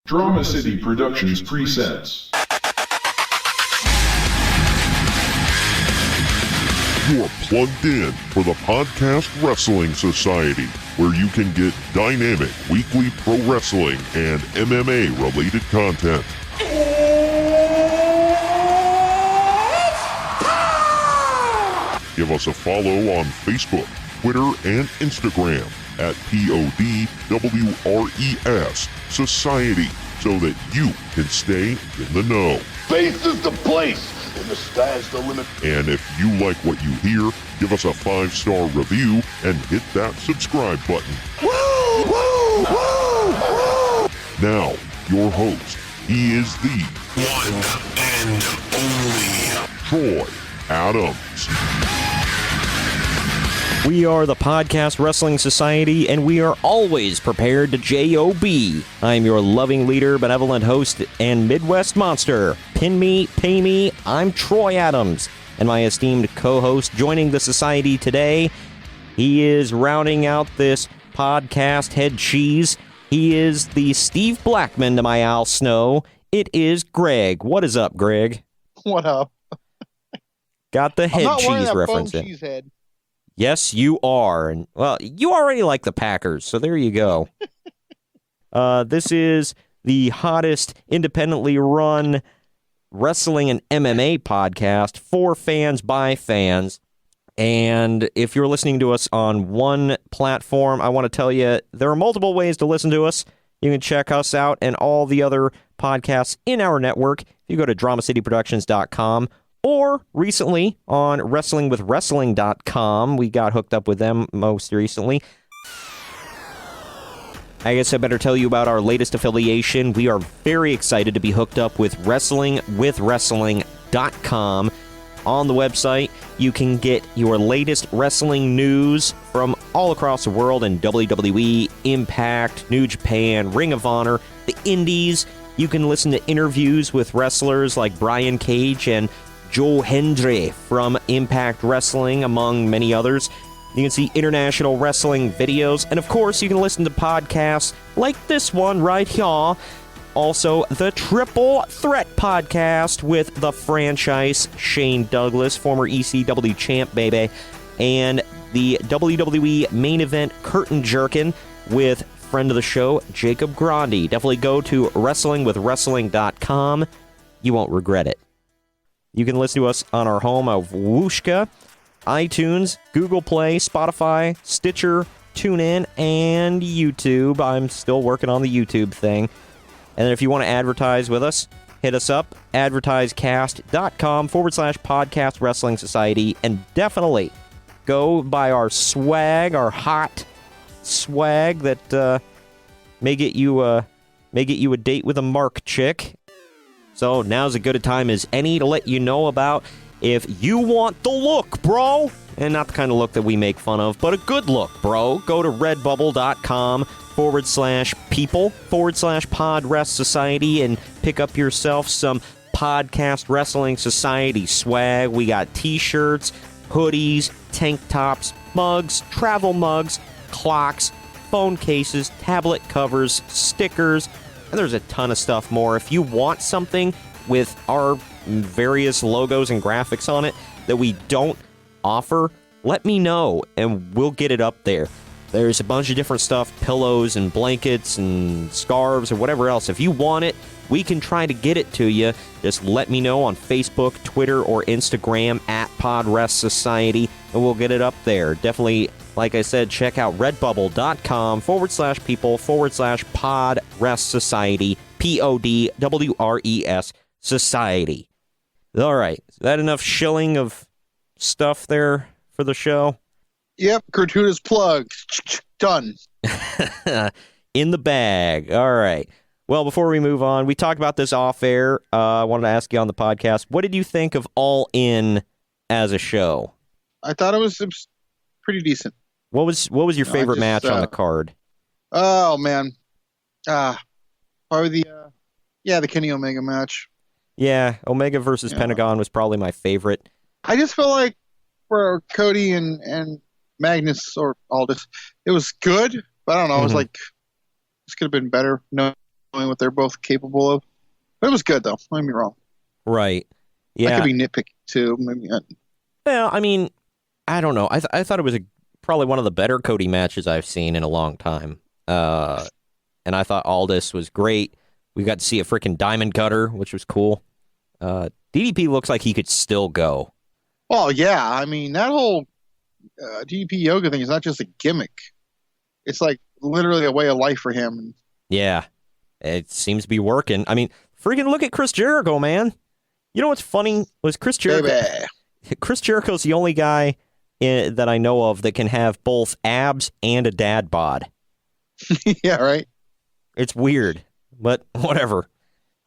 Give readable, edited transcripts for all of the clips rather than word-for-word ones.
Drama City Productions presents. You are plugged in for the Podcast Wrestling Society, where you can get dynamic weekly pro wrestling and MMA related content. Give us a follow on Facebook, Twitter, and Instagram at PODWRES Society so that you can stay in the know. Faith is the place, and the sky's the limit. And if you like what you hear, give us a 5-star review and hit that subscribe button. Woo! Woo! Woo! Woo! Now, your host, he is the one and only Troy Adams. We are the Podcast Wrestling Society, and we are always prepared to J.O.B. I'm your loving leader, benevolent host, and Midwest monster. Pin me, pay me, I'm Troy Adams. And my esteemed co-host joining the society today, he is rounding out this podcast head cheese. He is the Steve Blackman to my Al Snow. It is Greg. What is up, Greg? What up? Got the head cheese reference in. Cheese head. Yes, you are. And, well, you already like the Packers, so there you go. This is the hottest independently run wrestling and MMA podcast for fans by fans. And if you're listening to us on one platform, I want to tell you there are multiple ways to listen to us. You can check us out and all the other podcasts in our network. You go to dramacityproductions.com. Or recently on WrestlingWithWrestling.com. We got hooked up with them most recently. I guess I better tell you about our latest affiliation. We are very excited to be hooked up with WrestlingWithWrestling.com. On the website, you can get your latest wrestling news from all across the world in WWE, Impact, New Japan, Ring of Honor, the Indies. You can listen to interviews with wrestlers like Brian Cage and Joe Hendry from Impact Wrestling, among many others. You can see international wrestling videos, and of course, you can listen to podcasts like this one right here. Also, the Triple Threat podcast with the franchise Shane Douglas, former ECW champ, baby, and the WWE Main Event Curtain Jerkin with friend of the show, Jacob Grandi. Definitely go to WrestlingWithWrestling.com. You won't regret it. You can listen to us on our home of Wooshka, iTunes, Google Play, Spotify, Stitcher, TuneIn, and YouTube. I'm still working on the YouTube thing. And then if you want to advertise with us, hit us up, advertisecast.com/podcast wrestling society. And definitely go buy our swag, our hot swag that may get you a date with a Mark chick. So now's as good a time as any to let you know about if you want the look, bro. And not the kind of look that we make fun of, but a good look, bro. Go to redbubble.com/people/podrest society and pick up yourself some Podcast Wrestling Society swag. We got t-shirts, hoodies, tank tops, mugs, travel mugs, clocks, phone cases, tablet covers, stickers, and there's a ton of stuff more. If you want something with our various logos and graphics on it that we don't offer, let me know, and we'll get it up there. There's a bunch of different stuff, pillows and blankets and scarves or whatever else. If you want it, we can try to get it to you. Just let me know on Facebook, Twitter, or Instagram at Podrest Society, and we'll get it up there. Definitely, like I said, check out redbubble.com/people/podrest society, PODWRES Society. All right, is that enough shilling of stuff there for the show? Yep, gratuitous plugs. Done. In the bag. All right. Well, before we move on, we talked about this off air. I wanted to ask you on the podcast, what did you think of All In as a show? I thought it was pretty decent. What was your favorite match on the card? Oh man, probably the Kenny Omega match. Yeah, Omega versus Pentagon was probably my favorite. I just felt like for Cody and Magnus or Aldis, it was good, but I don't know. It was like this could have been better. No, what they're both capable of. But it was good, though. Don't get me wrong. Right. Yeah. I could be nitpicky, too. Maybe. Well, I mean, I don't know. I thought it was probably one of the better Cody matches I've seen in a long time. And I thought Aldis was great. We got to see a freaking diamond cutter, which was cool. DDP looks like he could still go. Well, yeah. I mean, that whole DDP yoga thing is not just a gimmick. It's like literally a way of life for him. Yeah. It seems to be working. I mean, freaking look at Chris Jericho, man. You know what's funny was Chris Jericho. Baby. Chris Jericho's the only guy that I know of that can have both abs and a dad bod. Yeah, right. It's weird, but whatever.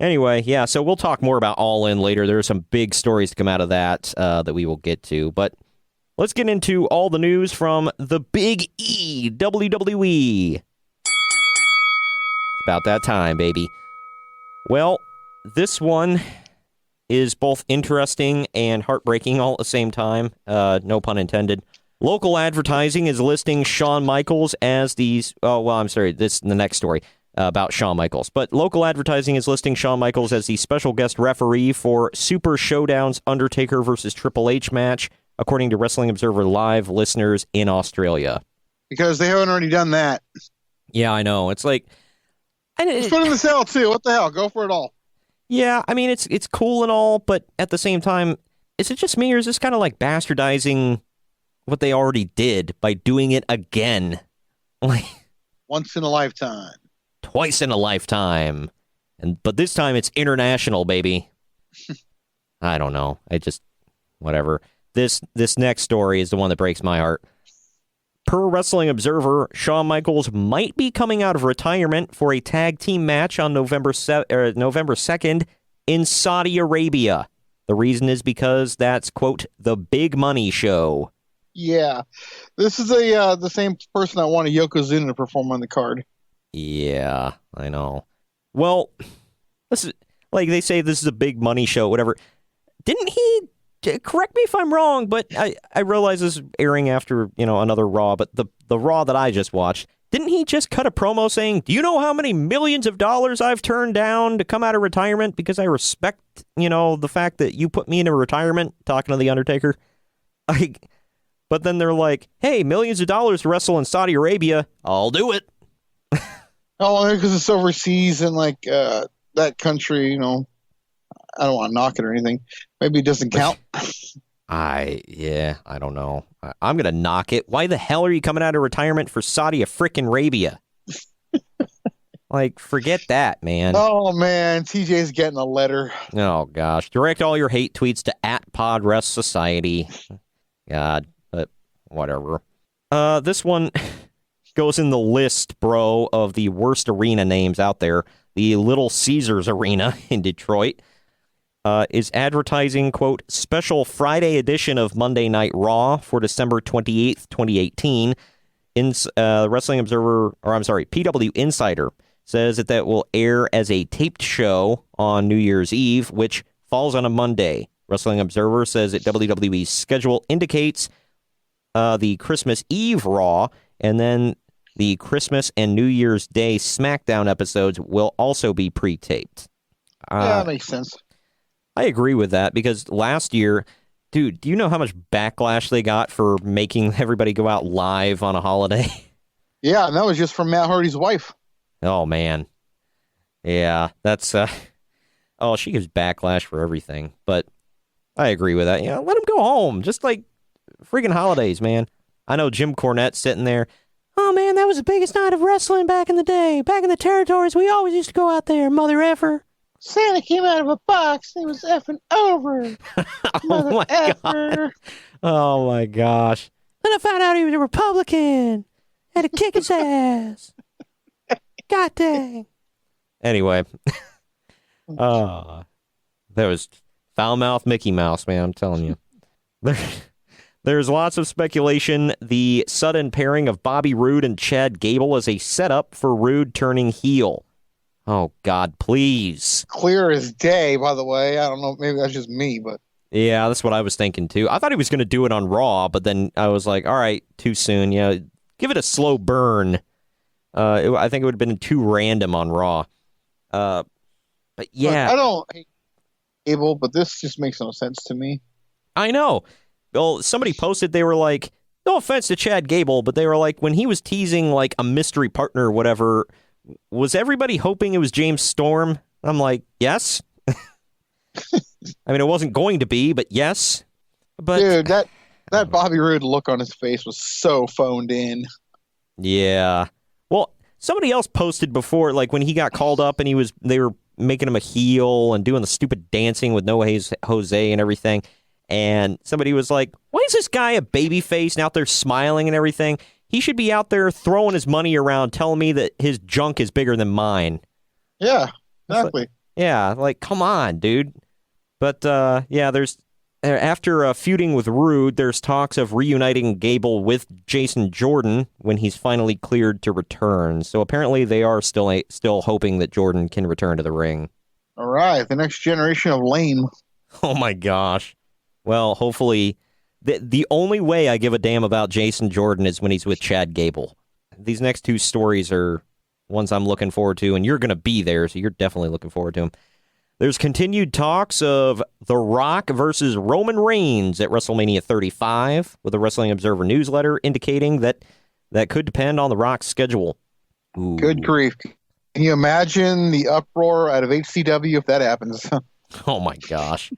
Anyway, yeah, so we'll talk more about All In later. There are some big stories to come out of that that we will get to. But let's get into all the news from the Big E, WWE. It's about that time, baby. Well, this one is both interesting and heartbreaking all at the same time. No pun intended. Local advertising is listing Shawn Michaels as these... Oh, well, I'm sorry. This is the next story about Shawn Michaels. But local advertising is listing Shawn Michaels as the special guest referee for Super Showdown's Undertaker versus Triple H match, according to Wrestling Observer Live listeners in Australia. Because they haven't already done that. Yeah, I know. It's like... Let's put it in the cell, too. What the hell? Go for it all. Yeah, I mean, it's cool and all, but at the same time, is it just me, or is this kind of like bastardizing what they already did by doing it again? Like once in a lifetime. Twice in a lifetime. But this time it's international, baby. I don't know. Whatever. This next story is the one that breaks my heart. Per Wrestling Observer, Shawn Michaels might be coming out of retirement for a tag team match on November 2nd in Saudi Arabia. The reason is because that's, quote, the big money show. Yeah. This is the same person that wanted Yokozuna to perform on the card. Yeah, I know. Well, this is, like they say this is a big money show, whatever. Didn't he... Correct me if I'm wrong, but I realize this is airing after, another Raw, but the Raw that I just watched, didn't he just cut a promo saying, do you know how many millions of dollars I've turned down to come out of retirement because I respect, the fact that you put me into retirement, talking to The Undertaker? But then they're like, hey, millions of dollars to wrestle in Saudi Arabia, I'll do it. Oh, because it's overseas and that country, I don't want to knock it or anything. Maybe it doesn't count. I don't know. I'm going to knock it. Why the hell are you coming out of retirement for Saudi frickin' Arabia? Forget that, man. Oh, man. TJ's getting a letter. Oh, gosh. Direct all your hate tweets to @PodRestSociety. God, but whatever. This one goes in the list, bro, of the worst arena names out there. The Little Caesars Arena in Detroit. Is advertising, quote, special Friday edition of Monday Night Raw for December 28th, 2018. Wrestling Observer, PW Insider says that will air as a taped show on New Year's Eve, which falls on a Monday. Wrestling Observer says that WWE's schedule indicates the Christmas Eve Raw, and then the Christmas and New Year's Day SmackDown episodes will also be pre-taped. Yeah, that makes sense. I agree with that because last year, dude, do you know how much backlash they got for making everybody go out live on a holiday? Yeah, and that was just from Matt Hardy's wife. Oh, man. Yeah, that's, she gives backlash for everything, but I agree with that. Yeah, let them go home. Just freaking holidays, man. I know Jim Cornette sitting there. Oh, man, that was the biggest night of wrestling back in the day. Back in the territories, we always used to go out there, mother effer. Santa came out of a box. It was effing over. Oh, my God. Oh, my gosh. Then I found out he was a Republican. Had to kick his ass. God dang. Anyway. That was foul-mouthed Mickey Mouse, man. I'm telling you. There's lots of speculation. The sudden pairing of Bobby Roode and Chad Gable is a setup for Roode turning heel. Oh, God, please. Clear as day, by the way. I don't know. Maybe that's just me, but. Yeah, that's what I was thinking, too. I thought he was going to do it on Raw, but then I was like, all right, too soon. Yeah, give it a slow burn. I think it would have been too random on Raw. But Look, yeah, I don't hate Gable, but this just makes no sense to me. I know. Well, somebody posted, they were like, no offense to Chad Gable, but they were like, when he was teasing like a mystery partner or whatever, was everybody hoping it was James Storm? I'm like, yes. I mean, it wasn't going to be, but yes. But Dude, that Bobby Roode look on his face was so phoned in. yeah. Well, somebody else posted before, like when he got called up and they were making him a heel and doing the stupid dancing with No Jose and everything. And somebody was like, why is this guy a babyface and out there smiling and everything? He should be out there throwing his money around, telling me that his junk is bigger than mine. Yeah, exactly. Like, come on, dude. But, yeah, after feuding with Rude, there's talks of reuniting Gable with Jason Jordan when he's finally cleared to return. So apparently they are still hoping that Jordan can return to the ring. All right, the next generation of lame. Oh, my gosh. Well, hopefully, the only way I give a damn about Jason Jordan is when he's with Chad Gable. These next two stories are ones I'm looking forward to, and you're going to be there, so you're definitely looking forward to them. There's continued talks of The Rock versus Roman Reigns at WrestleMania 35, with the Wrestling Observer newsletter indicating that could depend on The Rock's schedule. Ooh. Good grief. Can you imagine the uproar out of HCW if that happens? Oh, my gosh.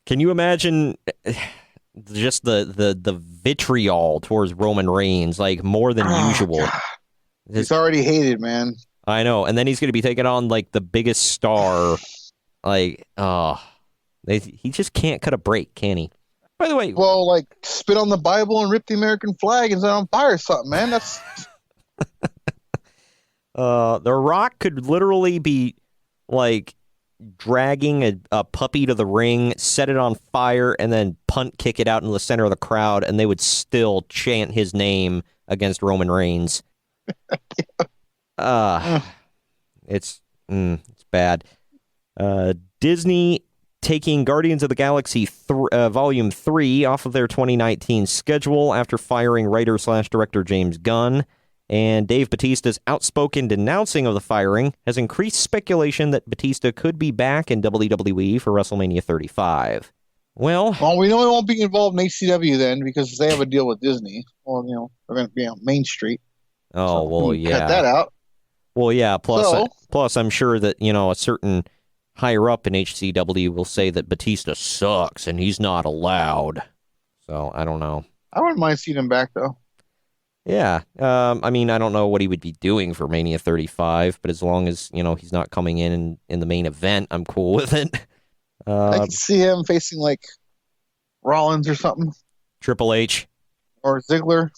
Can you imagine just the vitriol towards Roman Reigns, like more than usual? God. He's already hated, man. I know, and then he's going to be taking on like the biggest star. Like, he just can't cut a break, can he? By the way, well, like spit on the Bible and rip the American flag and set it on fire or something, man. That's The Rock could literally be like dragging a puppy to the ring, set it on fire, and then punt kick it out into the center of the crowd, and they would still chant his name against Roman Reigns. It's bad. Disney taking Guardians of the Galaxy Volume 3 off of their 2019 schedule after firing writer/director James Gunn. And Dave Bautista's outspoken denouncing of the firing has increased speculation that Batista could be back in WWE for WrestleMania 35. Well, we know he won't be involved in HCW then because they have a deal with Disney. Well, they're going to be on Main Street. Oh, so well, yeah. Cut that out. Well, yeah. Plus, I'm sure that, a certain higher up in HCW will say that Batista sucks and he's not allowed. So, I don't know. I wouldn't mind seeing him back, though. Yeah. I mean, I don't know what he would be doing for Mania 35, but as long as, he's not coming in the main event, I'm cool with it. I can see him facing, like, Rollins or something. Triple H. Or Ziggler.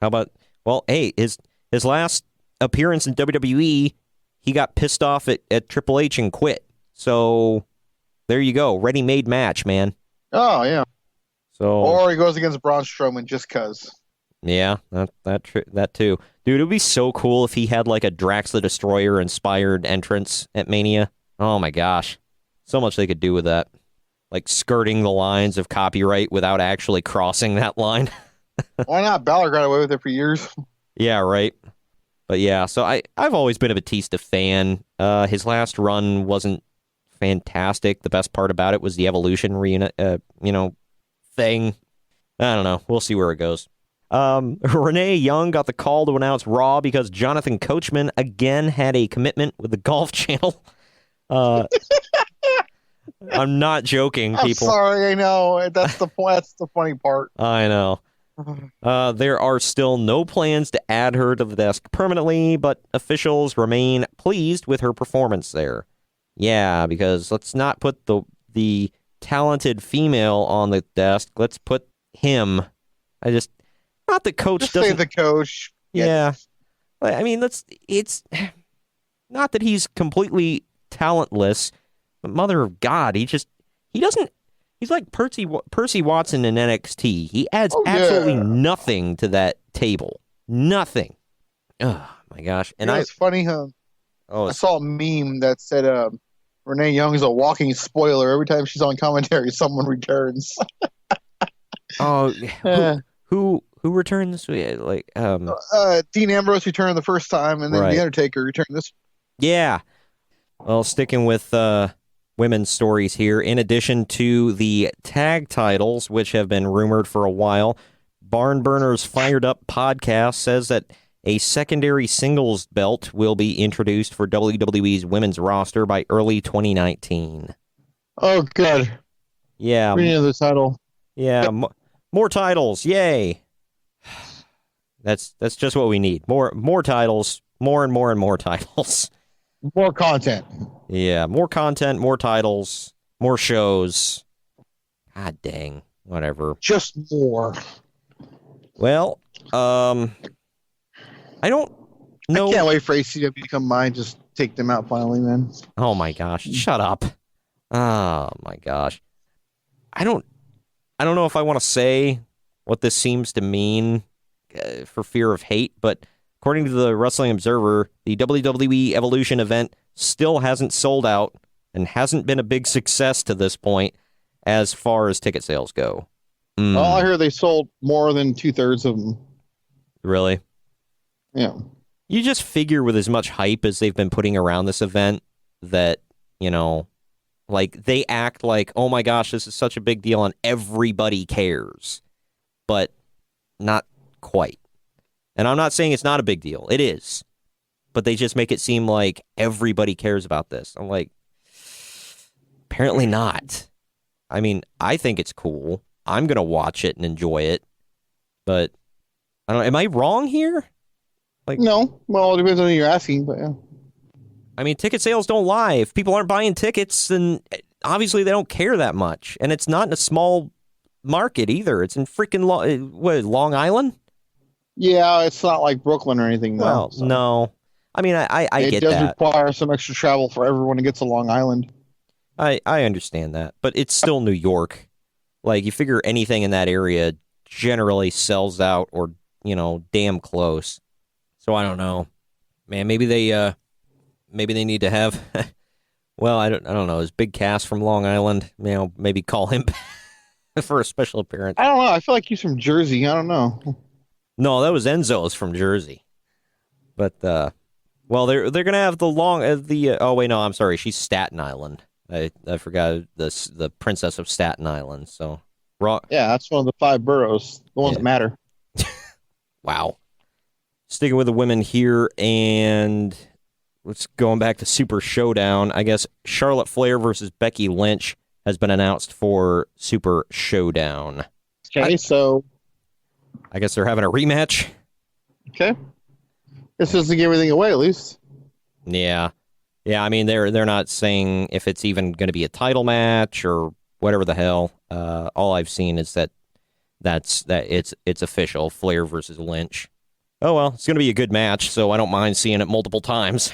How about, well, hey, his last appearance in WWE, he got pissed off at Triple H and quit. So, there you go. Ready-made match, man. Oh, yeah. So, or he goes against Braun Strowman just because. Yeah, that too. Dude, it would be so cool if he had like a Drax the Destroyer inspired entrance at Mania. Oh my gosh. So much they could do with that. Like skirting the lines of copyright without actually crossing that line. Why not? Balor got away with it for years. Yeah, right. But yeah, so I've always been a Batista fan. His last run wasn't fantastic. The best part about it was the Evolution thing. I don't know. We'll see where it goes. Renee Young got the call to announce Raw because Jonathan Coachman again had a commitment with the Golf Channel. I'm not joking, people. I'm sorry, I know. That's the point. That's the funny part. I know. There are still no plans to add her to the desk permanently, but officials remain pleased with her performance there. Yeah, because let's not put the talented female on the desk. Let's put him. Not that Coach just doesn't. Say the coach. Yeah. I mean, it's not that he's completely talentless, but mother of God, he's like Percy Watson in NXT. He adds absolutely nothing to that table. Nothing. Oh, my gosh. And it's funny, huh? I saw a meme that said Renee Young is a walking spoiler. Every time she's on commentary, someone returns. Oh, who returned this week? Like Dean Ambrose returned the first time, and then The Undertaker returned this. Yeah. Well, sticking with women's stories here, in addition to the tag titles, which have been rumored for a while, Barn Burner's Fired Up podcast says that a secondary singles belt will be introduced for WWE's women's roster by early 2019. Oh, good. Yeah. Bring in the title. Yeah. More titles. Yay. That's just what we need. More titles. More and more titles. More content. Yeah. More content, more titles, more shows. God dang. Whatever. Just more. Well, I don't know. I can't wait for ACW to come by and just take them out finally, man. Oh my gosh. Shut up. Oh my gosh. I don't know if I want to say what this seems to mean for fear of hate, but according to the Wrestling Observer, the WWE Evolution event still hasn't sold out and hasn't been a big success to this point as far as ticket sales go. Oh, I hear they sold more than 2/3 of them. Really? Yeah. You just figure with as much hype as they've been putting around this event that, like they act like, oh my gosh, this is such a big deal and everybody cares. But not quite. And I'm not saying it's not a big deal. It is. But they just make it seem like everybody cares about this. I'm like, apparently not. I mean, I think it's cool. I'm going to watch it and enjoy it. But, I don't know, am I wrong here? Like, No. Well, it depends on who you're asking, but yeah. I mean, ticket sales don't lie. If people aren't buying tickets, then obviously they don't care that much. And it's not in a small market either. It's in freaking Long Island? Yeah, it's not like Brooklyn or anything, though. Well, so. no. I mean, I get that. It does require some extra travel for everyone who gets to Long Island. I understand that. But it's still New York. Like, you figure anything in that area generally sells out or, damn close. So I don't know. Man, maybe they need to have well, I don't know. Is Big Cass from Long Island? Maybe call him for a special appearance. I don't know. I feel like he's from Jersey. I don't know. No, that was Enzo's from Jersey. But well, they're gonna have oh wait, no, I'm sorry, she's Staten Island. I forgot the Princess of Staten Island. So yeah, that's one of the 5 boroughs, the ones that matter. Wow. Sticking with the women here, and let's going back to Super Showdown. I guess Charlotte Flair versus Becky Lynch has been announced for Super Showdown. Okay, so I guess they're having a rematch. Okay, this doesn't give everything away, at least. Yeah. I mean, they're not saying if it's even going to be a title match or whatever the hell. All I've seen is that it's official. Flair versus Lynch. Oh, well, it's going to be a good match, so I don't mind seeing it multiple times.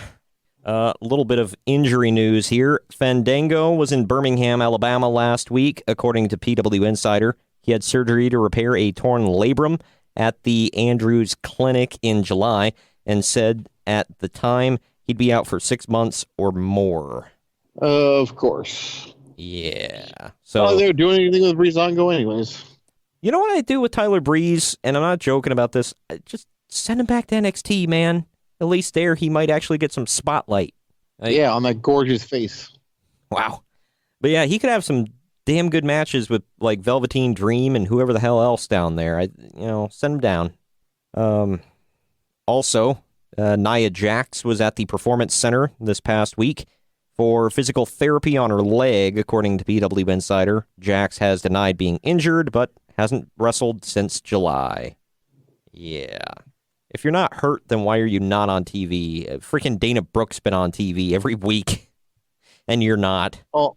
A little bit of injury news here. Fandango was in Birmingham, Alabama last week, according to PW Insider. He had surgery to repair a torn labrum at the Andrews Clinic in July and said at the time he'd be out for 6 months or more. Of course. Yeah. So they were doing anything with Breezango anyways. You know what I do with Tyler Breeze, and I'm not joking about this, just send him back to NXT, man. At least there he might actually get some spotlight. Yeah, on that gorgeous face. Wow. But yeah, he could have some damn good matches with like Velveteen Dream and whoever the hell else down there. Send him down. Also, Nia Jax was at the Performance Center this past week for physical therapy on her leg, according to PW Insider. Jax has denied being injured, but hasn't wrestled since July. Yeah. If you're not hurt, then why are you not on TV? Freaking Dana Brooke's been on TV every week, and you're not. Oh,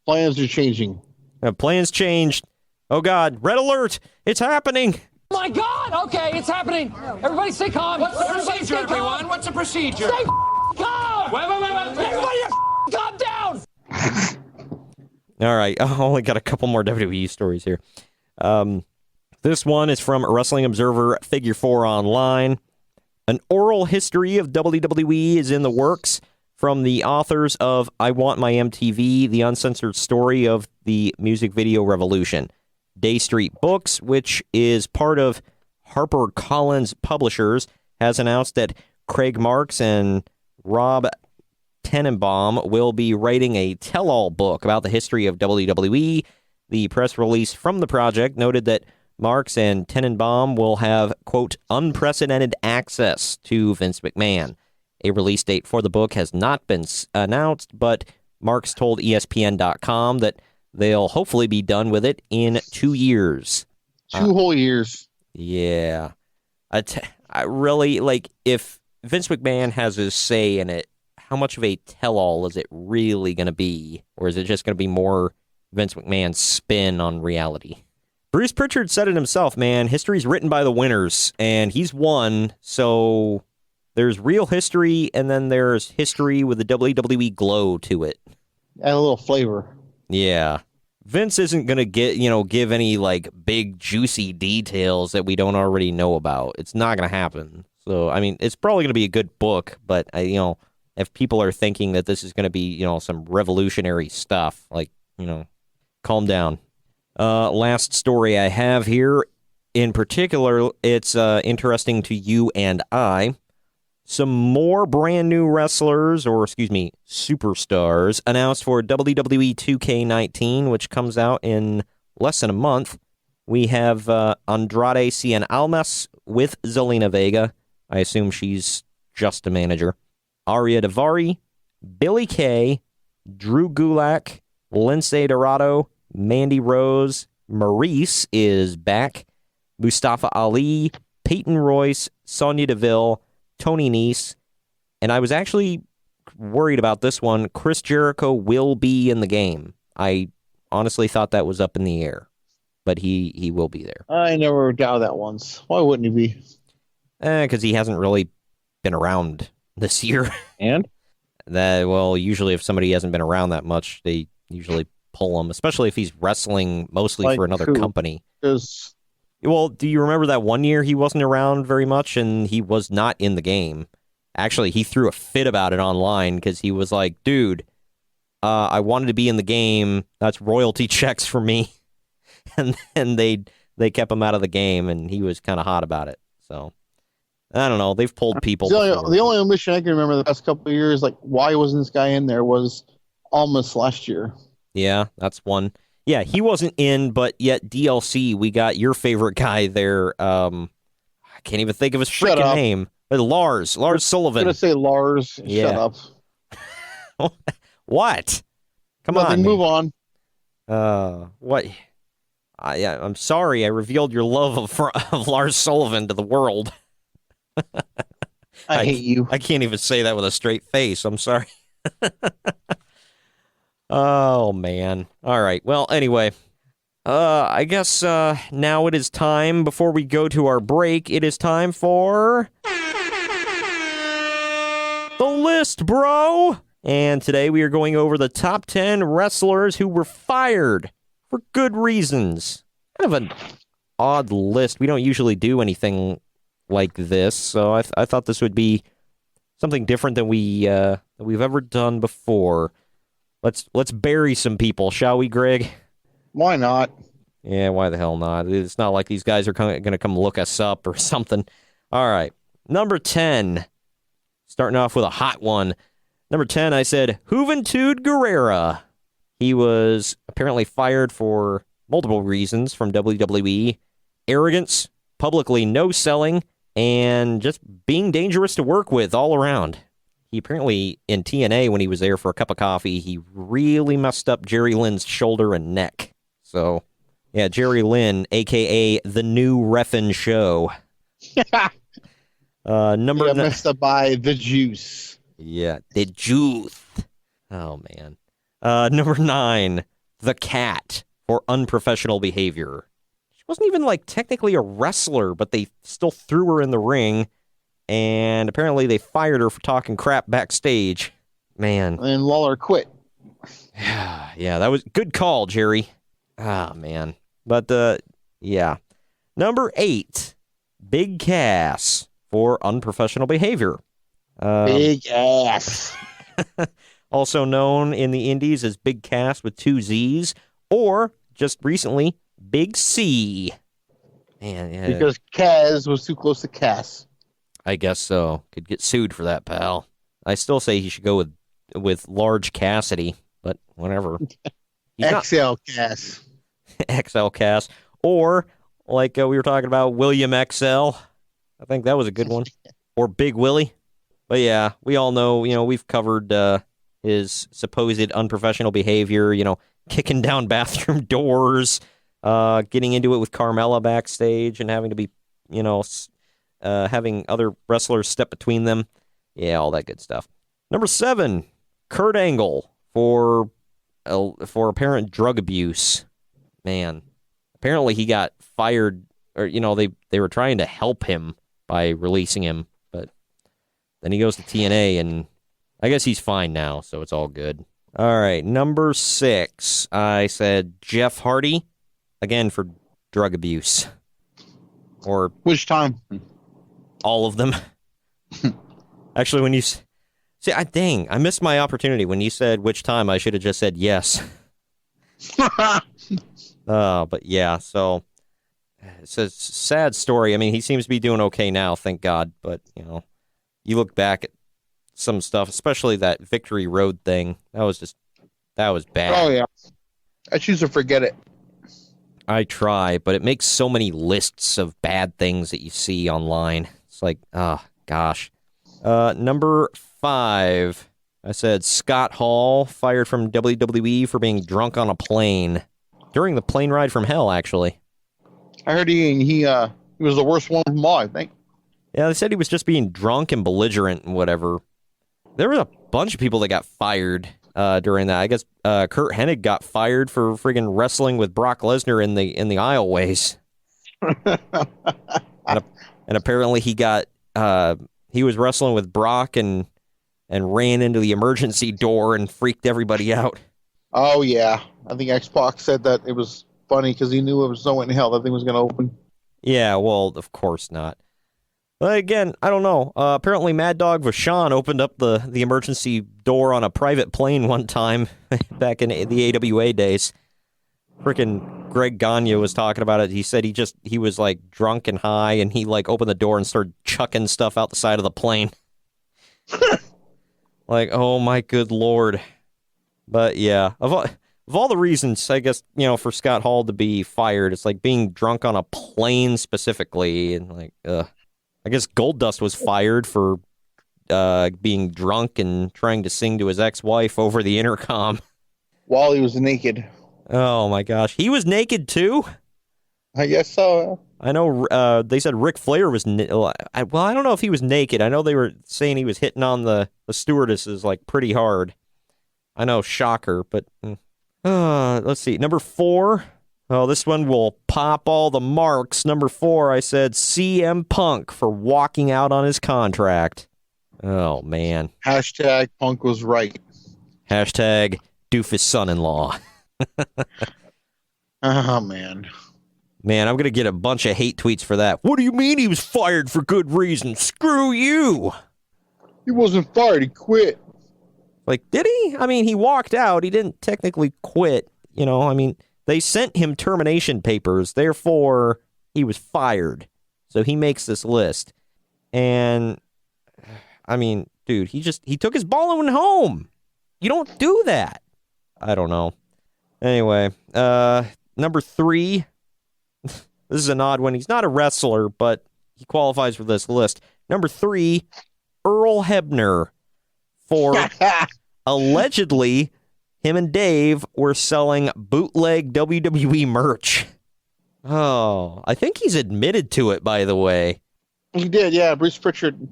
plans are changing. Plans changed. Oh, God. Red alert. It's happening. Oh, my God. Okay, it's happening. Everybody stay calm. What's the procedure, everyone? What's the procedure? Stay calm. Wait. Everybody calm down. All right. I only got a couple more WWE stories here. This one is from Wrestling Observer Figure 4 Online. An oral history of WWE is in the works from the authors of I Want My MTV, the uncensored story of the music video revolution. Day Street Books, which is part of HarperCollins Publishers, has announced that Craig Marks and Rob Tenenbaum will be writing a tell-all book about the history of WWE. The press release from the project noted that Marks and Tenenbaum will have, quote, unprecedented access to Vince McMahon. A release date for the book has not been announced, but Marks told ESPN.com that they'll hopefully be done with it in 2 years. 2 whole years. Yeah. I really, like, if Vince McMahon has his say in it, how much of a tell-all is it really going to be? Or is it just going to be more Vince McMahon's spin on reality? Bruce Pritchard said it himself, man. History's written by the winners, and he's won, so there's real history, and then there's history with the WWE glow to it. Add a little flavor. Yeah. Vince isn't going to give any, like, big, juicy details that we don't already know about. It's not going to happen. So, I mean, it's probably going to be a good book, but, if people are thinking that this is going to be, some revolutionary stuff, like, calm down. Last story I have here, in particular, it's interesting to you and I. Some more brand new wrestlers, superstars, announced for WWE 2K19, which comes out in less than a month. We have Andrade Cien Almas with Zelina Vega. I assume she's just a manager. Arya Daivari, Billy Kay, Drew Gulak, Lindsay Dorado, Mandy Rose, Maurice is back, Mustafa Ali, Peyton Royce, Sonya Deville, Tony Nese, and I was actually worried about this one. Chris Jericho will be in the game. I honestly thought that was up in the air, but he will be there. I never doubted that once. Why wouldn't he be? Because he hasn't really been around this year. And? Usually if somebody hasn't been around that much, they usually pull him, especially if he's wrestling mostly for another company. Well, do you remember that one year he wasn't around very much and he was not in the game? Actually, he threw a fit about it online because he was like, dude, I wanted to be in the game. That's royalty checks for me. And then they kept him out of the game, and he was kind of hot about it. So, I don't know. They've pulled people. The only omission I can remember the past couple of years, like, why wasn't this guy in there, was almost last year. Yeah, that's one. Yeah, he wasn't in, but yet DLC, we got your favorite guy there. I can't even think of his freaking name. Lars Sullivan. I'm going to say Lars. Yeah. Shut up. What? Come Nothing, on. Move on. What? I'm sorry I revealed your love of Lars Sullivan to the world. I hate you. I can't even say that with a straight face. I'm sorry. Oh, man. All right. Well, anyway, I guess now it is time, before we go to our break, it is time for the list, bro. And today we are going over the top 10 wrestlers who were fired for good reasons. Kind of an odd list. We don't usually do anything like this, so I thought this would be something different than we've ever done before. Let's bury some people, shall we, Greg? Why not? Yeah, why the hell not? It's not like these guys are going to come look us up or something. All right, number 10. Starting off with a hot one. Number 10, I said Juventud Guerrera. He was apparently fired for multiple reasons from WWE. Arrogance, publicly no-selling, and just being dangerous to work with all around. He apparently, in TNA, when he was there for a cup of coffee, he really messed up Jerry Lynn's shoulder and neck. So, yeah, Jerry Lynn, a.k.a. the new Reffin' Show. Messed up by the juice. Yeah, the juice. Oh, man. Number 9, the Cat, for unprofessional behavior. She wasn't even, technically a wrestler, but they still threw her in the ring. And apparently they fired her for talking crap backstage. Man. And Lawler quit. Yeah, that was good call, Jerry. Ah, man. But, yeah. Number 8, Big Cass for unprofessional behavior. Big ass. Also known in the indies as Big Cass with 2 Z's, or, just recently, Big C. Man, yeah. Because Kaz was too close to Cass. I guess so. Could get sued for that, pal. I still say he should go with with Large Cassidy, but whatever. He's not XL Cass. XL Cass, or like we were talking about William XL. I think that was a good one, or Big Willie. But yeah, we all know. We've covered his supposed unprofessional behavior. Kicking down bathroom doors, getting into it with Carmella backstage, and having to be, having other wrestlers step between them. Yeah, all that good stuff. Number 7, Kurt Angle for apparent drug abuse. Man, apparently he got fired, or they were trying to help him by releasing him, but then he goes to TNA, and I guess he's fine now, so it's all good. All right, number 6, I said Jeff Hardy, again for drug abuse. Or Which time? all of them. Actually, when you see, I missed my opportunity. When you said which time, I should have just said yes. But yeah, so it's a sad story. I mean, he seems to be doing okay now, thank God. But, you look back at some stuff, especially that Victory Road thing. That was bad. Oh, yeah. I choose to forget it. I try, but it makes so many lists of bad things that you see online. It's like, oh, gosh. Number 5, I said Scott Hall, fired from WWE for being drunk on a plane. During the plane ride from hell, actually. I heard he was the worst one of them all, I think. Yeah, they said he was just being drunk and belligerent and whatever. There was a bunch of people that got fired during that. I guess Kurt Hennig got fired for friggin' wrestling with Brock Lesnar in the aisleways. and apparently he was wrestling with Brock and ran into the emergency door and freaked everybody out. Oh, yeah. I think X-Pac said that it was funny because he knew it was no way in hell that thing was going to open. Yeah, well, of course not. But again, I don't know. Apparently Mad Dog Vachon opened up the emergency door on a private plane one time back in the AWA days. Frickin' Greg Gagne was talking about it. He said he was like drunk and high, and he like opened the door and started chucking stuff out the side of the plane. Like, oh my good Lord. But yeah, of all the reasons, I guess, for Scott Hall to be fired, it's like being drunk on a plane specifically, and like, I guess Goldust was fired for being drunk and trying to sing to his ex-wife over the intercom. While he was naked. Oh my gosh. He was naked too? I guess so. I know they said Ric Flair was... well, I don't know if he was naked. I know they were saying he was hitting on the stewardesses like pretty hard. I know, shocker, but... let's see. Number 4... Oh, this one will pop all the marks. Number 4, I said CM Punk for walking out on his contract. Oh, man. Hashtag Punk was right. Hashtag doofus son-in-law. Oh, man. Man, I'm going to get a bunch of hate tweets for that. What do you mean he was fired for good reason? Screw you. He wasn't fired. He quit. Like, did he? I mean, he walked out. He didn't technically quit. They sent him termination papers, therefore he was fired. So he makes this list. And, I mean, dude, he took his ball and went home. You don't do that. I don't know. Anyway, number 3. This is an odd one. He's not a wrestler, but he qualifies for this list. Number 3, Earl Hebner for allegedly... him and Dave were selling bootleg WWE merch. Oh, I think he's admitted to it, by the way. He did, yeah. Bruce Pritchard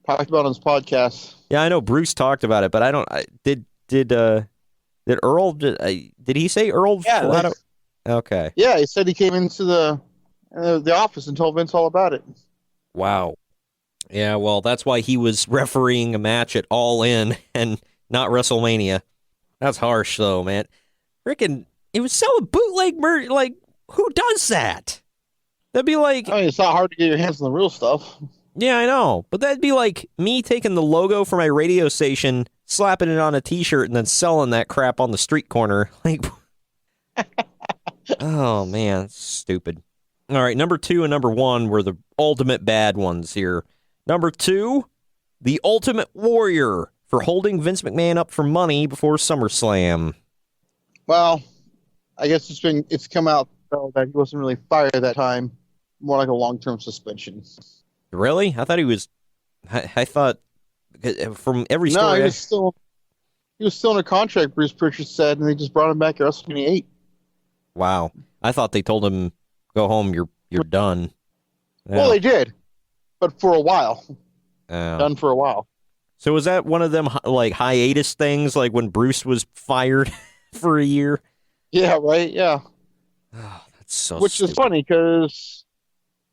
talked about it on his podcast. Yeah, I know Bruce talked about it, but I don't... Did Earl... Did he say Earl? Yeah. Okay. Yeah, he said he came into the office and told Vince all about it. Wow. Yeah, well, that's why he was refereeing a match at All In and not WrestleMania. That's harsh, though, man. Freaking, it was selling bootleg merch. Like, who does that? That'd be like... I mean, it's not hard to get your hands on the real stuff. Yeah, I know. But that'd be like me taking the logo for my radio station, slapping it on a T-shirt, and then selling that crap on the street corner. Like, oh, man, it's stupid. All right, number 2 and number 1 were the ultimate bad ones here. Number 2, the Ultimate Warrior for holding Vince McMahon up for money before SummerSlam. Well, I guess it's come out though, that he wasn't really fired at that time. More like a long-term suspension. Really? I thought he was. I thought from every story. No, he was still under contract. Bruce Pritchard said, and they just brought him back at WrestleMania 8. Wow, I thought they told him, "Go home. You're done." Yeah. Well, they did, but for a while. Done for a while. So was that one of them like hiatus things, like when Bruce was fired for a year? Yeah, right. Yeah. Oh, that's so. Which stupid. is funny because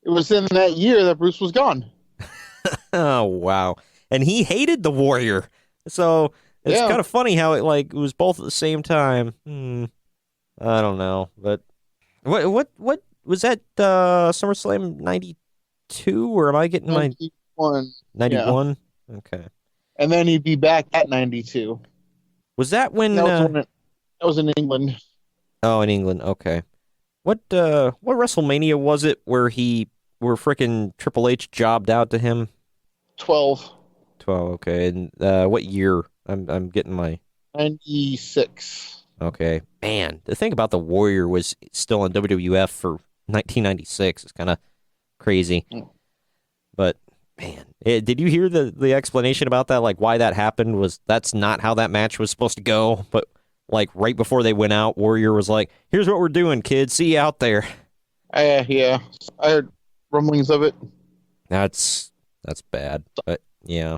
it was in that year that Bruce was gone. Oh wow, and he hated the Warrior, so it's kind of funny how it was both at the same time. I don't know, but what was that? SummerSlam '92, or am I getting 91. 91? Yeah. Okay. And then he'd be back at 92. Was that when? That was in England. Oh, in England. Okay. What WrestleMania was it where frickin' Triple H jobbed out to him? 12. Okay. And what year? I'm getting my 96. Okay. Man, the thing about the Warrior was still in WWF for 1996. It's kind of crazy. But man, did you hear the explanation about that? Like why that happened that's not how that match was supposed to go. But like right before they went out, Warrior was like, "Here's what we're doing, kids. See you out there." Yeah, I heard rumblings of it. That's bad. But yeah,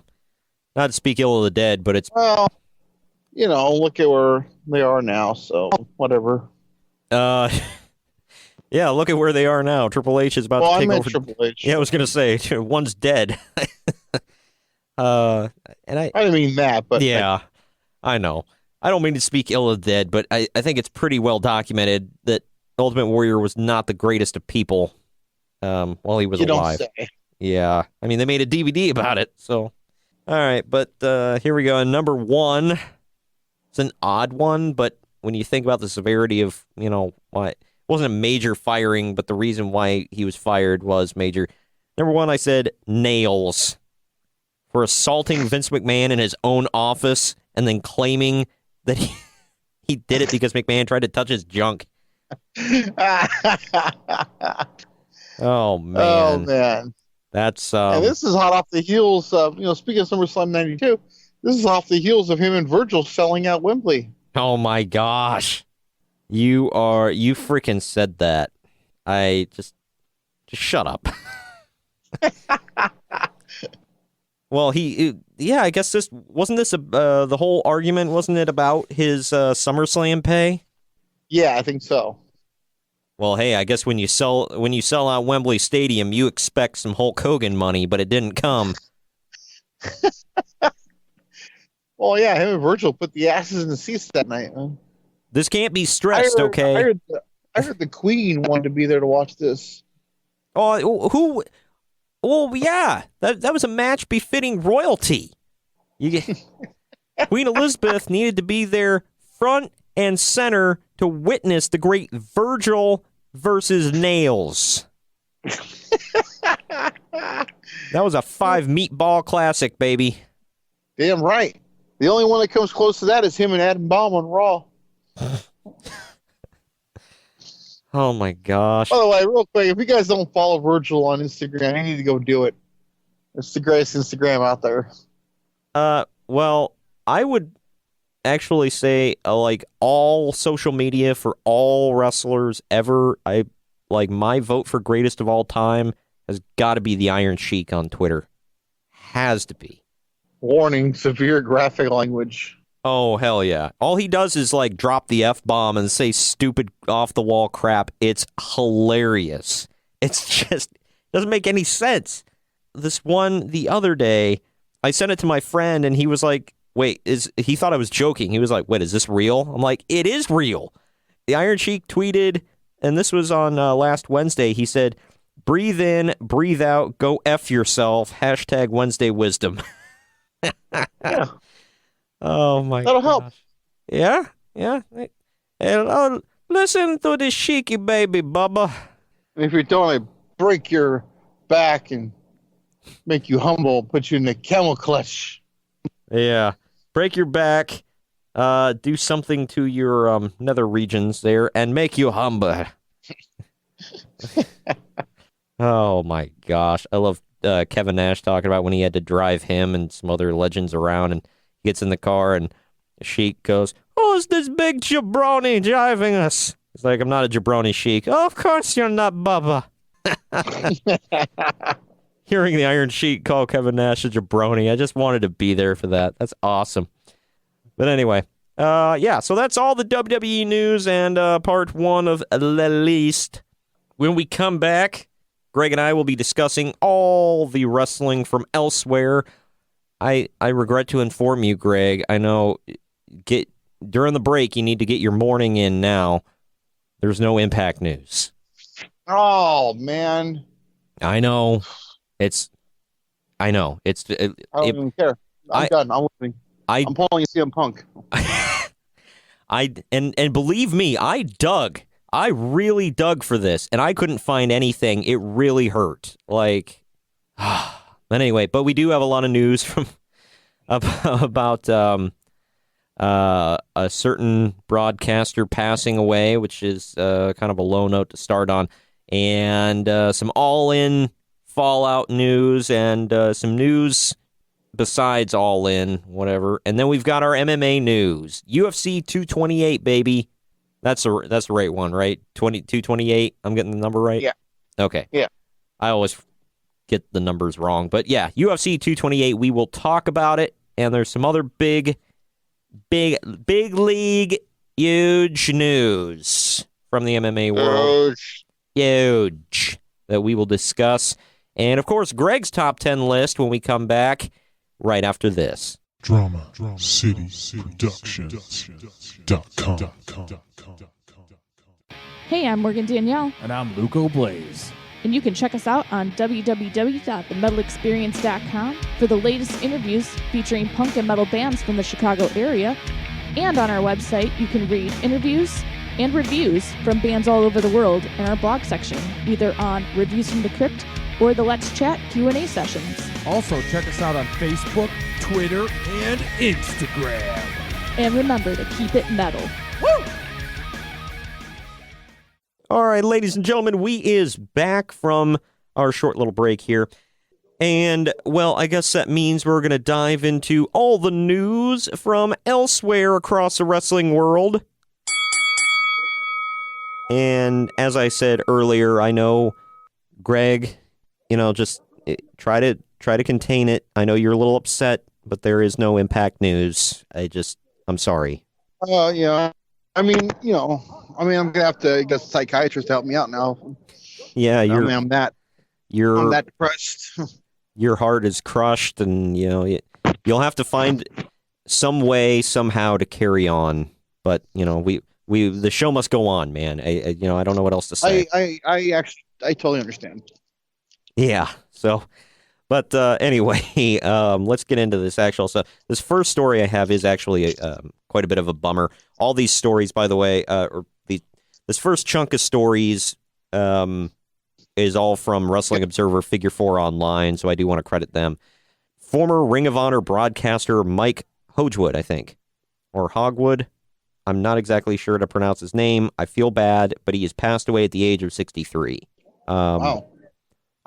not to speak ill of the dead, but it's look at where they are now. So whatever. Yeah, look at where they are now. Triple H is about to take over. Triple H. Yeah, I was gonna say one's dead. And I didn't mean that, but yeah, I know. I don't mean to speak ill of the dead, but I think it's pretty well documented that Ultimate Warrior was not the greatest of people while he was alive. Don't say. Yeah, I mean they made a DVD about it. So, all right, but here we go. Number one, it's an odd one, but when you think about the severity of why. It wasn't a major firing, but the reason why he was fired was major. Number one, I said Nails for assaulting Vince McMahon in his own office and then claiming that he did it because McMahon tried to touch his junk. Oh, man. That's and this is hot off the heels of, speaking of SummerSlam 92, this is off the heels of him and Virgil selling out Wembley. Oh, my gosh. You freaking said that. I just shut up. Well, I guess wasn't this the whole argument, wasn't it about his SummerSlam pay? Yeah, I think so. Well, hey, I guess when you sell out Wembley Stadium, you expect some Hulk Hogan money, but it didn't come. Well, yeah, him and Virgil put the asses in the seats that night, man. This can't be stressed, okay? I heard the Queen wanted to be there to watch this. Oh, who? Well, yeah, that was a match befitting royalty. Queen Elizabeth needed to be there front and center to witness the great Virgil versus Nails. That was a 5 meatball classic, baby. Damn right. The only one that comes close to that is him and Adam Bomb on Raw. Oh my gosh. By the way, real quick, if you guys don't follow Virgil on Instagram, you need to go do it. It's the greatest Instagram out there. Well, I would actually say like all social media for all wrestlers ever, my vote for greatest of all time has got to be the Iron Sheik on Twitter. Has to be. Warning, severe graphic language. Oh, hell yeah. All he does is, drop the F-bomb and say stupid off-the-wall crap. It's hilarious. It's just doesn't make any sense. This one, the other day, I sent it to my friend, and he was like, wait, he thought I was joking. He was like, wait, is this real? I'm like, it is real. The Iron Sheik tweeted, and this was on last Wednesday, he said, breathe in, breathe out, go F yourself, # Wednesday Wisdom. Yeah. Oh my god. That'll help. Yeah. And listen to the Sheiky baby, Bubba. If you're doing it, break your back and make you humble, put you in the camel clutch. Yeah. break your back, do something to your nether regions there, and make you humble. Oh, my gosh. I love Kevin Nash talking about when he had to drive him and some other legends around, and he gets in the car, and Sheik goes, "Who's this big jabroni driving us?" He's like, "I'm not a jabroni, Sheik." "Oh, of course you're not, Bubba." Hearing the Iron Sheik call Kevin Nash a jabroni, I just wanted to be there for that. That's awesome. But anyway, so that's all the WWE news and part one of The Least. When we come back, Greg and I will be discussing all the wrestling from elsewhere. I regret to inform you, Greg, I know, during the break, you need to get your morning in now. There's no Impact news. Oh, man. I know. I don't even care. I'm done. I'm listening. I'm pulling CM Punk. And believe me, I really dug for this, and I couldn't find anything. It really hurt. But anyway, but we do have a lot of news from about a certain broadcaster passing away, which is kind of a low note to start on, and some all-in Fallout news and some news besides All In, whatever. And then we've got our MMA news. UFC 228, baby. That's the right one, right? 228. I'm getting the number right? Yeah. Okay. Yeah. I always get the numbers wrong. But yeah, UFC 228, we will talk about it. And there's some other big league, huge news from the MMA world. Huge. That we will discuss. And, of course, Greg's top 10 list when we come back right after this. Drama City Productions.com. Hey, I'm Morgan Danielle. And I'm Luco Blaze. And you can check us out on www.themetalexperience.com for the latest interviews featuring punk and metal bands from the Chicago area. And on our website, you can read interviews and reviews from bands all over the world in our blog section, either on Reviews from the Crypt or the Let's Chat Q&A sessions. Also, check us out on Facebook, Twitter, and Instagram. And remember to keep it metal. Woo! All right, ladies and gentlemen, we is back from our short little break here. And, well, I guess that means we're going to dive into all the news from elsewhere across the wrestling world. And as I said earlier, I know, Greg, just try to contain it. I know you're a little upset, but there is no Impact news. I'm sorry. Yeah. I'm going to have to get a psychiatrist to help me out now. Yeah, I'm that depressed. Your heart is crushed, and you'll have to find some way somehow to carry on. But the show must go on, man. I don't know what else to say. I totally understand. Yeah. So, but anyway, let's get into this actual stuff. This first story I have is actually quite a bit of a bummer. All these stories, by the way, this first chunk of stories is all from Wrestling Observer Figure 4 Online, so I do want to credit them. Former Ring of Honor broadcaster Mike Hogewood, I think, or Hogwood. I'm not exactly sure to pronounce his name. I feel bad, but he has passed away at the age of 63. Wow.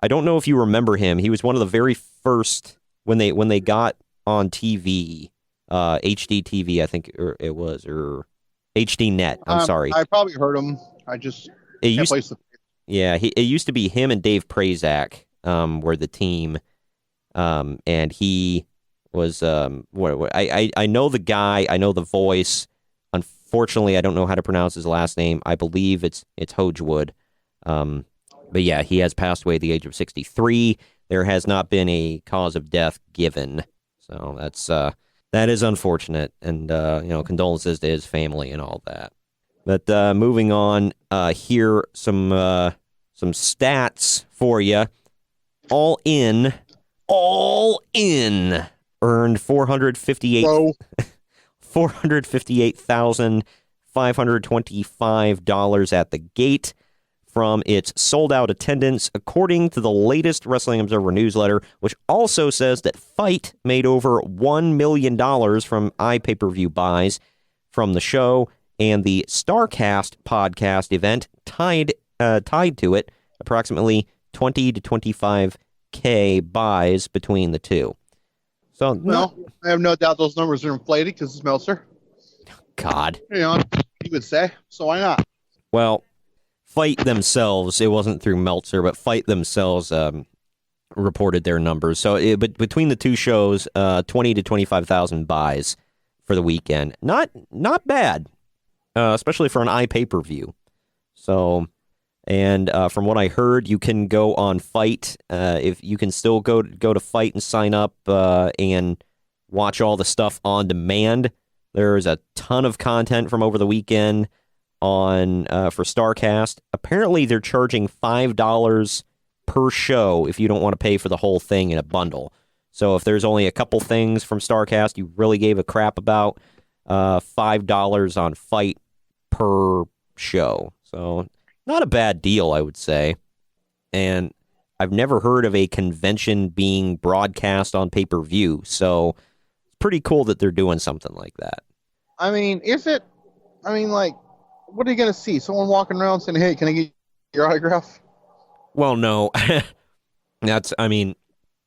I don't know if you remember him. He was one of the very first when they got on TV, HD TV, I think it was, or HD Net. I'm sorry. I probably heard him. I just can't place the. Yeah, it used to be him and Dave Prazak were the team, and he was I know the guy, I know the voice. Unfortunately, I don't know how to pronounce his last name. I believe it's Hogewood. But yeah, he has passed away at the age of 63. There has not been a cause of death given, so that is unfortunate, and condolences to his family and all that. But moving on, here some stats for you. All in earned $458,525 at the gate. from its sold-out attendance, according to the latest Wrestling Observer newsletter, which also says that Fight made over $1 million from iPay-per-view buys from the show, and the StarCast podcast event tied to it, approximately 20 to 25K buys between the two. So, well, I have no doubt those numbers are inflated because it's Meltzer. God. You would say. So why not? Well, Fight themselves, it wasn't through Meltzer, but Fight themselves reported their numbers. So but between the two shows, 20 to 25,000 buys for the weekend. Not bad, especially for an iPay-per-view. So, and from what I heard, you can go on Fight. If you can still go to Fight and sign up and watch all the stuff on demand. There's a ton of content from over the weekend on for StarCast. Apparently, they're charging $5 per show if you don't want to pay for the whole thing in a bundle. So if there's only a couple things from StarCast you really gave a crap about, $5 on Fight per show. So not a bad deal, I would say. And I've never heard of a convention being broadcast on pay-per-view, so pretty cool that they're doing something like that. I mean, like, what are you going to see? Someone walking around saying, hey, can I get your autograph? Well, no.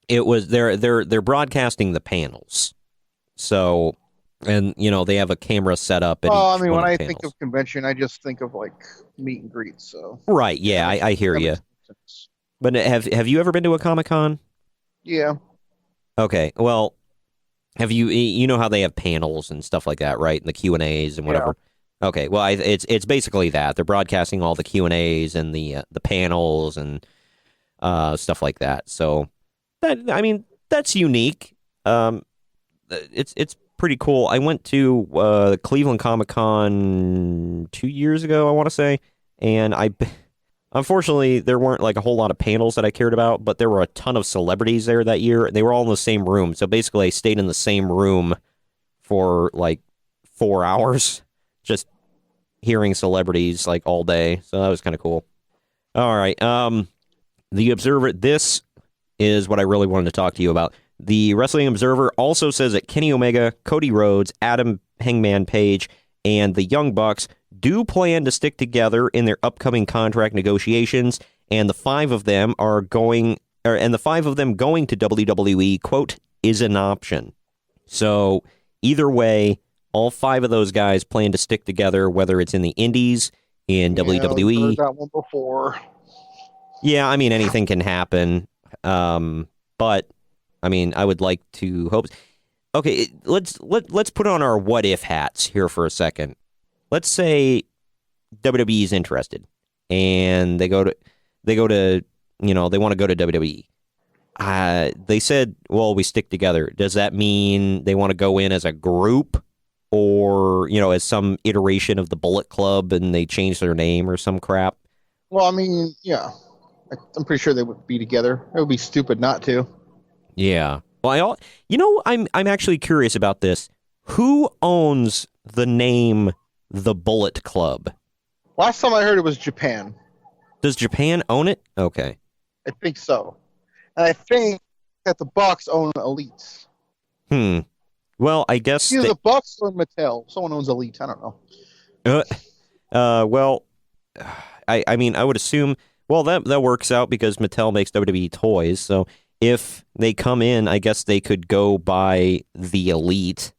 It was, they're broadcasting the panels. So, and, they have a camera set up at each when one of I the think panels. of convention, I just think of, like, meet and greets, so. Right, yeah, I hear you. But have you ever been to a Comic-Con? Yeah. Okay, well, have you know how they have panels and stuff like that, right? And the Q&As and whatever. Yeah. Okay, well, it's basically that. They're broadcasting all the Q&As and the panels and stuff like that. So, that's unique. It's pretty cool. I went to the Cleveland Comic-Con 2 years ago, I want to say, and unfortunately, there weren't like a whole lot of panels that I cared about, but there were a ton of celebrities there that year. They were all in the same room. So basically, I stayed in the same room for like 4 hours, just hearing celebrities like all day. So that was kind of cool. All right. The Observer, this is what I really wanted to talk to you about. The Wrestling Observer also says that Kenny Omega, Cody Rhodes, Adam Hangman Page, and the Young Bucks do plan to stick together in their upcoming contract negotiations, and the five of them going to WWE, quote, is an option. So either way, all five of those guys plan to stick together, whether it's in the Indies, in WWE. I've heard that one before. Yeah, anything can happen. But I would like to hope. Okay, let's put on our what if hats here for a second. Let's say WWE is interested, and they want to go to WWE. They said, well, we stick together. Does that mean they want to go in as a group, or as some iteration of the Bullet Club, and they change their name or some crap? Well, yeah, I'm pretty sure they would be together. It would be stupid not to. Yeah. Well, I'm actually curious about this. Who owns the name The Bullet Club? Last time I heard it was Japan. Does Japan own it? Okay. I think so. And I think that the Bucks own Elite. Well, I guess Either the Bucks or Mattel. Someone owns Elite. I don't know. Well, I would assume. Well, that works out because Mattel makes WWE toys. So if they come in, I guess they could go by the Elite.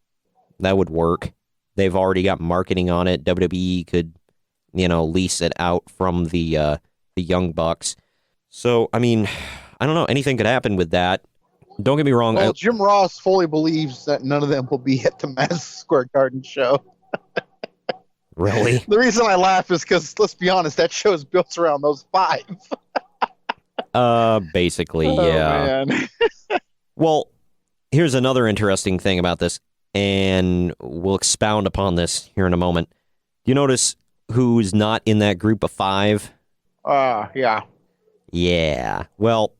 That would work. They've already got marketing on it. WWE could, lease it out from the Young Bucks. So, I don't know. Anything could happen with that. Don't get me wrong. Well, Jim Ross fully believes that none of them will be at the Madison Square Garden show. Really? The reason I laugh is because, let's be honest, that show is built around those five. Basically, yeah. Man. Well, here's another interesting thing about this, and we'll expound upon this here in a moment. You notice who's not in that group of five? Yeah. Yeah. Well,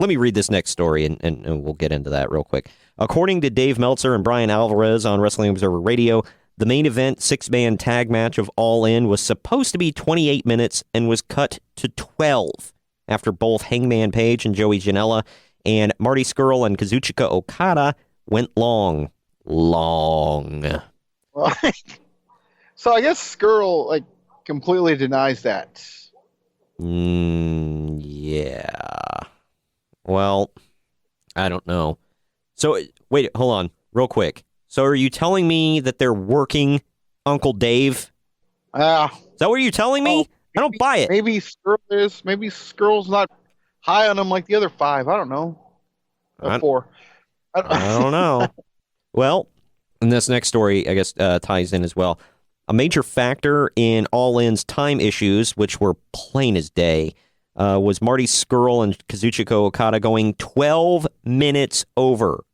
let me read this next story, and we'll get into that real quick. According to Dave Meltzer and Brian Alvarez on Wrestling Observer Radio, The main event 6-man tag match of All In was supposed to be 28 minutes and was cut to 12 after both Hangman Page and Joey Janela and Marty Scurll and Kazuchika Okada went long. Well, so I guess Skrull completely denies that. Yeah. Well, I don't know. So, wait, hold on, real quick. So are you telling me that they're working Uncle Dave? Is that what you're telling me? I don't buy it. Maybe Skrull is. Maybe Skrull's not high on him like the other 5. I don't know. 4. I don't know. Well, and this next story, I guess, ties in as well. A major factor in All In's time issues, which were plain as day, was Marty Scurll and Kazuchika Okada going 12 minutes over.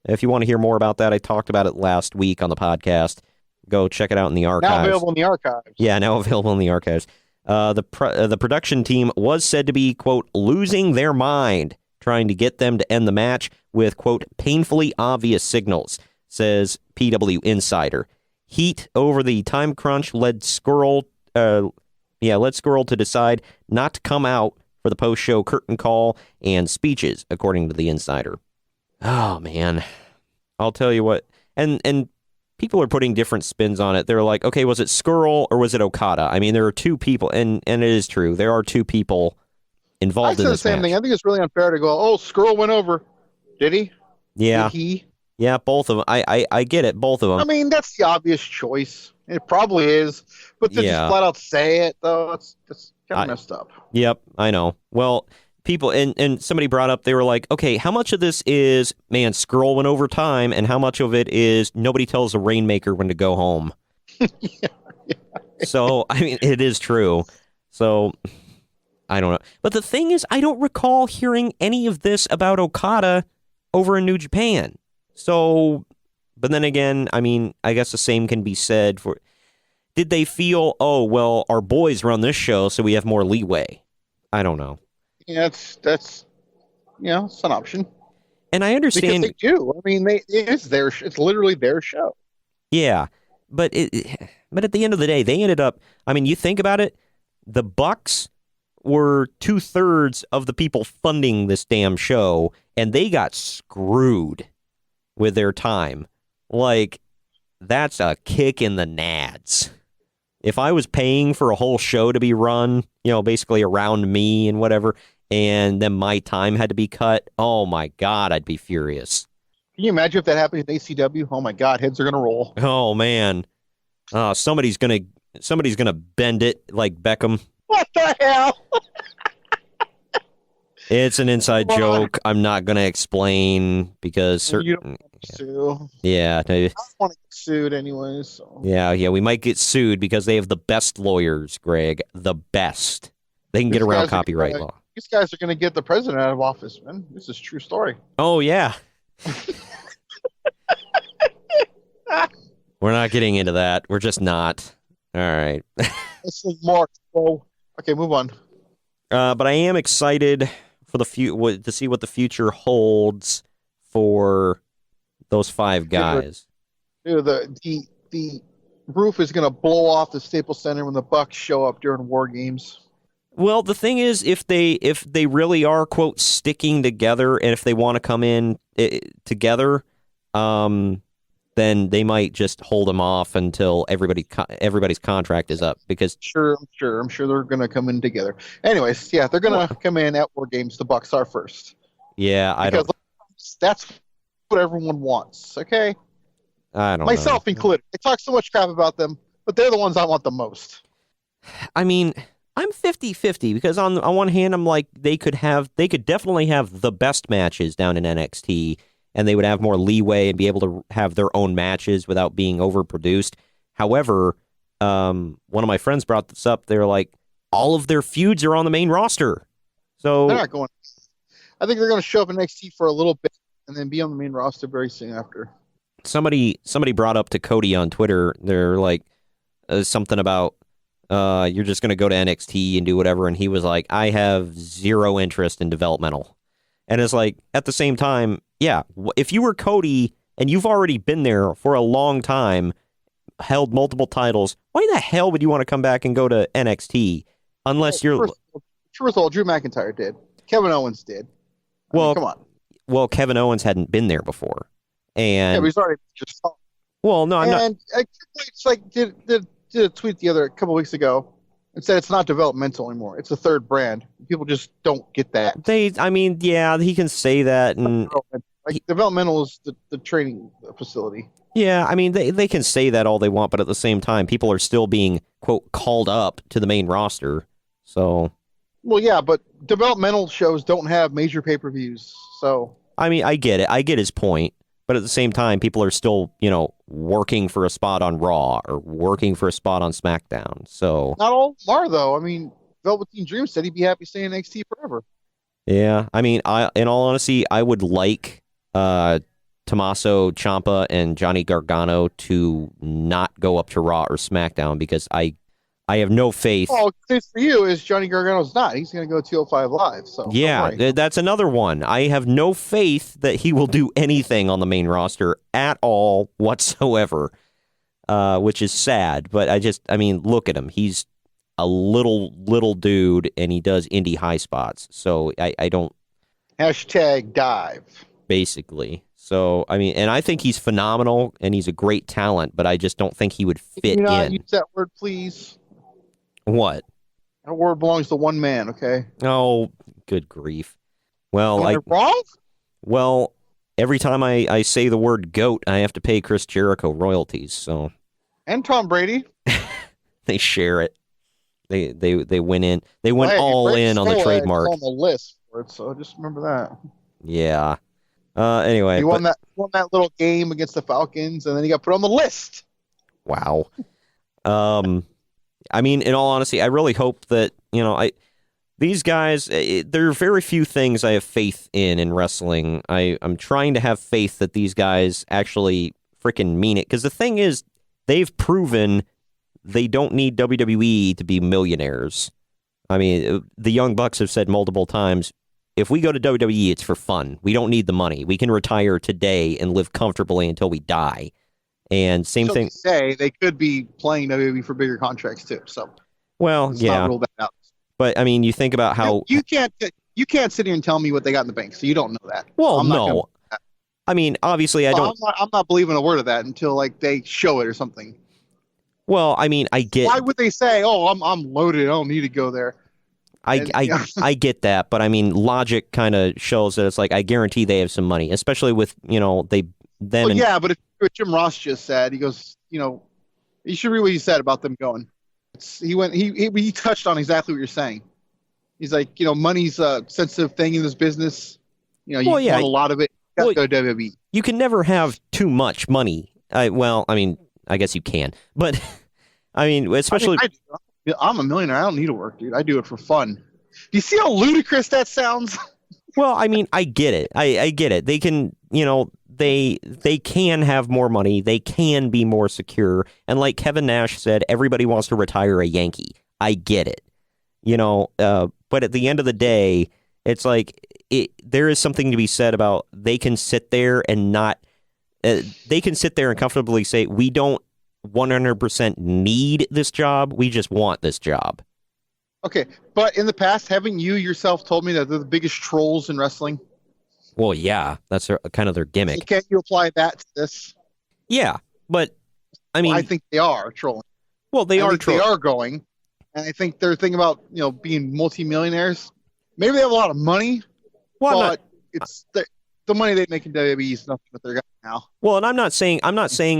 If you want to hear more about that, I talked about it last week on the podcast. Go check it out in the archives. Now available in the archives. Yeah, now available in the archives. The production team was said to be, quote, losing their mind, trying to get them to end the match with, quote, painfully obvious signals, says PW Insider. Heat over the time crunch led Scurll to decide not to come out for the post-show curtain call and speeches, according to the Insider. Oh, man. I'll tell you what. And people are putting different spins on it. They're like, okay, was it Scurll or was it Okada? I mean, there are two people, and it is true. There are two people involved in this match. I said the same thing. I think it's really unfair to go, oh, Scurll went over. Did he? Yeah. Did he? Yeah, both of them. I get it, both of them. I mean, that's the obvious choice. It probably is. But to just flat out say it, though, that's kind of messed up. Yep, I know. Well, people, and somebody brought up, they were like, okay, how much of this is, man, Scurll went over time, and how much of it is nobody tells the Rainmaker when to go home? yeah. So, I mean, it is true. So, I don't know. But the thing is, I don't recall hearing any of this about Okada over in New Japan. So, but then again, I mean, I guess the same can be said for, did they feel, oh, well, our boys run this show, so we have more leeway? I don't know. Yeah, that's it's an option. And I understand. Because they do. I mean, it's literally their show. Yeah, but at the end of the day, they ended up, I mean, you think about it, the Bucks were 2/3 of the people funding this damn show, and they got screwed with their time. Like, that's a kick in the nads. If I was paying for a whole show to be run, basically around me and whatever, and then my time had to be cut, oh my God, I'd be furious. Can you imagine if that happened in ACW? Oh my God, heads are gonna roll. Oh man. Somebody's gonna bend it like Beckham. What the hell? It's an inside joke. I'm not going to explain because certain. You don't want to sue. Yeah. I don't want to get sued anyway. So. Yeah. We might get sued because they have the best lawyers, Greg. The best. They can get around copyright law. These guys are going to get the president out of office, man. This is a true story. Oh, yeah. We're not getting into that. We're just not. All right. This is Mark. So, okay, move on. But I am excited for the to see what the future holds for those 5 guys. Dude, the roof is going to blow off the Staples Center when the Bucks show up during War Games. Well, the thing is, if they really are, quote, sticking together, and if they want to come in together, then they might just hold them off until everybody's contract is up. Because I'm sure they're going to come in together. Anyways, yeah, they're going to come in at War Games. The Bucks are first. Yeah, that's what everyone wants. Okay, I don't myself know. included. I talk so much crap about them, but they're the ones I want the most. I mean, I'm 50-50 because on one hand, I'm like, they could definitely have the best matches down in NXT. And they would have more leeway and be able to have their own matches without being overproduced. However, one of my friends brought this up. They're like, all of their feuds are on the main roster. So they're not going. I think they're going to show up in NXT for a little bit and then be on the main roster very soon after. Somebody brought up to Cody on Twitter. They're like something about you're just going to go to NXT and do whatever. And he was like, I have zero interest in developmental. And it's like, at the same time, yeah, if you were Cody and you've already been there for a long time, held multiple titles. Why the hell would you want to come back and go to NXT unless you're? First of all, Drew McIntyre did. Kevin Owens did. I mean, come on. Well, Kevin Owens hadn't been there before, and yeah, he's already just. Well, no, I'm not. It's like did a tweet a couple weeks ago and said it's not developmental anymore. It's a third brand. People just don't get that. Yeah, he can say that, and developmental is the training facility. Yeah, I mean, they can say that all they want, but at the same time, people are still being, quote, called up to the main roster. So. Well, yeah, but developmental shows don't have major pay-per-views, so. I mean, I get it. I get his point. But at the same time, people are still, working for a spot on Raw or working for a spot on SmackDown. So. Not all are, though. I mean, Velveteen Dream said he'd be happy staying in NXT forever. Yeah, I mean, in all honesty, I would like Tommaso Ciampa and Johnny Gargano to not go up to Raw or SmackDown because I have no faith. Oh, the for you is Johnny Gargano's not. He's going to go 205 Live. So yeah, that's another one. I have no faith that he will do anything on the main roster at all whatsoever, which is sad. But I mean, look at him. He's a little dude, and he does indie high spots. So I don't. #dive. Basically. So, I mean, and I think he's phenomenal, and he's a great talent, but I just don't think he would fit Can you not in. use that word, please? What? That word belongs to one man, okay? Oh, good grief. Well, wrong? Well, every time I say the word goat, I have to pay Chris Jericho royalties, so. And Tom Brady. They share it. They went in. They went all in on the trademark. On the list for it, so just remember that. Yeah. Anyway, he won that little game against the Falcons, and then he got put on the list. Wow. I mean, in all honesty, I really hope that these guys. There are very few things I have faith in wrestling. I'm trying to have faith that these guys actually freaking mean it, because the thing is, they've proven they don't need WWE to be millionaires. I mean, the Young Bucks have said multiple times, if we go to WWE, it's for fun. We don't need the money. We can retire today and live comfortably until we die. And same thing. Say they could be playing WWE for bigger contracts too. So, well, yeah. Not rule that out. But I mean, you think about how you can't sit here and tell me what they got in the bank, so you don't know that. Well, no. I mean, obviously, I don't. I'm not believing a word of that until they show it or something. Well, I mean, I get. Why would they say, "Oh, I'm loaded. I don't need to go there"? I get that, but I mean, logic kind of shows that it's like, I guarantee they have some money, especially with, them. Yeah, but if what Jim Ross just said, he goes, you should read what he said about them going. He touched on exactly what you're saying. He's like, money's a sensitive thing in this business. You want a lot of it. You have to go to WWE. You can never have too much money. I guess you can, but I mean, especially. I'm a millionaire. I don't need to work, dude. I do it for fun. Do you see how ludicrous that sounds? Well, I mean, I get it. I get it. They can, they can have more money. They can be more secure. And like Kevin Nash said, everybody wants to retire a Yankee. I get it. But at the end of the day, it's like there is something to be said about they can sit there and they can sit there and comfortably say, we don't 100% need this job. We just want this job. Okay, but in the past, haven't you yourself told me that they're the biggest trolls in wrestling? Well, yeah, that's kind of their gimmick. So can't you apply that to this? Yeah, but I mean, I think they are trolling. Well, they are trolling. They are going, and I think they're thinking about being multimillionaires. Maybe they have a lot of money, but it's the money they make in WWE is nothing that they're got now. Well, and I'm not saying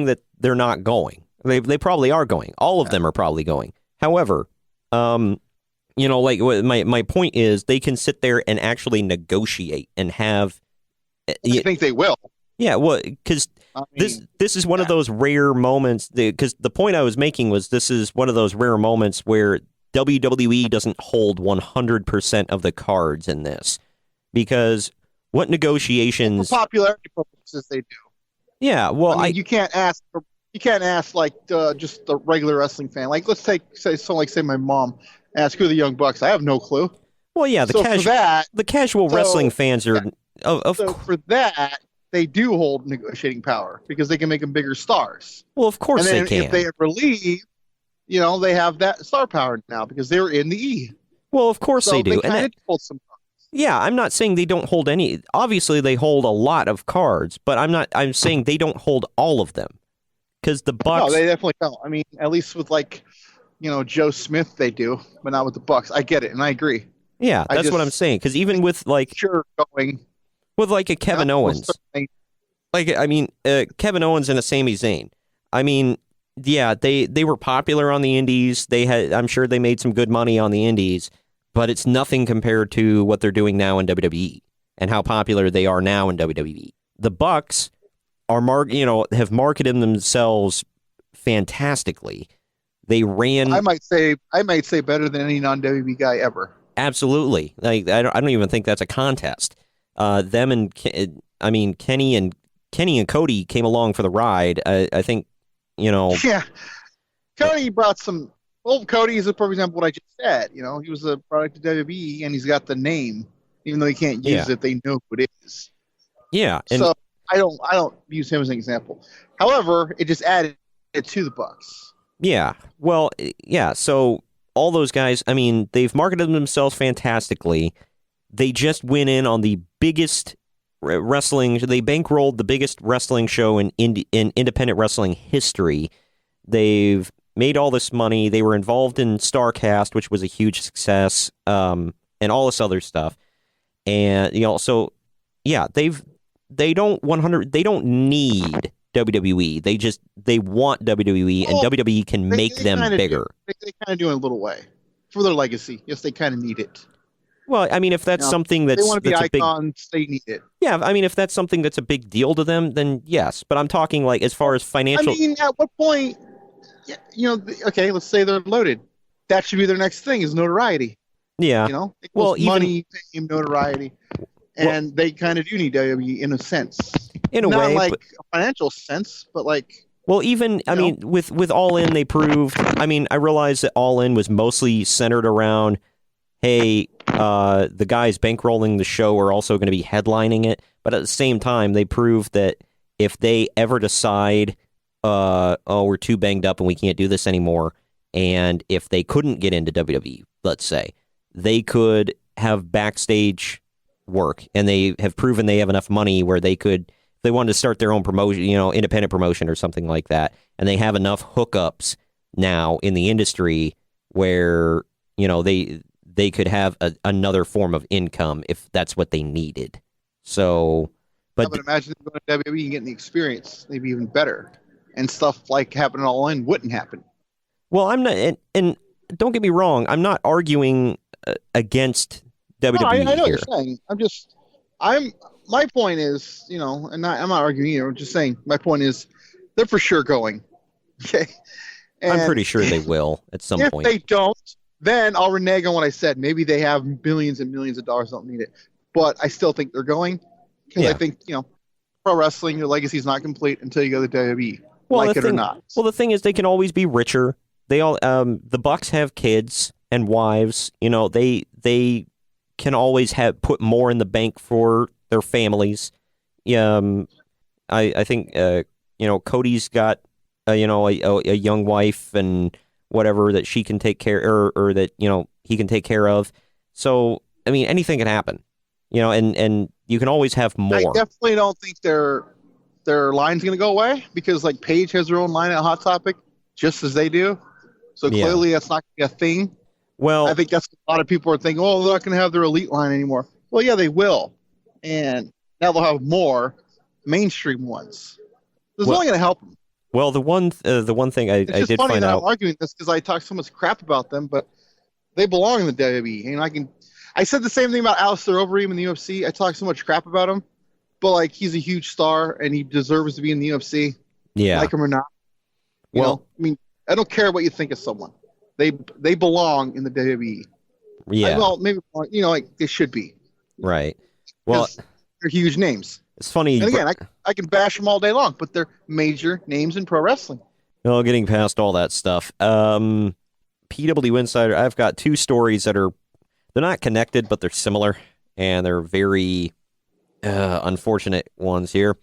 that they're not going. They probably are going. All of them are probably going. However, like my point is, they can sit there and actually negotiate and have. I think they will. Yeah, well, because this is one of those rare moments. Because the point I was making was, this is one of those rare moments where WWE doesn't hold 100% of the cards in this, because what negotiations? For popularity purposes, they do. Yeah, well, you can't ask. You can't ask just the regular wrestling fan. Like, let's say my mom ask who the Young Bucks. I have no clue. Well, yeah, the casual wrestling fans are. For that, they do hold negotiating power because they can make them bigger stars. Well, of course and then they can. If they ever leave, they have that star power now because they're in the E. Well, of course So they do. They kind of hold some. Yeah, I'm not saying they don't hold any. Obviously, they hold a lot of cards, but I'm saying they don't hold all of them. Because the Bucks. No, they definitely don't. I mean, at least with Joe Smith, they do, but not with the Bucks. I get it, and I agree. Yeah, that's what I'm saying. Because even with going with a Kevin Owens, Kevin Owens and a Sami Zayn. I mean, yeah, they were popular on the Indies. I'm sure they made some good money on the Indies, but it's nothing compared to what they're doing now in WWE and how popular they are now in WWE. The Bucks are have marketed themselves fantastically. They ran. I might say better than any non-WWE guy ever. Absolutely. I don't even think that's a contest. Them and Kenny and Cody came along for the ride. I think, Yeah. Cody brought some. Well, Cody is a perfect example of what I just said. He was a product of WWE, and he's got the name, even though he can't use it. They know who it is. Yeah. So I don't use him as an example. However, it just added it to the Bucks. Yeah. Well, yeah. So all those guys, they've marketed themselves fantastically. They just went in on the biggest wrestling. They bankrolled the biggest wrestling show in independent wrestling history. They've made all this money. They were involved in StarCast, which was a huge success, and all this other stuff. And so yeah, they don't need WWE. They want WWE, and WWE can make them bigger. They kind of do in a little way for their legacy. Yes, they kind of need it. Well, if that's something that's they want to be icons, they need it. Yeah, if that's something that's a big deal to them, then yes. But I'm talking as far as financial. At what point? Okay, let's say they're loaded. That should be their next thing is notoriety. Yeah. Money, fame, notoriety, and they kind of do need WWE in a sense. In a Not way, a financial sense, but Well, even with All In, they proved. I realized that All In was mostly centered around, hey, the guys bankrolling the show are also going to be headlining it. But at the same time, they proved that if they ever decide, we're too banged up and we can't do this anymore, and if they couldn't get into WWE, let's say, they could have backstage work, and they have proven they have enough money where they could, if they wanted to start their own promotion, independent promotion or something like that, and they have enough hookups now in the industry where, they could have another form of income if that's what they needed. So, but I would imagine them going to WWE and getting the experience, maybe even better, and stuff like happening All In wouldn't happen. Well, I'm not, and don't get me wrong, I'm not arguing against WWE. No, I know here. what you're saying. My point is, I'm not arguing. I'm just saying. My point is, they're for sure going. Okay. And I'm pretty sure they will at some point. If they don't, then I'll renege on what I said. Maybe they have billions and millions of dollars, don't need it, but I still think they're going because I think pro wrestling, your legacy is not complete until you go to WWE, or not. Well, the thing is, they can always be richer. They all the Bucks have kids and wives. They can always put more in the bank for their families. I think Cody's got a young wife and whatever that she can take care or that he can take care of. So anything can happen. And you can always have more. I definitely don't think their line's going to go away because Paige has her own line at Hot Topic just as they do. So clearly that's not going to be a thing. Well, I think that's a lot of people are thinking, oh, they're not going to have their elite line anymore. Well, yeah, they will. And now they'll have more mainstream ones. This is only going to help them. Well, the one thing I did find out. I'm arguing this because I talk so much crap about them, but they belong in the WWE. I said the same thing about Alistair Overeem in the UFC. I talk so much crap about him, but he's a huge star and he deserves to be in the UFC. Yeah, like him or not. You know? I don't care what you think of someone. They belong in the WWE. Yeah. Maybe they should be. Right. Well, they're huge names. It's funny. And again, I can bash them all day long, but they're major names in pro wrestling. Well, getting past all that stuff. PW Insider, I've got two stories that they're not connected, but they're similar, and they're very unfortunate ones here.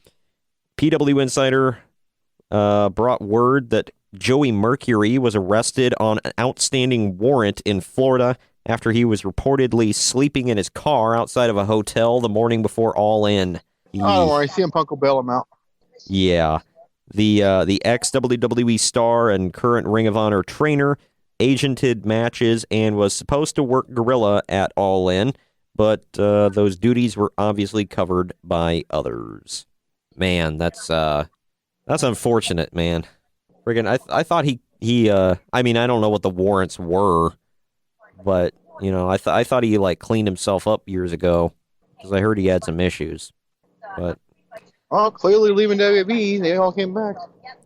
PW Insider brought word that Joey Mercury was arrested on an outstanding warrant in Florida after he was reportedly sleeping in his car outside of a hotel the morning before All In. Oh, don't worry. CM Punk will bail him out. Yeah. The ex-WWE star and current Ring of Honor trainer agented matches and was supposed to work Gorilla at All In, but those duties were obviously covered by others. Man, that's unfortunate, man. Friggin', I thought he I mean, I don't know what the warrants were, but you know, I thought he like cleaned himself up years ago because I heard he had some issues, but. Oh, clearly leaving WWE, they all came back.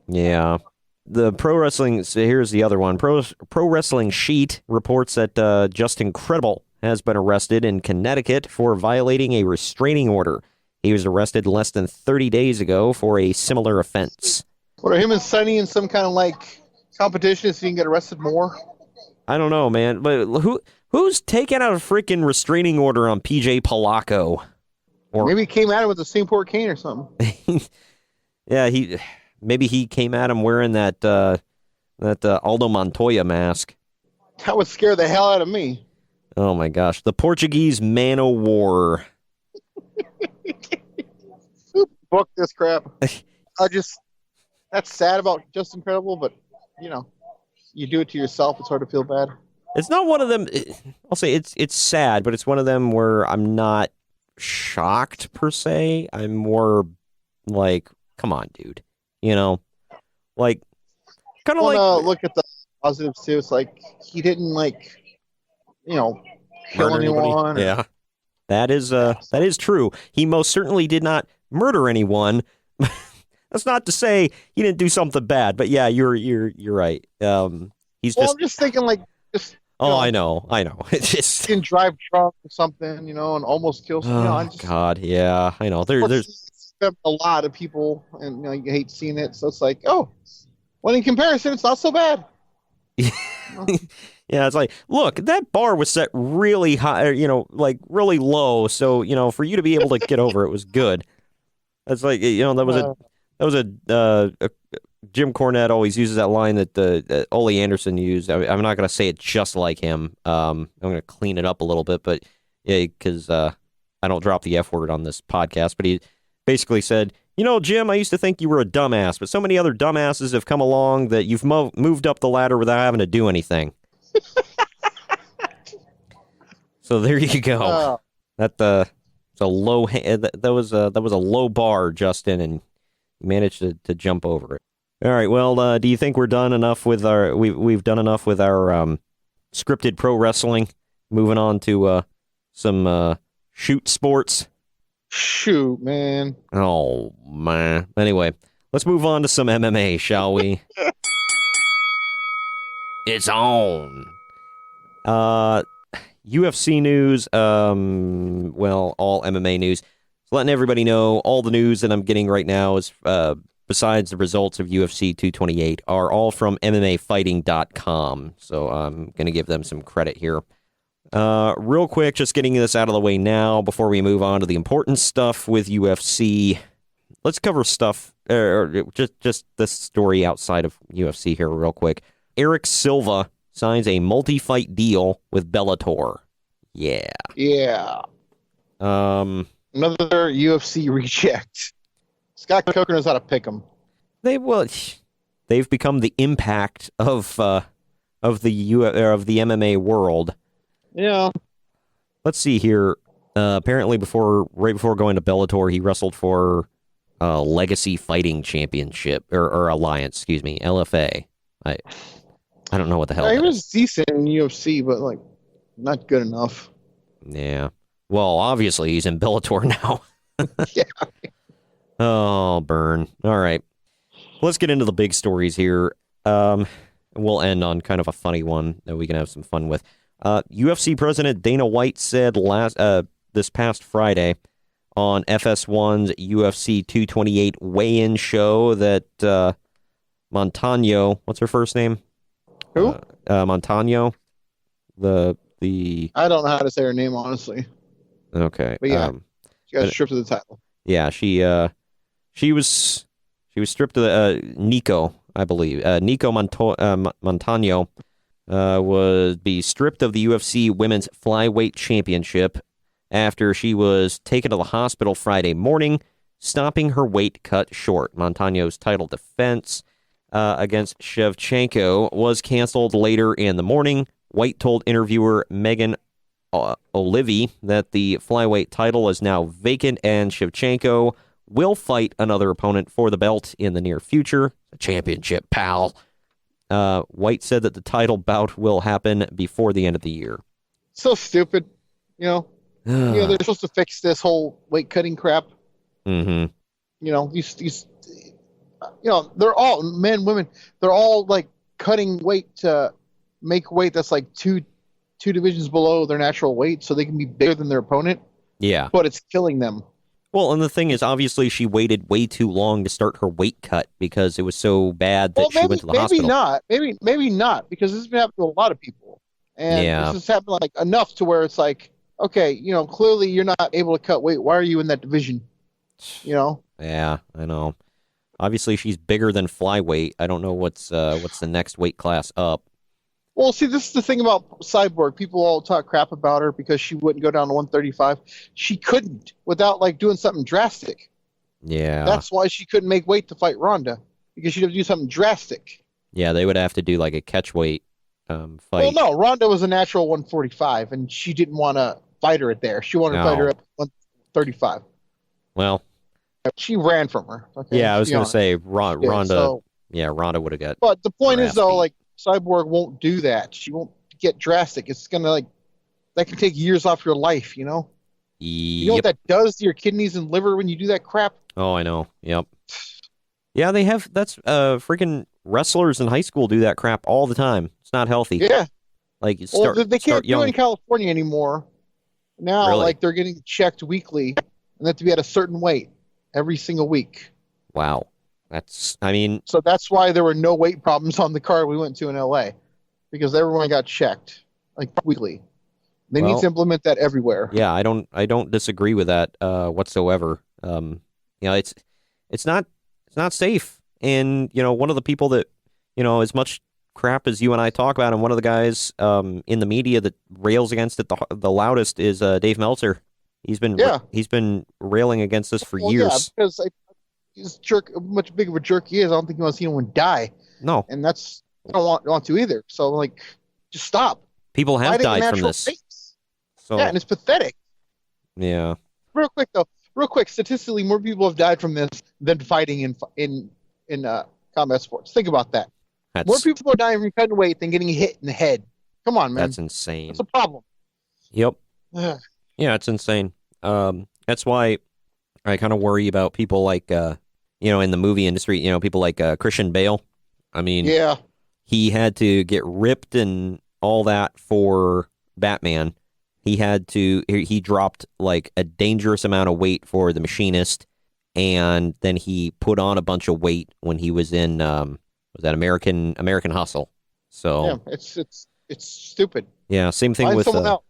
Yeah. The pro wrestling, so here's the other one. Pro Wrestling Sheet reports that Justin Credible has been arrested in Connecticut for violating a restraining order. He was arrested less than 30 days ago for a similar offense. What are him and Sonny in some kind of like competition so you can get arrested more? I don't know, man. But who's taking out a freaking restraining order on PJ Polacco? Or maybe he came at him with a Singapore cane or something. Yeah, maybe he came at him wearing that Aldo Montoya mask. That would scare the hell out of me. Oh my gosh, the Portuguese Man o' War. Who booked this crap? That's sad about Justin Credible, but you know, you do it to yourself. It's hard to feel bad. It's not one of them. I'll say it's sad, but it's one of them where I'm not shocked per se. I'm more like, come on, dude. You know, like kind of like look at the positives too. It's like he didn't like, you know, kill anyone. Yeah, that is true. He most certainly did not murder anyone. That's not to say he didn't do something bad, but yeah, you're right. I'm just thinking like just. Oh, I know. It's just can drive drunk or something, you know, and almost kill someone. Oh, God, yeah, I know. There's a lot of people, and you know, you hate seeing it. So it's like, oh, well, in comparison, it's not so bad. Yeah, it's like, look, that bar was set really high, you know, like really low. So you know, for you to be able to get over it was good. That's like, you know, that was a Jim Cornette always uses that line that Ole Anderson used. I'm not going to say it just like him. I'm going to clean it up a little bit, but yeah, because I don't drop the F word on this podcast. But he basically said, you know, Jim, I used to think you were a dumbass, but so many other dumbasses have come along that you've moved up the ladder without having to do anything. So there you go. That was a low bar, Justin, and you managed to jump over it. All right. Well, do you think we're done enough with we've done enough with our scripted pro wrestling? Moving on to some shoot sports. Shoot, man. Oh man. Anyway, let's move on to some MMA, shall we? It's on. UFC news. Well, all MMA news. Letting everybody know all the news that I'm getting right now is besides the results of UFC 228, are all from MMAfighting.com. So I'm going to give them some credit here. Real quick, just getting this out of the way now before we move on to the important stuff with UFC. Let's cover stuff, or just this story outside of UFC here real quick. Eric Silva signs a multi-fight deal with Bellator. Yeah. Yeah. Another UFC reject. Scott Coker knows how to pick them. They've become the Impact of the MMA world. Yeah. Let's see here. Apparently, right before going to Bellator, he wrestled for Legacy Fighting Championship or Alliance, excuse me, LFA. I don't know what the hell. Yeah, he was decent in UFC, but like not good enough. Yeah. Well, obviously he's in Bellator now. Yeah. Oh, burn. All right. Let's get into the big stories here. We'll end on kind of a funny one that we can have some fun with. UFC President Dana White said this past Friday on FS1's UFC 228 weigh-in show that Montano, what's her first name? Who? Montano. The I don't know how to say her name, honestly. Okay. But yeah. She got stripped of the title. Yeah, she was stripped of Nico, I believe. Nico Montano would be stripped of the UFC Women's Flyweight Championship after she was taken to the hospital Friday morning, stopping her weight cut short. Montano's title defense against Shevchenko was canceled later in the morning. White told interviewer Megan Olivey that the flyweight title is now vacant and Shevchenko will fight another opponent for the belt in the near future. A championship, pal. White said that the title bout will happen before the end of the year. So stupid, they're supposed to fix this whole weight cutting crap. Mm-hmm. These they're all men, women. They're all like cutting weight to make weight that's like two divisions below their natural weight, so they can be bigger than their opponent. Yeah, but it's killing them. Well, and the thing is, obviously, she waited way too long to start her weight cut because it was so bad that she went to the hospital. Maybe not, because this has been happening to a lot of people. And this has happened like enough to where it's like, okay, clearly you're not able to cut weight. Why are you in that division? Yeah, I know. Obviously, she's bigger than flyweight. I don't know what's the next weight class up. Well, see, this is the thing about Cyborg. People all talk crap about her because she wouldn't go down to 135. She couldn't without like doing something drastic. Yeah. That's why she couldn't make weight to fight Ronda, because she'd have to do something drastic. Yeah, they would have to do like a catch weight fight. Well, no, Ronda was a natural 145, and she didn't want to fight her at there. She wanted to fight her at 135. Well, she ran from her. Okay? Yeah, I was going to say Ronda. So, Ronda would have got. But the point is, though, like, Cyborg won't do that. She won't get drastic. It's gonna that can take years off your life. You know what that does to your kidneys and liver when you do that crap. Oh, I know. Yep. Yeah, they have. That's freaking wrestlers in high school do that crap all the time. It's not healthy. Yeah. Like they can't do it in California anymore. Now, Really? like they're getting checked weekly, and they have to be at a certain weight every single week. Wow. So that's why there were no weight problems on the card we went to in LA, because everyone got checked like weekly. They need to implement that everywhere. Yeah, I don't disagree with that whatsoever. It's not safe. And one of the people that as much crap as you and I talk about, and one of the guys in the media that rails against it the loudest is Dave Meltzer. He's been railing against this for years. Yeah, because he's much bigger of a jerk he is. I don't think he wants to see anyone die. No, and that's I don't want to either. So like, just stop. People have died from this. So yeah, and it's pathetic. Yeah. Real quick, statistically, more people have died from this than fighting in combat sports. Think about that. More people are dying from cutting weight than getting hit in the head. Come on, man. That's insane. That's a problem. Yep. Yeah, it's insane. That's why I kind of worry about people like, in the movie industry, people like Christian Bale. I mean, yeah, he had to get ripped and all that for Batman. He dropped like a dangerous amount of weight for The Machinist, and then he put on a bunch of weight when he was in, was that American Hustle? So yeah, it's stupid. Yeah, same thing with someone else.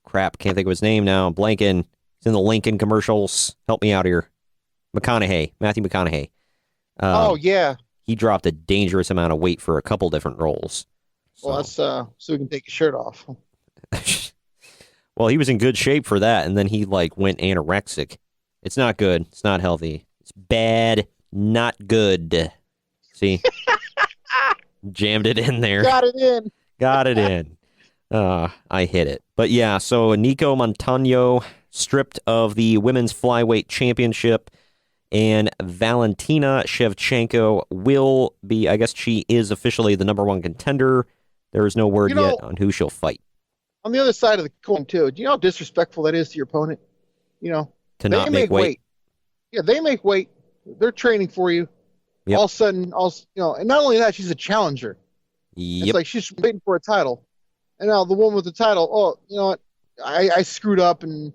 Crap, can't think of his name now. I'm blanking. He's in the Lincoln commercials. Help me out here. Matthew McConaughey. Oh yeah. He dropped a dangerous amount of weight for a couple different roles. Well, that's so he can take his shirt off. Well, he was in good shape for that, and then he went anorexic. It's not good. It's not healthy. It's bad. Not good. See, jammed it in there. Got it in. I hit it. But yeah, so Nico Montano stripped of the women's flyweight championship, and Valentina Shevchenko will be, I guess she is officially the number one contender. There is no word yet on who she'll fight. On the other side of the coin, too, do you know how disrespectful that is to your opponent? To not make weight. Yeah, they make weight. They're training for you. Yep. All of a sudden, and not only that, she's a challenger. Yep. It's like she's waiting for a title. And now the one with the title, you know what? I screwed up and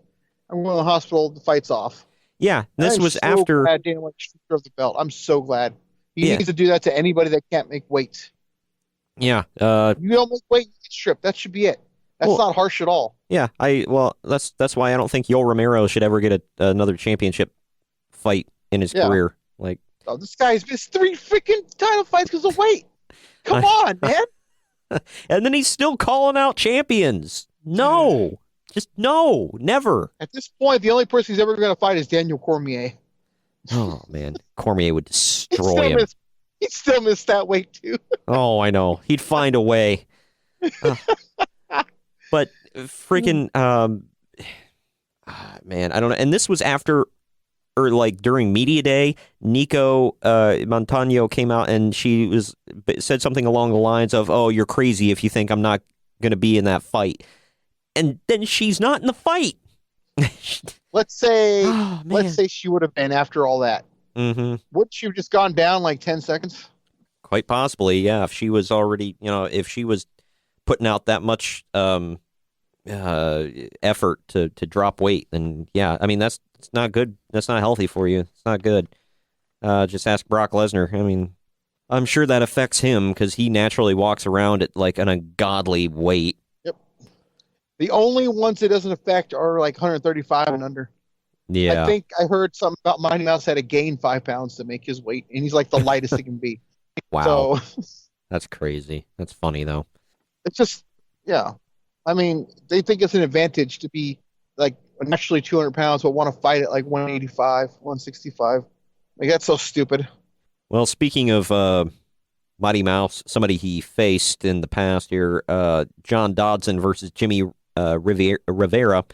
I'm going to the hospital. The fight's off. Yeah, this was after. Glad Dana White stripped her of the belt. I'm so glad. He needs to do that to anybody that can't make weight. Yeah. You don't make weight, you get stripped. That should be it. That's not harsh at all. Yeah, that's why I don't think Yoel Romero should ever get another championship fight in his career. Like, oh, this guy's missed 3 freaking title fights because of weight. Come on, man. And then he's still calling out champions. No, just no, never. At this point, the only person he's ever going to fight is Daniel Cormier. Oh man, Cormier would destroy him. He'd still miss that weight too. Oh, I know. He'd find a way. But freaking, man, I don't know. And this was after, or like during media day, Nico Montano came out and she said something along the lines of, "Oh, you're crazy if you think I'm not going to be in that fight." And then she's not in the fight. Let's say she would have been after all that. Mm-hmm. Would she have just gone down like 10 seconds? Quite possibly, yeah. If she was already, if she was putting out that much effort to drop weight, then yeah. I mean, it's not good. That's not healthy for you. It's not good. Just ask Brock Lesnar. I mean, I'm sure that affects him because he naturally walks around at like an ungodly weight. Yep. The only ones it doesn't affect are like 135 and under. Yeah. I think I heard something about Mighty Mouse had to gain 5 pounds to make his weight, and he's like the lightest he can be. Wow. So, that's crazy. That's funny, though. It's just, yeah. I mean, they think it's an advantage to be like naturally 200 pounds, but want to fight at like 185, 165. Like, that's so stupid. Well, speaking of Mighty Mouse, somebody he faced in the past here, John Dodson versus Jimmy Rivera,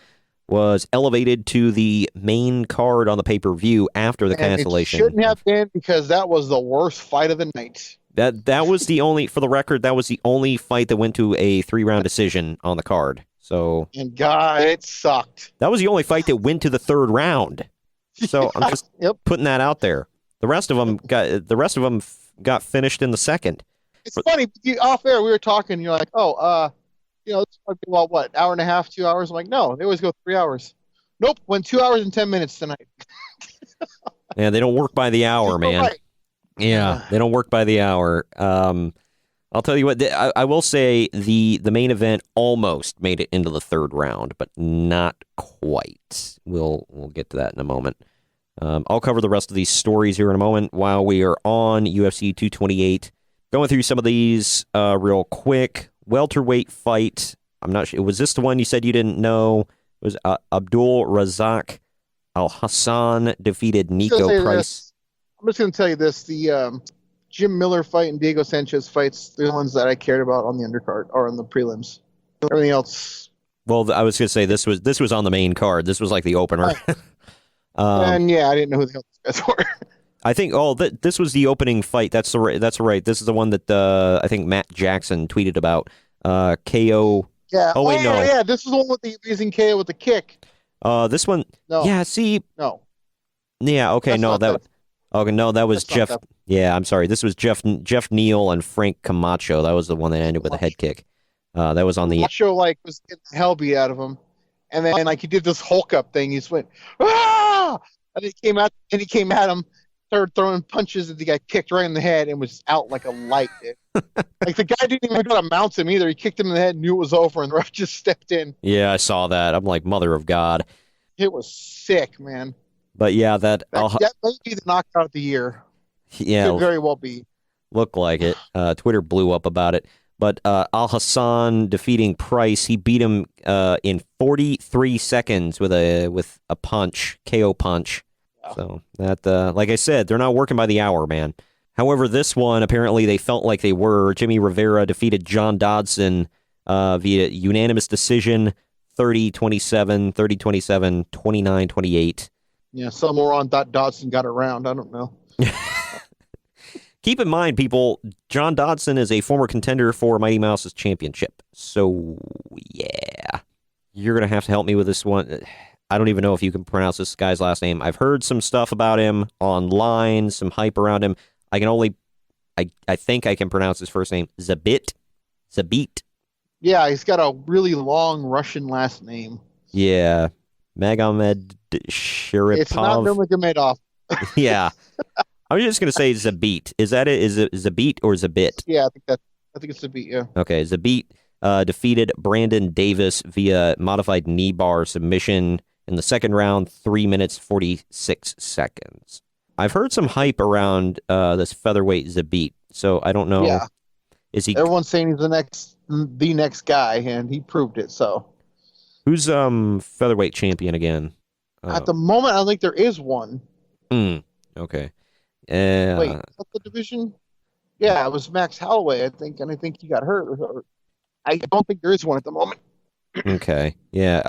was elevated to the main card on the pay-per-view after the cancellation. It shouldn't have been, because that was the worst fight of the night. That was the only, for the record, that was the only fight that went to a 3-round decision on the card. So, and God, it sucked. That was the only fight that went to the 3rd round. So I'm just putting that out there. The rest of them got finished in the 2nd. It's funny, off air we were talking. You're like, it's what, hour and a half, 2 hours? I'm like, no, they always go 3 hours. Nope, went 2 hours and 10 minutes tonight. Yeah, they don't work by the hour, man. Right. Yeah, they don't work by the hour. I'll tell you what, I will say the main event almost made it into the 3rd round, but not quite. We'll get to that in a moment. I'll cover the rest of these stories here in a moment while we are on UFC 228. Going through some of these real quick. Welterweight fight. I'm not sure. Was this the one you said you didn't know? It was Abdul Razak Al Hassan defeated Nico Price. I'm just going to tell you this. The Jim Miller fight and Diego Sanchez fights, they're the ones that I cared about on the undercard or on the prelims. Everything else. Well, I was going to say this was on the main card. This was like the opener. And yeah, I didn't know who the hell these guys were. I think this was the opening fight. That's right. This is the one that I think Matt Jackson tweeted about. KO. Yeah. Oh wait, no. Yeah, this was the one with the amazing KO with the kick. This one. No. Yeah. See. No. Yeah. Okay. That's no. That. Okay. No. That was Jeff. Yeah. I'm sorry. This was Jeff Neal and Frank Camacho. That was the one that ended with a head kick. That was on the. Camacho was getting the hell beat out of him, and then he did this Hulk up thing. He just went ah, and he came at him. Started throwing punches and he got kicked right in the head and was out like a light. Like the guy didn't even know how to mount him either. He kicked him in the head, knew it was over, and the ref just stepped in. Yeah, I saw that. I'm like, mother of God. It was sick, man. But yeah, that may be the knockout of the year. Yeah, could very well be. Looked like it. Twitter blew up about it. But Al Hassan defeating Price, he beat him in 43 seconds with a punch, KO punch. So that, like I said, they're not working by the hour, man. However, this one, apparently they felt like they were. Jimmy Rivera defeated John Dodson via unanimous decision, 30-27, 30-27, 29-28. Yeah, some moron thought Dodson got around. I don't know. Keep in mind, people, John Dodson is a former contender for Mighty Mouse's championship. So, yeah. You're going to have to help me with this one. I don't even know if you can pronounce this guy's last name. I've heard some stuff about him online, some hype around him. I think I can pronounce his first name, Zabit. Yeah, he's got a really long Russian last name. Yeah, Magomed Sharipov. It's not Nurmagomedov. Yeah, I was just gonna say Zabit. Is that it? Is it Zabit or Zabit? Yeah, I think it's Zabit. Yeah. Okay, Zabit defeated Brandon Davis via modified knee bar submission in the second round, 3 minutes, 46 seconds. I've heard some hype around this featherweight Zabit, so I don't know. Yeah. Is he? Everyone's saying he's the next guy, and he proved it. So, who's featherweight champion again? At the moment, I don't think there is one. Okay. Wait, is that the division? Yeah, it was Max Holloway, I think, and I think he got hurt. I don't think there is one at the moment. Okay. Yeah.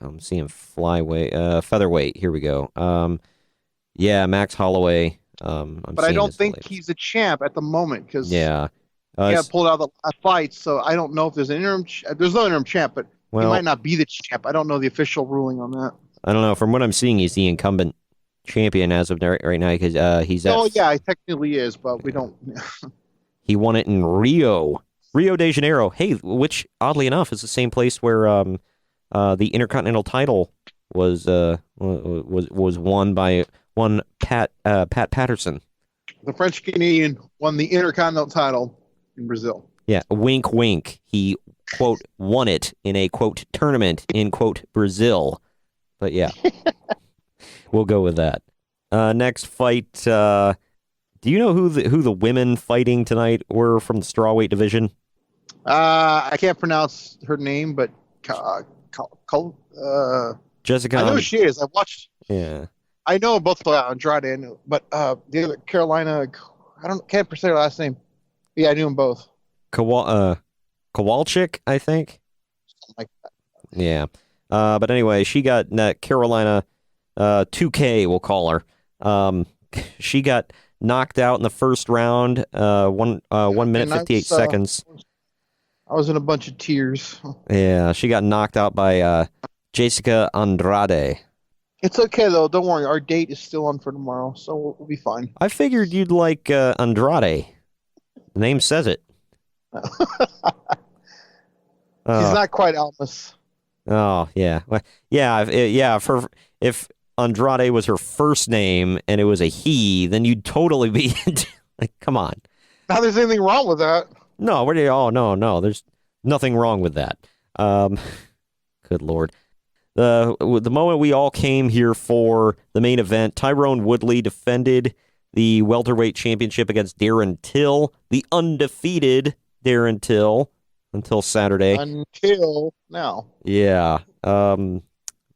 I'm seeing featherweight. Here we go. Yeah, Max Holloway. But I don't think he's a champ at the moment because he pulled out the last fight. So I don't know if there's an interim. There's no interim champ, but he might not be the champ. I don't know the official ruling on that. I don't know. From what I'm seeing, he's the incumbent champion as of right now because he's. Oh yeah, he technically is, but we don't. He won it in Rio de Janeiro. Hey, which oddly enough is the same place where the Intercontinental title was won by Pat Patterson. The French Canadian won the Intercontinental title in Brazil. Yeah, wink, wink. He quote won it in a quote tournament in quote Brazil. But yeah, we'll go with that. Next fight. Do you know who the women fighting tonight were from the strawweight division? I can't pronounce her name, but Jessica. I know who she is. I watched. Yeah. I know both Andrade, but the other Carolina, can't say her last name. Yeah, I knew them both. Kowalczyk, I think. Something like that. Yeah. But anyway, she got Carolina 2K, we'll call her. She got knocked out in the first round, 1 minute 58 seconds. I was in a bunch of tears. Yeah, she got knocked out by Jessica Andrade. It's okay, though. Don't worry. Our date is still on for tomorrow, so we'll be fine. I figured you'd like Andrade. The name says it. He's not quite Almas. Oh, yeah. Well, yeah, if Andrade was her first name and it was a he, then you'd totally be like, come on. Now there's anything wrong with that. No, no. There's nothing wrong with that. Good Lord. The moment we all came here for the main event, Tyrone Woodley defended the welterweight championship against Darren Till, the undefeated Darren Till, until Saturday. Until now. Yeah.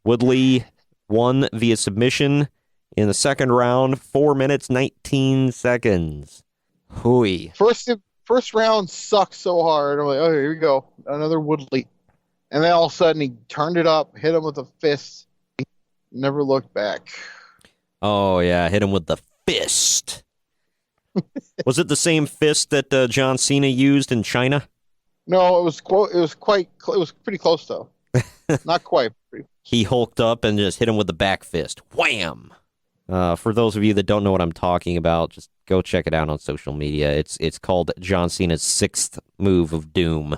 Woodley won via submission in the second round, 4 minutes, 19 seconds. Hooey. First round sucked so hard. I'm like, oh, here we go. Another Woodley. And then all of a sudden he turned it up, hit him with a fist. Never looked back. Oh, yeah. Hit him with the fist. Was it the same fist that John Cena used in China? No, it was pretty close, though. Not quite. He hulked up and just hit him with the back fist. Wham! For those of you that don't know what I'm talking about, just go check it out on social media. It's called John Cena's sixth move of doom.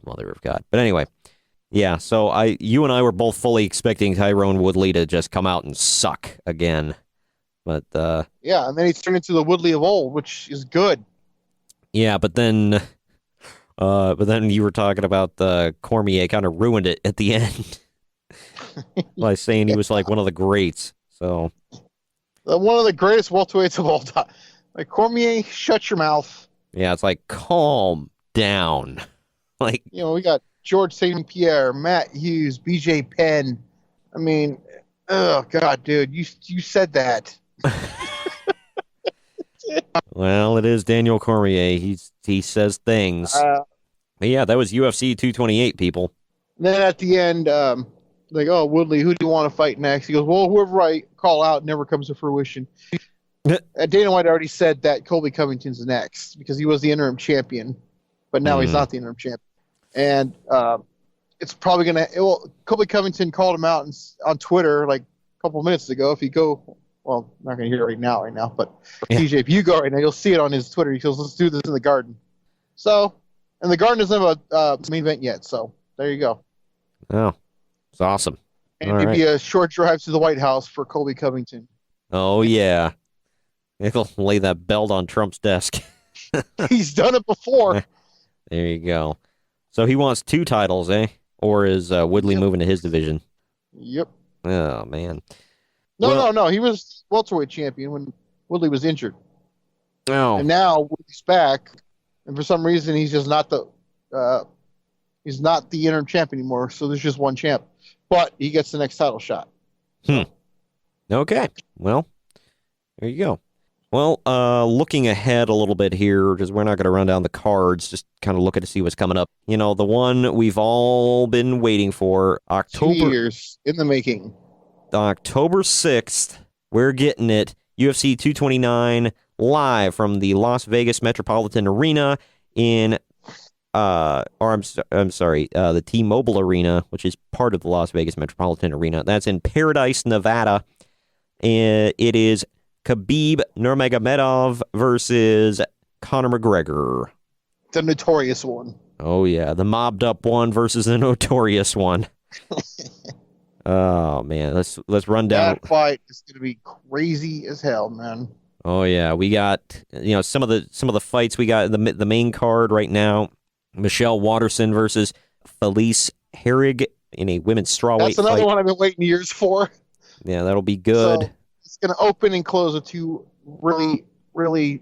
Mother of God. But anyway, yeah, so you and I were both fully expecting Tyrone Woodley to just come out and suck again. But yeah, and then he's turned into the Woodley of old, which is good. Yeah, but then you were talking about Cormier kind of ruined it at the end by saying he was like one of the greats. So one of the greatest welterweights of all time. Like, Cormier, shut your mouth. Yeah, it's like, calm down. Like, we got George St. Pierre, Matt Hughes, BJ Penn. I mean, oh God, dude, you said that. Well, it is Daniel Cormier. He says things. But yeah, that was UFC 228, people. Then at the end, like, oh, Woodley, who do you want to fight next? He goes, well, whoever I call out never comes to fruition. Dana White already said that Colby Covington's next because he was the interim champion, but now he's not the interim champion. And it's probably going to – Colby Covington called him out on Twitter like a couple of minutes ago. If you go – well, I'm not going to hear it right now, but TJ, if you go right now, you'll see it on his Twitter. He goes, let's do this in the Garden. So – and the Garden doesn't have a main event yet, so there you go. Oh, it's awesome. And it'd be a short drive to the White House for Colby Covington. Oh, yeah. He'll lay that belt on Trump's desk. He's done it before. There you go. So he wants 2 titles, eh? Or is Woodley moving to his division? Yep. Oh, man. No. He was welterweight champion when Woodley was injured. Oh. And now Woodley's back, and for some reason he's just not the interim champ anymore. So there's just one champ, but he gets the next title shot. Okay. Well, there you go. Well, looking ahead a little bit here, because we're not going to run down the cards, just kind of looking to see what's coming up. You know, the one we've all been waiting for, 2 years in the making. October 6th, we're getting it. UFC 229 live from the Las Vegas Metropolitan Arena in, the T-Mobile Arena, which is part of the Las Vegas Metropolitan Arena. That's in Paradise, Nevada. It is Khabib Nurmagomedov versus Conor McGregor. The notorious one. Oh, yeah. The mobbed up one versus the notorious one. Oh, man. Let's run down. That fight is going to be crazy as hell, man. Oh, yeah. We got, some of the fights we got, the main card right now. Michelle Waterson versus Felice Herrig in a women's strawweight fight. That's another one I've been waiting years for. Yeah, that'll be good. So it's going to open and close with 2 really, really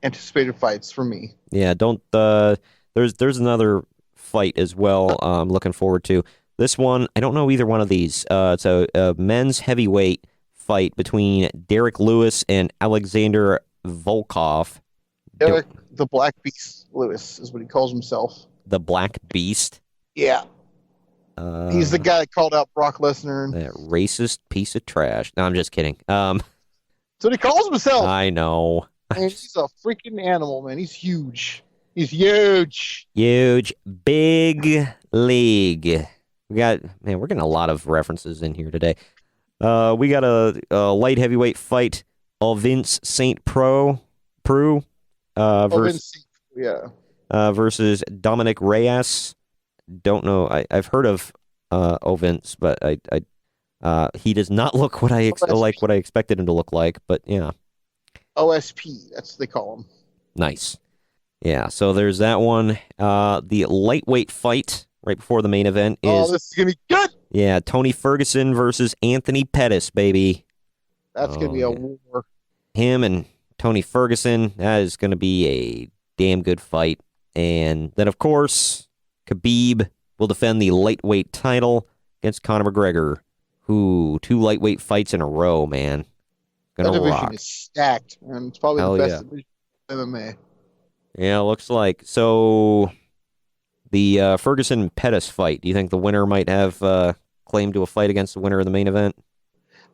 anticipated fights for me. Yeah, there's another fight as well I'm looking forward to. This one, I don't know either one of these. It's a men's heavyweight fight between Derek Lewis and Alexander Volkov. Derek, the Black Beast Lewis is what he calls himself. The Black Beast? Yeah. He's the guy that called out Brock Lesnar. That racist piece of trash. No, I'm just kidding. That's what he calls himself. I know. And he's a freaking animal, man. He's huge. He's huge. Huge. Big league. We're getting a lot of references in here today. We got a light heavyweight fight. Vince St. Preux versus Dominic Reyes. Don't know. I've heard of Vince, but he does not look what I expected him to look like. But yeah, OSP. That's what they call him. Nice. Yeah. So there's that one. The lightweight fight right before the main event is. This is gonna be good. Yeah, Tony Ferguson versus Anthony Pettis, baby. That's gonna be a war. Him and Tony Ferguson. That is gonna be a damn good fight. And then of course, Khabib will defend the lightweight title against Conor McGregor. Who 2 lightweight fights in a row, man. Gonna that division rock. is stacked, man. It's probably the best division in MMA. Yeah, looks like. So the Ferguson Pettis fight. Do you think the winner might have claim to a fight against the winner of the main event?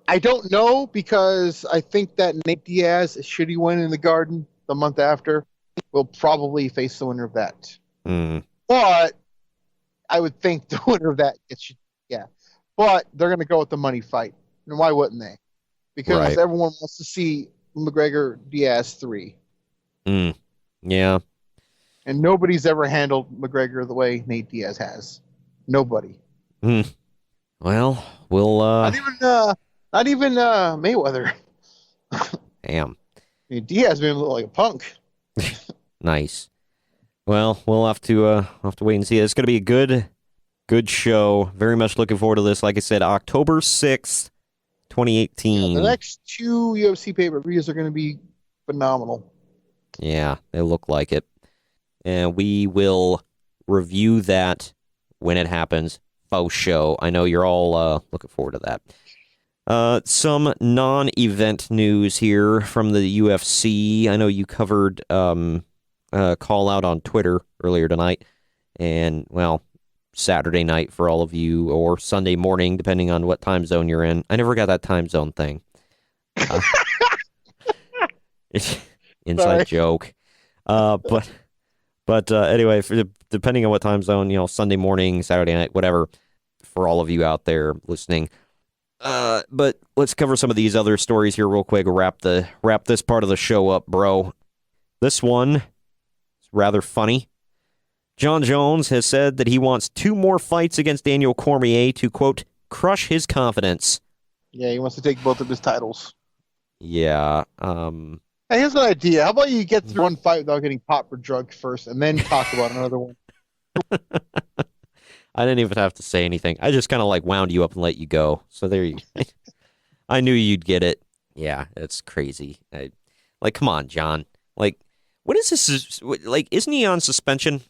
I don't know, because I think that Nate Diaz, should he win in the Garden the month after, will probably face the winner of that. But I would think the winner of that gets you. Yeah. But they're going to go with the money fight. And why wouldn't they? Because everyone wants to see McGregor Diaz 3. Yeah. And nobody's ever handled McGregor the way Nate Diaz has. Nobody. Well, we'll not even Mayweather. Damn. I mean, Diaz made him look like a punk. Nice. Well, we'll have to wait and see. It's going to be a good show. Very much looking forward to this. Like I said, October 6th, 2018. Yeah, the next 2 UFC pay-per-views are going to be phenomenal. Yeah, they look like it. And we will review that when it happens. Faux show. I know you're all looking forward to that. Some non-event news here from the UFC. I know you covered call out on Twitter earlier tonight. And, well, Saturday night for all of you, or Sunday morning, depending on what time zone you're in. I never got that time zone thing. Inside joke. But anyway, depending on what time zone, Sunday morning, Saturday night, whatever, for all of you out there listening. But let's cover some of these other stories here real quick. Wrap this part of the show up, bro. This one is rather funny. John Jones has said that he wants 2 more fights against Daniel Cormier to, quote, crush his confidence. Yeah, he wants to take both of his titles. Yeah. Hey, here's an idea. How about you get through one fight without getting popped for drugs first, and then talk about another one? I didn't even have to say anything. I just kind of like wound you up and let you go. So there you I knew you'd get it. Yeah, it's crazy. Like, come on, John. Like, what is this? Like, isn't he on suspension?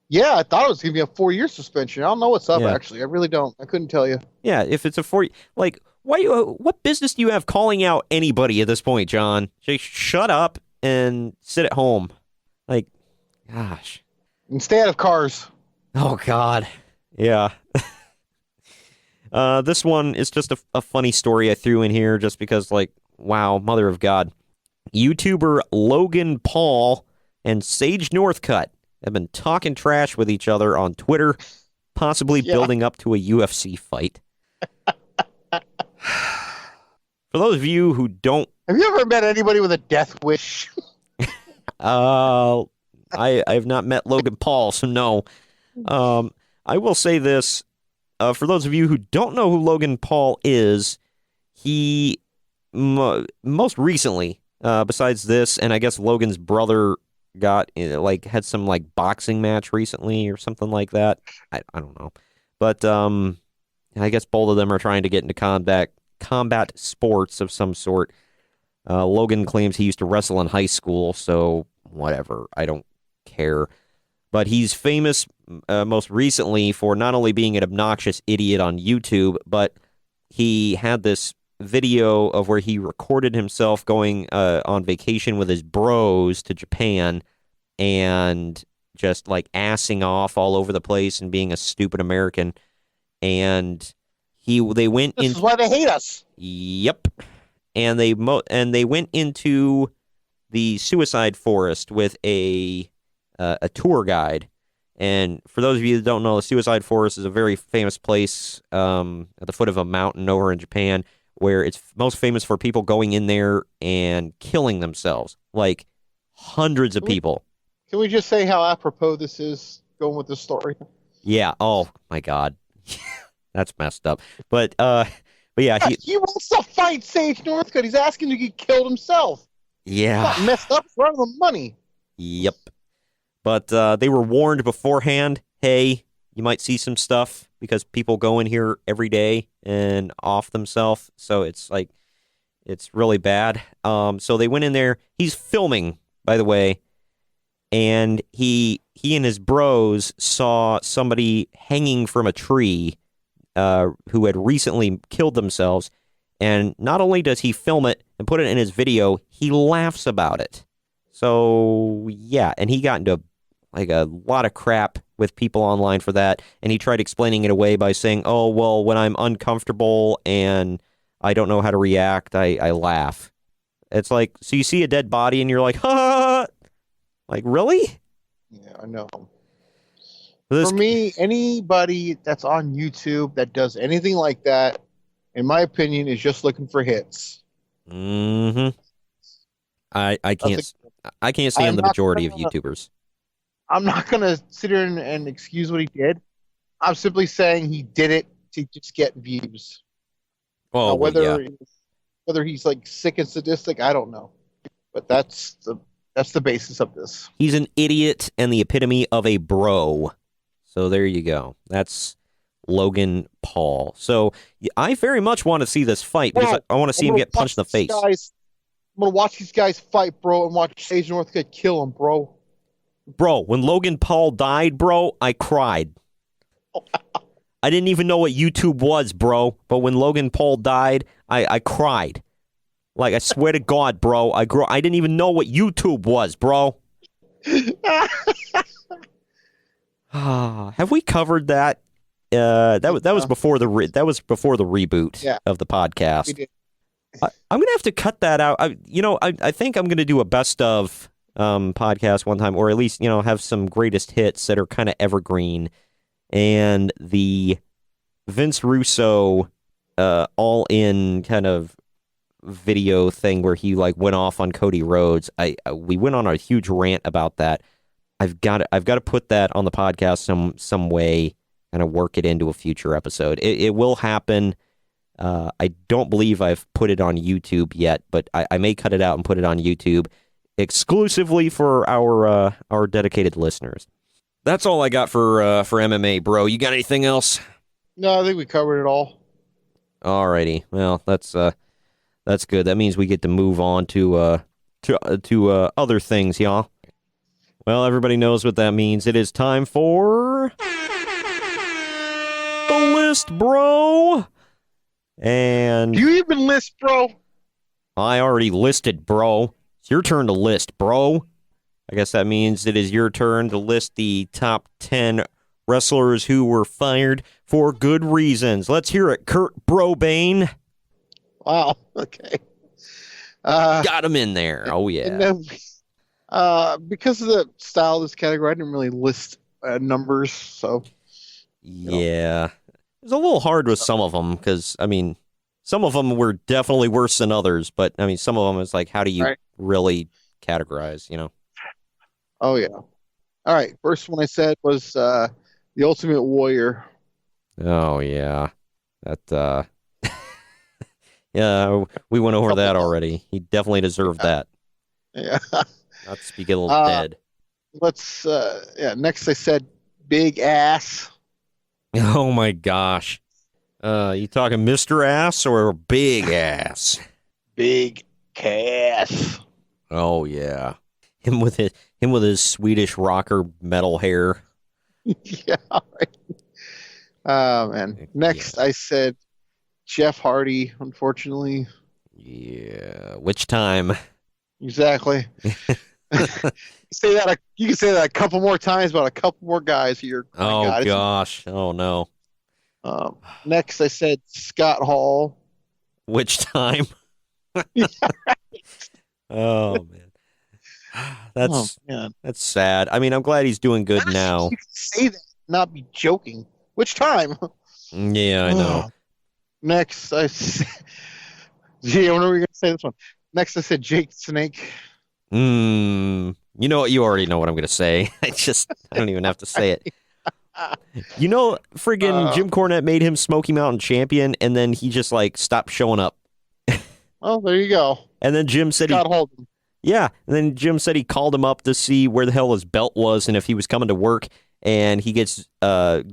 Yeah, I thought it was going to be a 4-year suspension. I don't know what's up, Yeah. actually. I really don't. I couldn't tell you. Yeah, if it's a 4, like, what business do you have calling out anybody at this point, John? Just shut up and sit at home. Like, gosh. And stay out of cars. Oh, God. Yeah. This one is just a funny story I threw in here just because, like, wow, mother of God. YouTuber Logan Paul and Sage Northcutt have been talking trash with each other on Twitter, possibly building up to a UFC fight. For those of you who don't... Have you ever met anybody with a death wish? I have not met Logan Paul, so no. I will say this. For those of you who don't know who Logan Paul is, he most recently, besides this, and I guess Logan's brother had some like boxing match recently or something like that. I don't know. But I guess both of them are trying to get into combat sports of some sort. Logan claims he used to wrestle in high school, so whatever. I don't care. But he's famous most recently for not only being an obnoxious idiot on YouTube, but he had this video of where he recorded himself going on vacation with his bros to Japan and just like assing off all over the place and being a stupid American. And they went in. This is why they hate us. Yep. And they went into the suicide forest with a tour guide. And for those of you that don't know, the suicide forest is a very famous place at the foot of a mountain over in Japan, where it's most famous for people going in there and killing themselves, like hundreds of people. Can we just say how apropos this is going with this story? Yeah. Oh my God, that's messed up. But yeah, he wants to fight Sage Northcutt. He's asking to get killed himself. Yeah, not messed up for the money. Yep. But they were warned beforehand. Hey, you might see some stuff because people go in here every day and off themselves. So it's like, it's really bad. So they went in there. He's filming, by the way. And he and his bros saw somebody hanging from a tree who had recently killed themselves. And not only does he film it and put it in his video, he laughs about it. So, yeah. And he got into like a lot of crap with people online for that, and he tried explaining it away by saying, oh, well, when I'm uncomfortable and I don't know how to react, I laugh. It's like, so you see a dead body and you're like, ha! Like, really? Yeah, I know. For me, anybody that's on YouTube that does anything like that, in my opinion, is just looking for hits. Mm-hmm. I can't stand the majority of YouTubers. I'm not going to sit here and excuse what he did. I'm simply saying he did it to just get views. Oh, whether he's like sick and sadistic, I don't know. But that's the basis of this. He's an idiot and the epitome of a bro. So there you go. That's Logan Paul. So I very much want to see this fight because I want to see him get punched in the face. I'm going to watch these guys fight, bro, and watch Sage Northcutt kill him, bro. Bro, when Logan Paul died, bro, I cried. I didn't even know what YouTube was, bro. But when Logan Paul died, I cried. Like, I swear to God, bro, I didn't even know what YouTube was, bro. Have we covered that? That was before the reboot of the podcast. We did. I'm gonna have to cut that out. I think I'm gonna do a best of podcast one time, or at least have some greatest hits that are kind of evergreen. And the Vince Russo all in kind of video thing where he like went off on Cody Rhodes. We went on a huge rant about that. I've got to put that on the podcast some way and work it into a future episode. It will happen. I don't believe I've put it on YouTube yet, but I may cut it out and put it on YouTube exclusively for our dedicated listeners. That's all I got for MMA, bro. You got anything else? No, I think we covered it all. Alrighty. Well, that's good. That means we get to move on to other things, y'all. Well, everybody knows what that means. It is time for the list, bro. And Do you even list, bro? I already listed, bro. It's your turn to list, bro. I guess that means it is your turn to list the top 10 wrestlers who were fired for good reasons. Let's hear it, Kurt Brobane. Wow. Okay. Got him in there. Oh, yeah. And then, because of the style of this category, I didn't really list numbers. So, yeah. It was a little hard with some of them because, I mean, some of them were definitely worse than others. But, I mean, some of them is like, how do you really categorize, you know? Oh, yeah. All right. First one I said was The Ultimate Warrior. Oh, yeah. That, yeah, we went over that already. He definitely deserved that. Yeah. Not to speak a little dead. Next I said Big Ass. Oh, my gosh. You talking Mr. Ass or Big Ass? Big Ass. Oh, yeah. Him with his Swedish rocker metal hair. Yeah. Right. Man. Next I said Jeff Hardy, unfortunately. Yeah. Which time? Exactly. You can say that a couple more times about a couple more guys here. Oh, gosh. Oh, no. Next, I said Scott Hall. Which time? Yeah, right. Oh, man. That's sad. I mean, I'm glad he's doing good now. You can say that, not be joking. Which time? Yeah, I know. Next, I said... Gee, I wonder what you're going to say this one. Next, I said Jake Snake. You know what? You already know what I'm going to say. I don't even have to say it. You know, friggin' Jim Cornette made him Smoky Mountain champion, and then he just, like, stopped showing up. Oh, there you go. And then Jim said yeah, and then Jim said he called him up to see where the hell his belt was and if he was coming to work, and he gets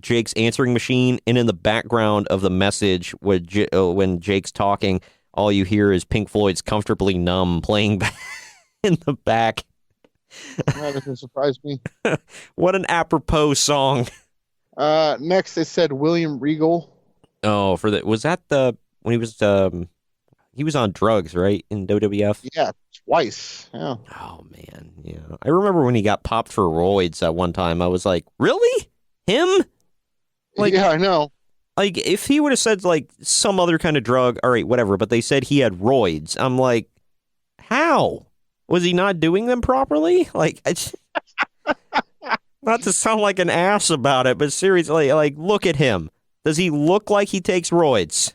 Jake's answering machine, and in the background of the message when Jake's talking, all you hear is Pink Floyd's Comfortably Numb playing in the back. That doesn't surprise me. What an apropos song. Next, they said William Regal. Oh, was that when he was on drugs, right, in WWF? Yeah, twice. Yeah. Oh, man, yeah. I remember when he got popped for roids at one time. I was like, really? Him? Like, yeah, I know. Like, if he would have said, like, some other kind of drug, all right, whatever, but they said he had roids. I'm like, how? Was he not doing them properly? Like, not to sound like an ass about it, but seriously, like, look at him. Does he look like he takes roids?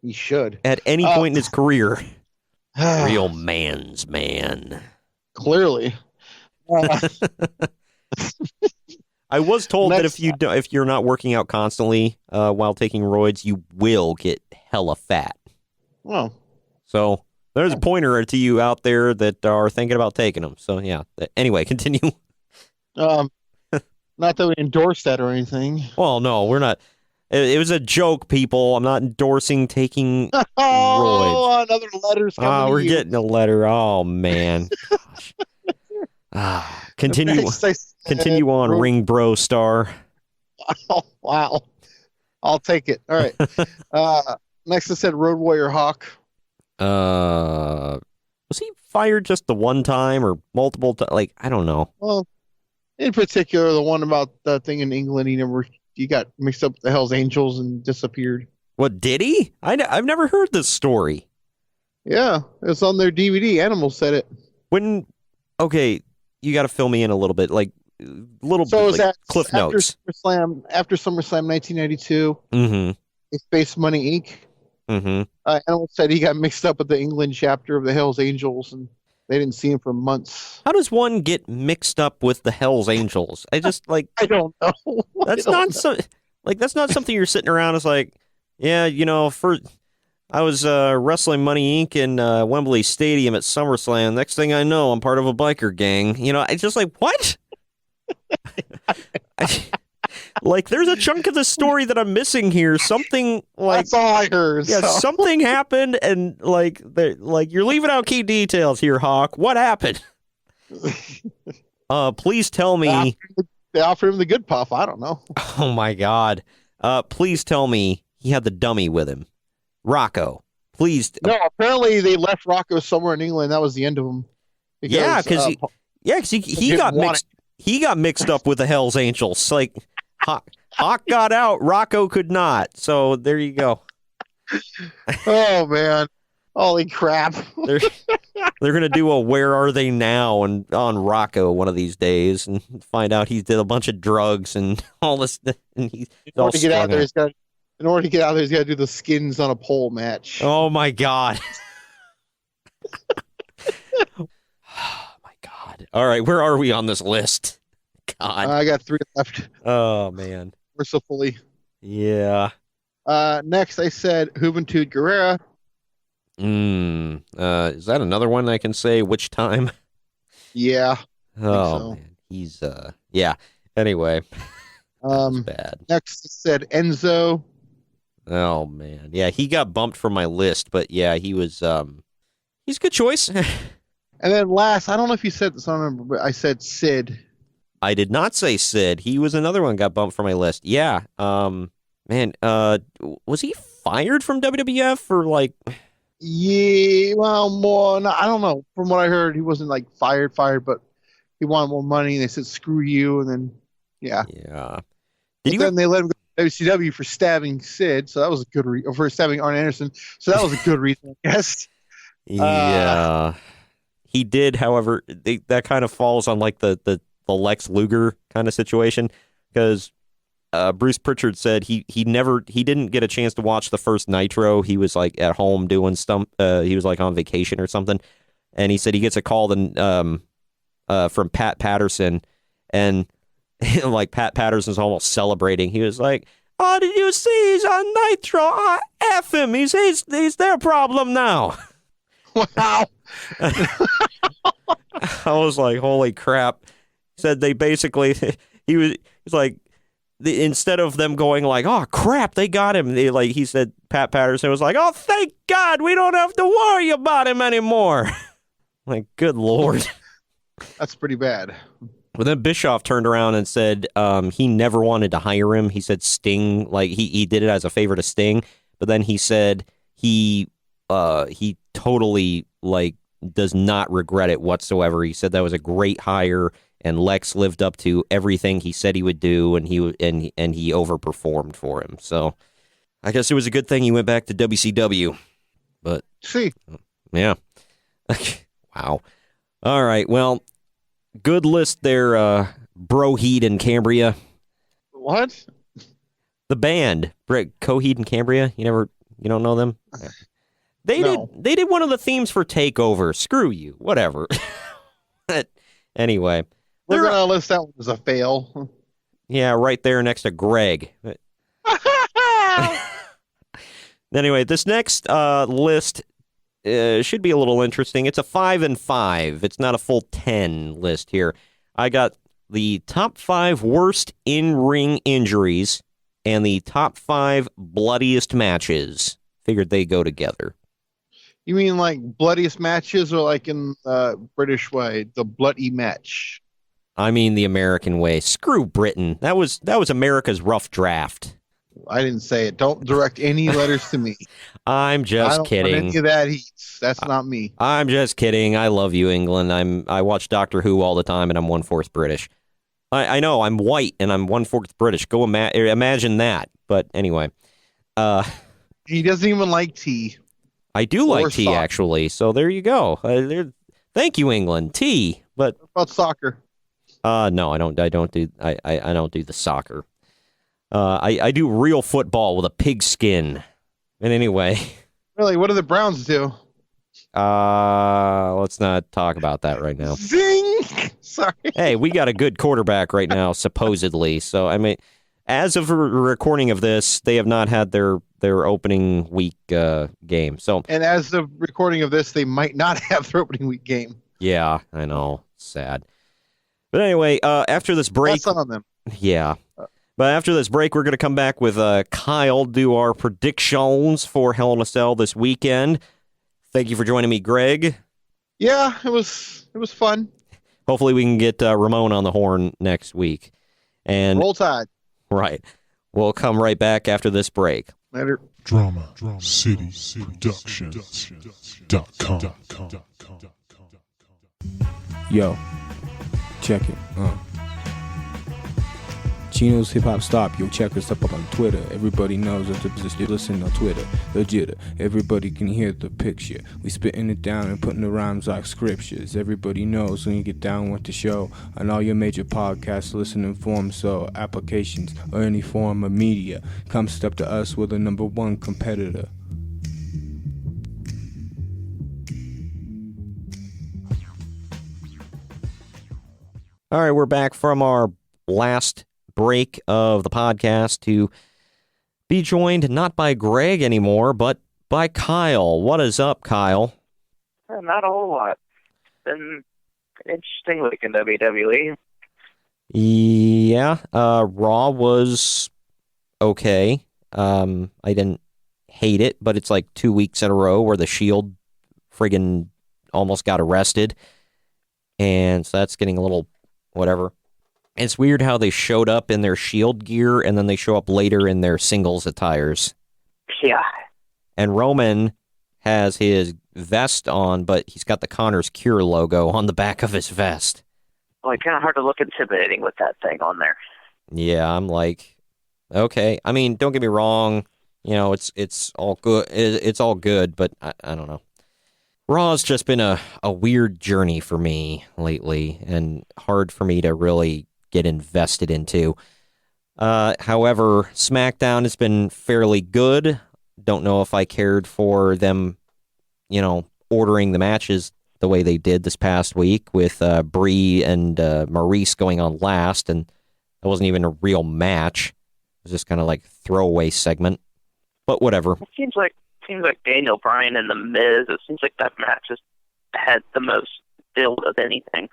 He should. At any point in his career. Real man's man. Clearly. I was told that if you're not working out constantly while taking roids, you will get hella fat. Oh. So there's a pointer to you out there that are thinking about taking them. So yeah. Anyway, continue. Not that we endorse that or anything. Well, no, we're not. It was a joke, people. I'm not endorsing taking roids. Another letter's coming. We're getting a letter. Oh man. Continue on, Ring Bro Star. Oh, wow. I'll take it. All right. Next I said Road Warrior Hawk. Was he fired just the one time or multiple times? Like, I don't know. Well, in particular, the one about the thing in England, he got mixed up with the Hell's Angels and disappeared. What, did he? I've never heard this story. Yeah, it's on their DVD. Animals said it. Okay, you got to fill me in a little bit, like Cliff Notes. After SummerSlam 1992, mm-hmm. Space Money Inc. Mm-hmm. Animals said he got mixed up with the England chapter of the Hell's Angels, and they didn't see him for months. How does one get mixed up with the Hell's Angels? I just I don't know. That's not something you're sitting around as like, yeah, I was wrestling Money Inc. in Wembley Stadium at SummerSlam. Next thing I know, I'm part of a biker gang. You know, it's just like, what? Like, there's a chunk of the story that I'm missing here. Something like that's all I heard. Yeah, so. something happened, and like you're leaving out key details here, Hawk. What happened? Please tell me. They offered him the good puff. I don't know. Oh my God. Please tell me he had the dummy with him, Rocco. Please. No, apparently they left Rocco somewhere in England. That was the end of him. Because he got mixed. He got mixed up with the Hell's Angels. Like Hawk got out, Rocco could not. So there you go. Oh man. Holy crap. They're gonna do a Where Are They Now and on Rocco one of these days and find out he did a bunch of drugs and all this. And he's in order to get out there, he's got to do the skins on a pole match. Oh my God. Oh my God. All right, where are we on this list? God. I got 3 left. Oh man. Mercifully. Yeah. Next I said Juventud Guerrera. Is that another one I can say? Which time? Yeah. Oh so. man, he's yeah. Anyway, that's bad. Next I said Enzo. Oh man, yeah, he got bumped from my list, but yeah, he was he's a good choice. And then last, I don't know if you said this, I don't remember, but I said Sid. I did not say Sid. He was another one got bumped from my list. Yeah. Man, was he fired from WWF for like? Yeah, well, more. No, I don't know. From what I heard, he wasn't like fired, but he wanted more money. And they said, "Screw you," and then, yeah. Then they let him go to WCW for stabbing Sid, so that was a good reason. For stabbing Arn Anderson, so that was a good reason, I guess. Yeah, he did. However, that kind of falls on like the Lex Luger kind of situation because. Bruce Pritchard said he didn't get a chance to watch the first Nitro. He was like at home doing he was like on vacation or something, and he said he gets a call from Pat Patterson, and like Pat Patterson's almost celebrating. He was like, "Oh, did you see he's on Nitro? Oh, F him. He's their problem now." Wow. I was like, "Holy crap!" He said they basically he's like. Instead of them going like, "Oh crap, they got him," he said Pat Patterson was like, "Oh, thank God, we don't have to worry about him anymore." Like, good Lord, that's pretty bad. But then Bischoff turned around and said he never wanted to hire him. He said Sting, like he did it as a favor to Sting, but then he said he totally like does not regret it whatsoever. He said that was a great hire. And Lex lived up to everything he said he would do, and he overperformed for him. So, I guess it was a good thing he went back to WCW. But yeah, wow. All right, well, good list there, Broheed and Cambria. What? The band, Coheed and Cambria. You don't know them? They did one of the themes for Takeover. Screw you, whatever. Anyway. We're going to list that one as a fail. Yeah, right there next to Greg. Anyway, this next list should be a little interesting. It's a 5 and 5. It's not a full 10 list here. I got the top 5 worst in-ring injuries and the top 5 bloodiest matches. Figured they go together. You mean like bloodiest matches or like in British way, the bloody match? I mean the American way. Screw Britain. That was America's rough draft. I didn't say it. Don't direct any letters to me. I'm just kidding. Any of that heat. That's not me. I'm just kidding. I love you, England. I watch Doctor Who all the time, and I'm 1/4 British. I know I'm white and I'm 1/4 British. Go imagine that. But anyway, he doesn't even like tea. I do like tea, actually. So there you go. Thank you, England. Tea, but what about soccer? No, I don't do the soccer. I do real football with a pig skin. And anyway. Really, what do the Browns do? Let's not talk about that right now. Zing! Sorry. Hey, we got a good quarterback right now, supposedly. So I mean, as of recording of this, they have not had their opening week game. So, and as of recording of this, they might not have their opening week game. Yeah, I know. Sad. But anyway, after this break... That's on them. Yeah. But after this break, we're going to come back with Kyle, do our predictions for Hell in a Cell this weekend. Thank you for joining me, Greg. Yeah, it was fun. Hopefully we can get Ramon on the horn next week. And Roll Tide. Right. We'll come right back after this break. Later. Drama City Productions.com. Yo, check it. Chino's Hip Hop Stop. Yo, check us up on Twitter. Everybody knows that you listen on Twitter. Legit. Everybody can hear the picture. We spitting it down and putting the rhymes like scriptures. Everybody knows when you get down with the show on all your major podcast listening forms, so applications or any form of media. Come step to us. We're the #1 competitor. All right, we're back from our last break of the podcast to be joined not by Greg anymore, but by Kyle. What is up, Kyle? Not a whole lot. It's been an interesting week in WWE. Yeah, Raw was okay. I didn't hate it, but it's like 2 weeks in a row where the Shield friggin' almost got arrested. And so that's getting a little whatever. It's weird how they showed up in their Shield gear and then they show up later in their singles attires. Yeah. And Roman has his vest on, but he's got the Connor's Cure logo on the back of his vest. Well, it's kind of hard to look intimidating with that thing on there. Yeah, I'm like, okay. I mean, don't get me wrong. You know, it's all good. It's all good, but I don't know. Raw's just been a weird journey for me lately and hard for me to really get invested into. However, SmackDown has been fairly good. Don't know if I cared for them, ordering the matches the way they did this past week with Brie and Maurice going on last, and that wasn't even a real match. It was just kind of like throwaway segment. But whatever. It seems like Daniel Bryan and The Miz, it seems like that match has had the most build of anything.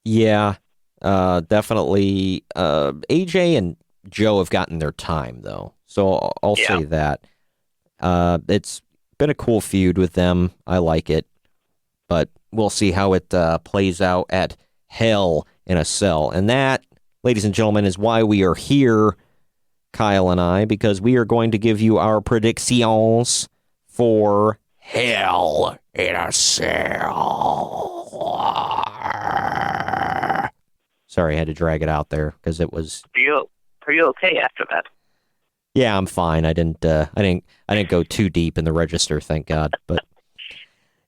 Yeah, definitely. AJ and Joe have gotten their time, though. So I'll say that. It's been a cool feud with them. I like it. But we'll see how it plays out at Hell in a Cell. And that, ladies and gentlemen, is why we are here, Kyle and I, because we are going to give you our predictions for Hell in a Cell. Sorry, I had to drag it out there because it was. Are you okay after that? Yeah, I'm fine. I didn't go too deep in the register, thank God. But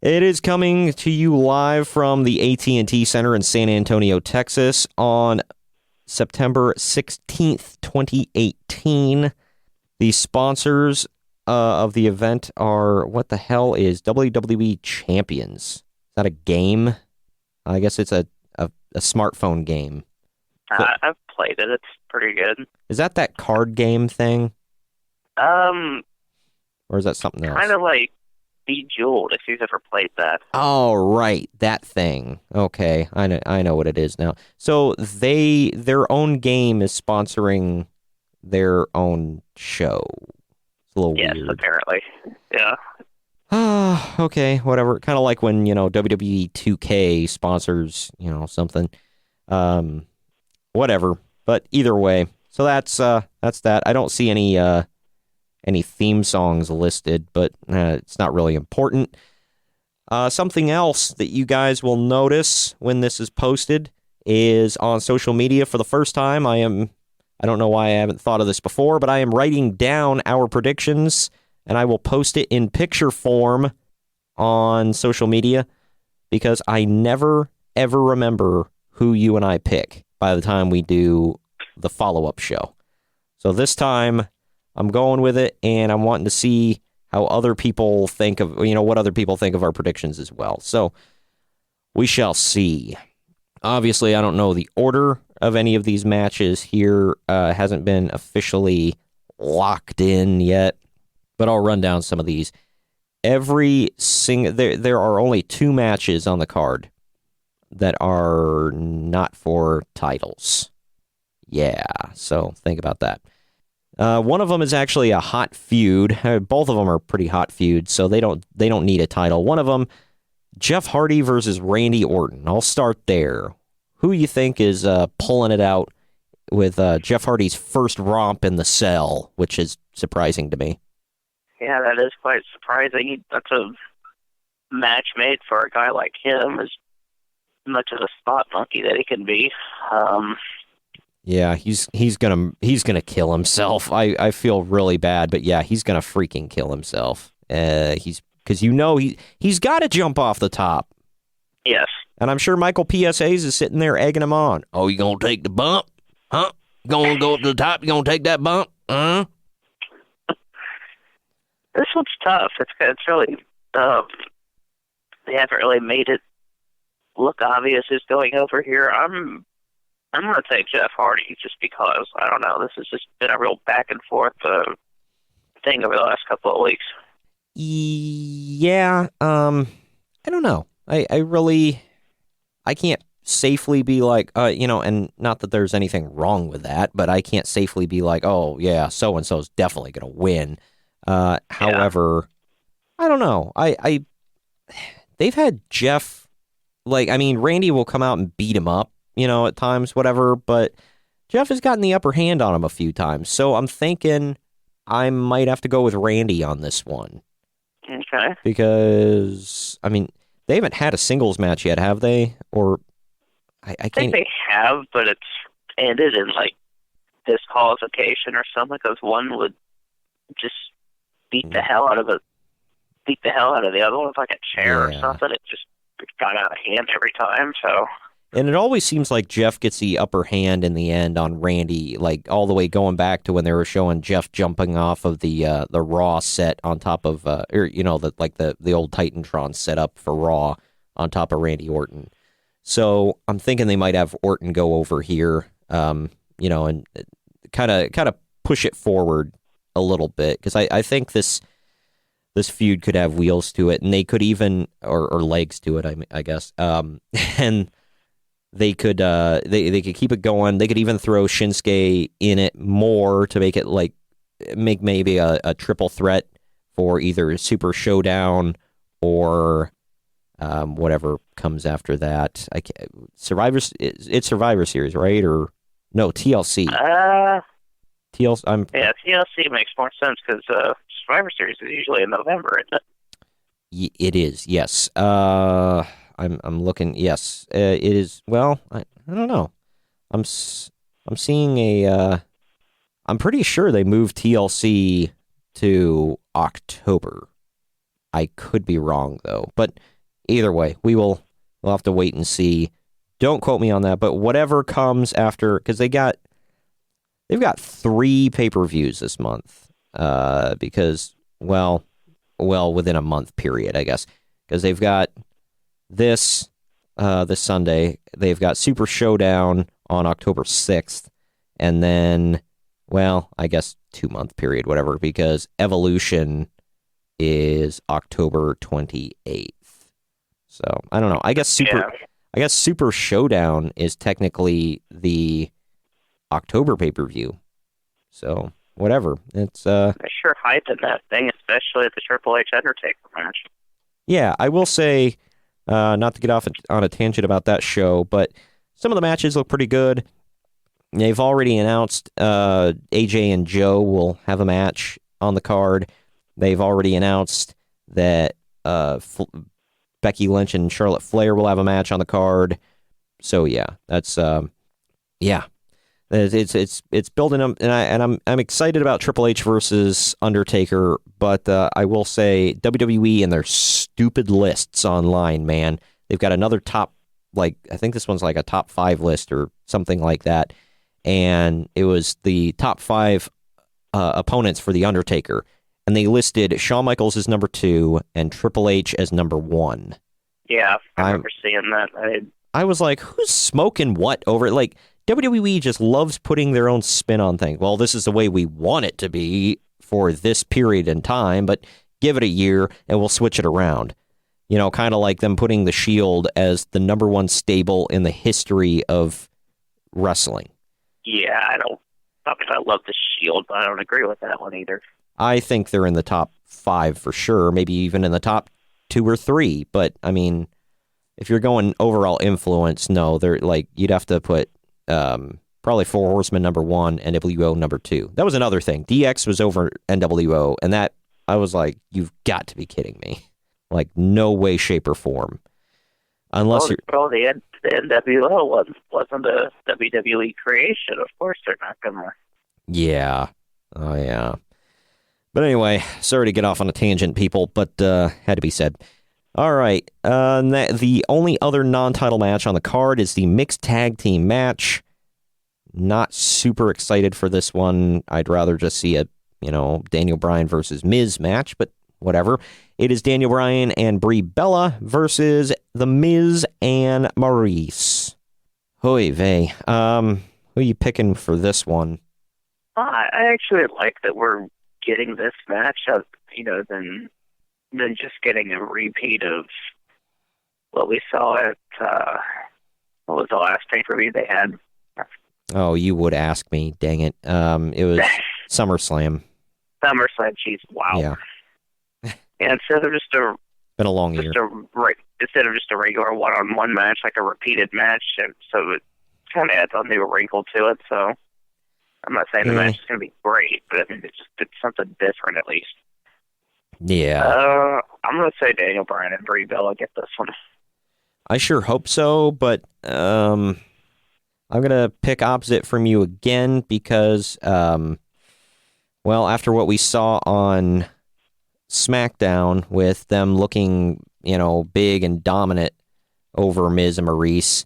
it is coming to you live from the AT&T Center in San Antonio, Texas, on September 16th, 2018. The sponsors of the event are, what the hell is WWE Champions? Is that a game? I guess it's a smartphone game. I've played it. It's pretty good. Is that card game thing? Or is that something else? Kind of like Bejeweled, if you've ever played that. Oh, right. That thing. Okay. I know what it is now. So their own game is sponsoring their own show. It's a little weird. Yes, apparently. Yeah. Okay, whatever. Kind of like when, WWE 2K sponsors, something. Whatever. But either way. So that's that. I don't see any theme songs listed, but it's not really important. Something else that you guys will notice when this is posted is on social media for the first time. I don't know why I haven't thought of this before, but I am writing down our predictions, and I will post it in picture form on social media because I never, ever remember who you and I pick by the time we do the follow-up show. So this time, I'm going with it, and I'm wanting to see how other people think of, what other people think of our predictions as well. So we shall see. Obviously, I don't know the order of any of these matches here hasn't been officially locked in yet, but I'll run down some of these. There are only 2 matches on the card that are not for titles. Yeah, so think about that. One of them is actually a hot feud. Both of them are pretty hot feuds, so they don't need a title. One of them, Jeff Hardy versus Randy Orton. I'll start there. Who you think is pulling it out with Jeff Hardy's first romp in the cell, which is surprising to me. Yeah, that is quite surprising. That's a match made for a guy like him, as much as a spot monkey that he can be. Yeah, he's gonna kill himself. I feel really bad, but yeah, he's gonna freaking kill himself. Because he's got to jump off the top. Yes. And I'm sure Michael PSAs is sitting there egging him on. Oh, you gonna take the bump? Huh? Gonna go up to the top? You gonna take that bump? Huh? This one's tough. It's really they haven't really made it look obvious who's going over here. I'm going to take Jeff Hardy just because, I don't know, this has just been a real back and forth thing over the last couple of weeks. Yeah, I don't know. I can't safely be like, and not that there's anything wrong with that, but I can't safely be like, oh, yeah, so-and-so's definitely going to win. However, I don't know. They've had Jeff, Randy will come out and beat him up, at times, whatever, but Jeff has gotten the upper hand on him a few times. So I'm thinking I might have to go with Randy on this one. Okay. Because, they haven't had a singles match yet, have they? Or I can't. I think they have, but it's ended in disqualification or something, because one would just beat the hell out of the other one with a chair or something. It just got out of hand every time. So. And it always seems like Jeff gets the upper hand in the end on Randy, all the way going back to when they were showing Jeff jumping off of the Raw set on top of, the old Titantron setup for Raw on top of Randy Orton. So I'm thinking they might have Orton go over here, and kind of push it forward a little bit, because I think this feud could have wheels to it, and they could even or legs to it, I guess, and. They could they could keep it going. They could even throw Shinsuke in it more to make it make maybe a triple threat for either Super Showdown or whatever comes after that. It's Survivor Series, right? Or no, TLC. TLC makes more sense because Survivor Series is usually in November, isn't it? It is, yes. I'm looking. Yes, it is. Well, I don't know. I'm seeing I'm pretty sure they moved TLC to October. I could be wrong though. But either way, we'll have to wait and see. Don't quote me on that. But whatever comes after, because they've got 3 pay-per-views this month. Because within a month period, I guess, because they've got. This Sunday, they've got Super Showdown on October 6th, and then, I guess 2-month period, whatever, because Evolution is October 28th. So, I don't know. I guess Super Showdown is technically the October pay-per-view. So, whatever. It's they're sure hyping that thing, especially at the Triple H Undertaker match. Yeah, I will say. Not to get off on a tangent about that show, but some of the matches look pretty good. They've already announced AJ and Joe will have a match on the card. They've already announced that Becky Lynch and Charlotte Flair will have a match on the card. So yeah, that's it's building up, and I'm excited about Triple H versus Undertaker, but I will say WWE and their stupid lists online, man. They've got another top, I think this one's a top 5 list or something like that, and it was the top 5 opponents for the Undertaker, and they listed Shawn Michaels as number 2 and Triple H as number 1. Yeah, I remember seeing that. I was like, who's smoking what over it? WWE just loves putting their own spin on things. Well, this is the way we want it to be for this period in time, but give it a year and we'll switch it around. You know, kind of like them putting the Shield as the number one stable in the history of wrestling. Yeah, I love the Shield, but I don't agree with that one either. I think they're in the top 5 for sure, maybe even in the top 2 or 3. But, I mean, if you're going overall influence, no, they're like, you'd have to put probably 4 Horsemen number 1, NWO number 2. That was another thing. DX was over NWO, and that, I was like, you've got to be kidding me. Like, no way, shape, or form. Unless you're... Well, the NWO wasn't a WWE creation. Of course they're not going to... Yeah. Oh, yeah. But anyway, sorry to get off on a tangent, people, but had to be said. All right. The only other non-title match on the card is the mixed tag team match. Not super excited for this one. I'd rather just see a, Daniel Bryan versus Miz match, but whatever. It is Daniel Bryan and Brie Bella versus The Miz and Maurice. Hoy vey. Who are you picking for this one? I actually like that we're getting this match up, than just getting a repeat of what we saw at, what was the last pay-per-view they had? Oh, you would ask me, dang it. It was SummerSlam. SummerSlam, jeez, wow. Yeah. And instead of just been a long year. Instead of just a regular one-on-one match, like a repeated match, and so it kind of adds a new wrinkle to it. So I'm not saying the match is going to be great, but I mean, it's something different at least. Yeah. I'm going to say Daniel Bryan and Brie Bella get this one. I sure hope so, but I'm going to pick opposite from you again because, after what we saw on SmackDown with them looking, big and dominant over Miz and Maurice,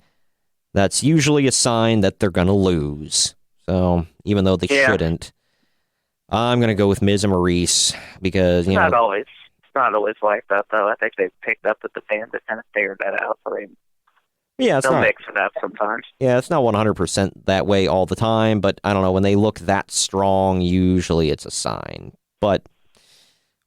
that's usually a sign that they're going to lose. So even though they shouldn't, I'm going to go with Miz and Maurice because, It's not always like that, though. I think they've picked up that the fans have kind of figured that out. So they'll mix it up sometimes. Yeah, it's not 100% that way all the time, but I don't know. When they look that strong, usually it's a sign. But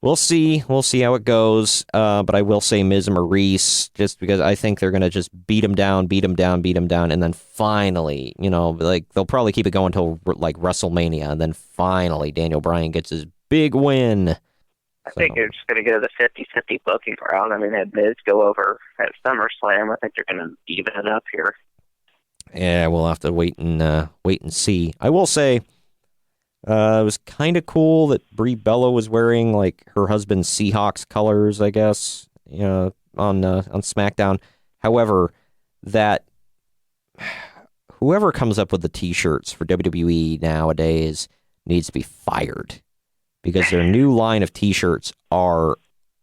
we'll see. We'll see how it goes. But I will say Miz and Maurice, just because I think they're going to just beat them down, and then finally, they'll probably keep it going until like WrestleMania, and then finally Daniel Bryan gets his big win. I think they're just going to go the 50-50 booking route. I mean, had Miz go over at SummerSlam, I think they're going to even it up here. Yeah, we'll have to wait and see. I will say, it was kind of cool that Brie Bella was wearing like her husband's Seahawks colors, I guess, on SmackDown. However, that whoever comes up with the T-shirts for WWE nowadays needs to be fired. Because their new line of T-shirts are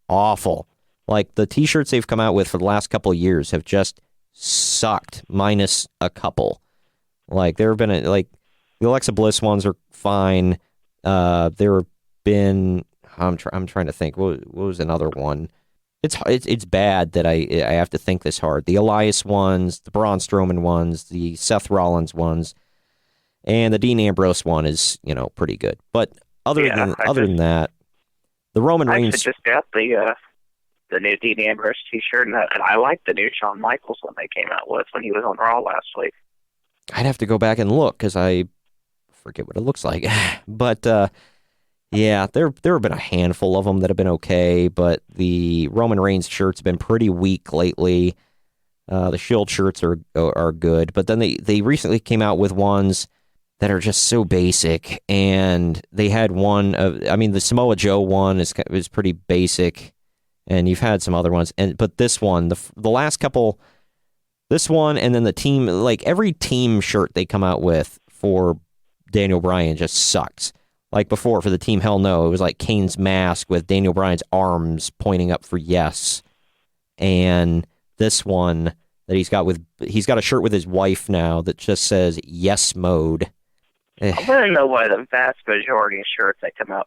awful. Like, the T-shirts they've come out with for the last couple of years have just sucked, minus a couple. Like, there have been, the Alexa Bliss ones are fine. There have been, I'm trying to think, what was another one? It's bad that I have to think this hard. The Elias ones, the Braun Strowman ones, the Seth Rollins ones, and the Dean Ambrose one is, pretty good. But other than that, the Roman Reigns. I just got the new Dean Ambrose T-shirt, and I like the new Shawn Michaels one they came out with when he was on Raw last week. I'd have to go back and look because I forget what it looks like. But there have been a handful of them that have been okay, but the Roman Reigns shirts have been pretty weak lately. The Shield shirts are good, but then they recently came out with ones that are just so basic, and they had one of, the Samoa Joe one is pretty basic, and you've had some other ones, but this one, the last couple, this one, and then the team, like every team shirt they come out with for Daniel Bryan just sucks. Like before for the Team Hell No, it was like Kane's mask with Daniel Bryan's arms pointing up for yes, and this one that he's got a shirt with his wife now that just says yes mode. I want to know why the vast majority of shirts they come out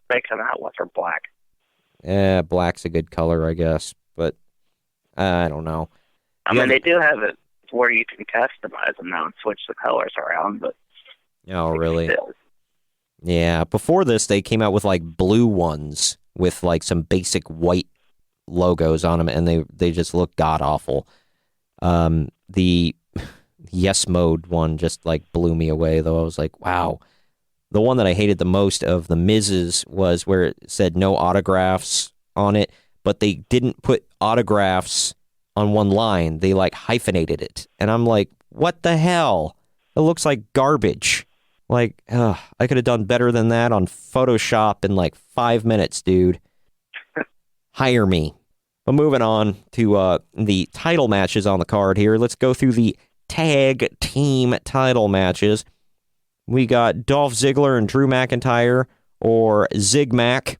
with are black. Black's a good color, I guess, but I don't know. They do have it where you can customize them now and switch the colors around, but Oh, really? still. Yeah. Before this, they came out with like blue ones with like some basic white logos on them, and they just look god awful. The Yes Mode one just like blew me away, though. I was like, wow. The one that I hated the most of the Miz's was where it said no autographs on it, but they didn't put autographs on one line. They like hyphenated it. And I'm like, what the hell? It looks like garbage. Like, I could have done better than that on Photoshop in like 5 minutes, dude. Hire me. But moving on to the title matches on the card here. Let's go through the tag team title matches. We got Dolph Ziggler and Drew McIntyre, or Zigmac,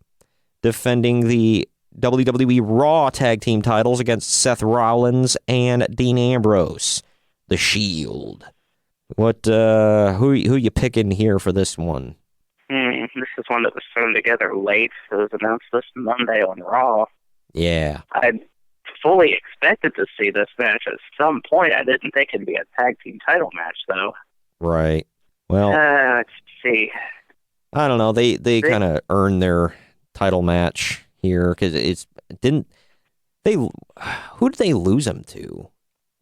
defending the WWE Raw tag team titles against Seth Rollins and Dean Ambrose. The Shield. What? Who you picking here for this one? This is one that was thrown together late. It was announced this Monday on Raw. Yeah. I fully expected to see this match at some point. I didn't think it'd be a tag team title match, though. Right. Well, let's see. I don't know. They kind of earned their title match here because who did they lose them to?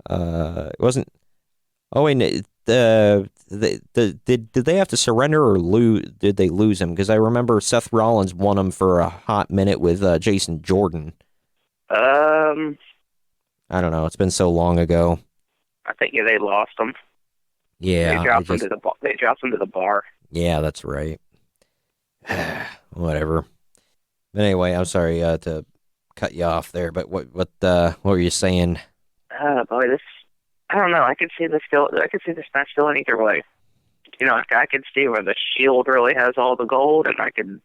It wasn't. Oh wait, did they have to surrender or lose? Did they lose him? Because I remember Seth Rollins won him for a hot minute with Jason Jordan. I don't know. It's been so long ago. I think they lost him. Yeah, they dropped him to the bar. Yeah, that's right. Whatever. But anyway, I'm sorry to cut you off there. But what were you saying? Boy, I don't know. I could see this match going either way. You know, I could see where the Shield really has all the gold, and I could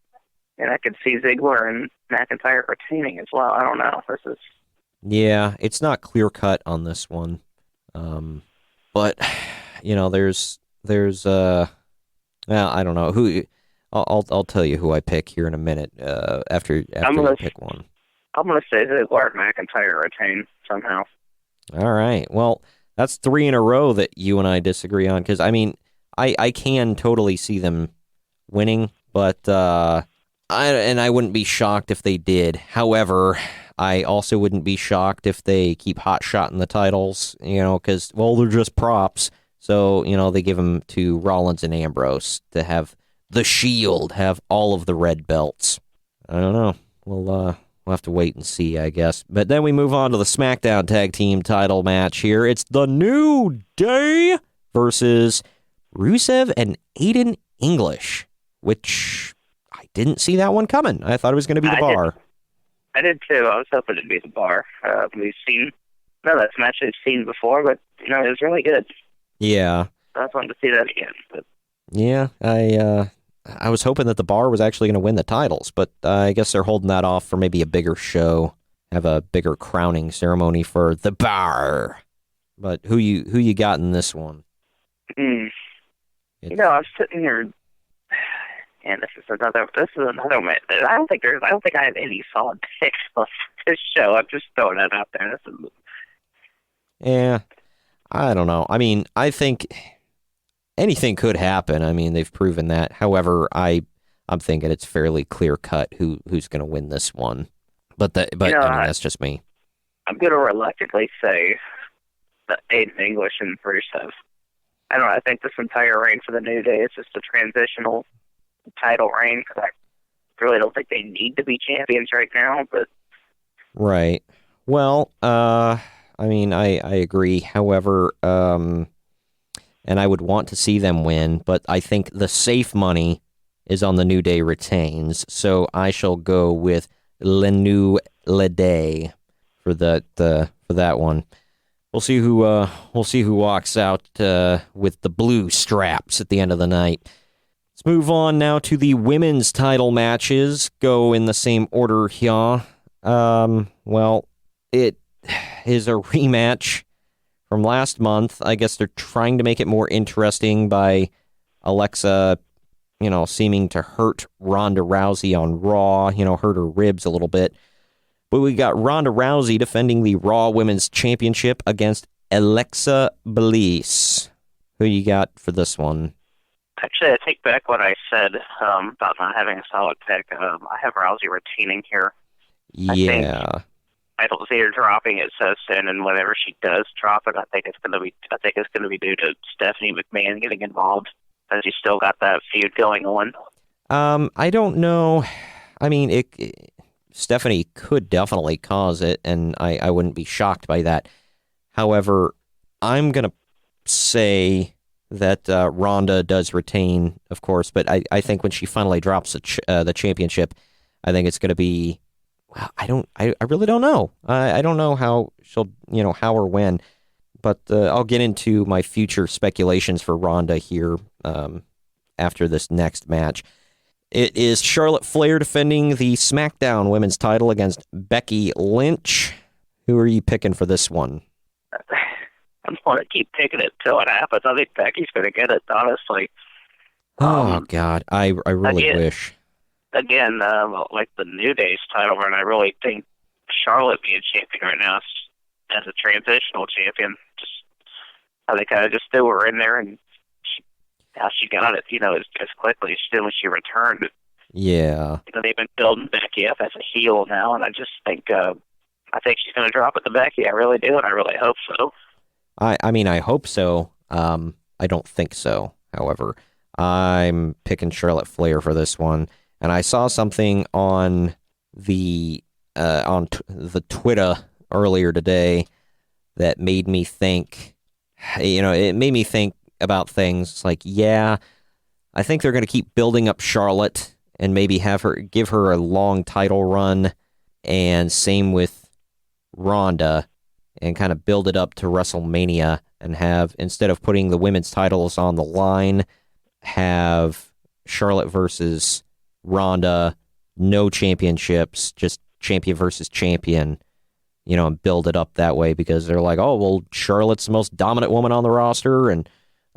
see Ziggler and McIntyre retaining as well. I don't know. Yeah, it's not clear cut on this one. But you know, there's well, I don't know who. I'll tell you who I pick here in a minute. After you pick one. I'm gonna say Ziggler and McIntyre retain somehow. All right. Well, that's 3 in a row that you and I disagree on. Because I mean, I can totally see them winning, but I wouldn't be shocked if they did. However, I also wouldn't be shocked if they keep hot-shotting the titles, you know, because, well, they're just props. So, you know, they give them to Rollins and Ambrose to have the Shield have all of the red belts. I don't know. We'll have to wait and see, I guess. But then we move on to the SmackDown Tag Team title match here. It's the New Day versus Rusev and Aiden English, which I didn't see that one coming. I thought it was going to be the Bar. I did too. I was hoping it'd be the Bar. That's a match we've seen before, but you know, it was really good. Yeah. I was wanting to see that again. But yeah, I was hoping that the Bar was actually going to win the titles, but I guess they're holding that off for maybe a bigger show, have a bigger crowning ceremony for the Bar. But who you got in this one? You know, I was sitting here, and this is another match. I don't think I have any solid picks on this show. I'm just throwing that out there. Yeah, I don't know. I mean, I think anything could happen. I mean, they've proven that. However, I'm thinking it's fairly clear cut who's going to win this one. But I mean, that's just me. I'm going to reluctantly say that Aiden English and Rusev. I think this entire reign for the New Day is just a transitional title reign, because I really don't think they need to be champions right now. But right. Well, I mean, I agree. However, and I would want to see them win, but I think the safe money is on the New Day retains. So I shall go with Le New Day for that one. We'll see who walks out with the blue straps at the end of the night. Let's move on now to the women's title matches. Go in the same order here. Well, it is a rematch from last month. I guess they're trying to make it more interesting by Alexa, seeming to hurt Ronda Rousey on Raw, hurt her ribs a little bit. But we got Ronda Rousey defending the Raw Women's Championship against Alexa Bliss. Who you got for this one? Actually, I take back what I said about not having a solid pick. I have Rousey retaining here. Yeah. I don't see her dropping it so soon, and whenever she does drop it, I think it's going to be due to Stephanie McMahon getting involved, as she's still got that feud going on. I don't know. I mean, Stephanie could definitely cause it, and I wouldn't be shocked by that. However, I'm going to say that Ronda does retain, of course, but I think when she finally drops the championship, I think it's going to be, well, I really don't know. I don't know how she'll, how or when, but I'll get into my future speculations for Ronda here after this next match. It is Charlotte Flair defending the SmackDown Women's title against Becky Lynch. Who are you picking for this one? I'm going to keep picking it till it happens. I think Becky's going to get it, honestly. Oh, God. I really wish. Again, like the New Day's title run, I really think Charlotte being champion right now as a transitional champion. I think I just threw her in there, and she got it, as quickly as soon as she returned. Yeah. They've been building Becky up as a heel now, and I just think she's going to drop it to Becky. I really do, and I really hope so. I mean, I hope so. I don't think so, however. I'm picking Charlotte Flair for this one. And I saw something on the Twitter earlier today that made me think, it made me think about things like, yeah, I think they're going to keep building up Charlotte and maybe give her a long title run, and same with Ronda, and kind of build it up to WrestleMania and have, instead of putting the women's titles on the line, have Charlotte versus Ronda, no championships, just champion versus champion, and build it up that way, because they're like, oh, well, Charlotte's the most dominant woman on the roster, and,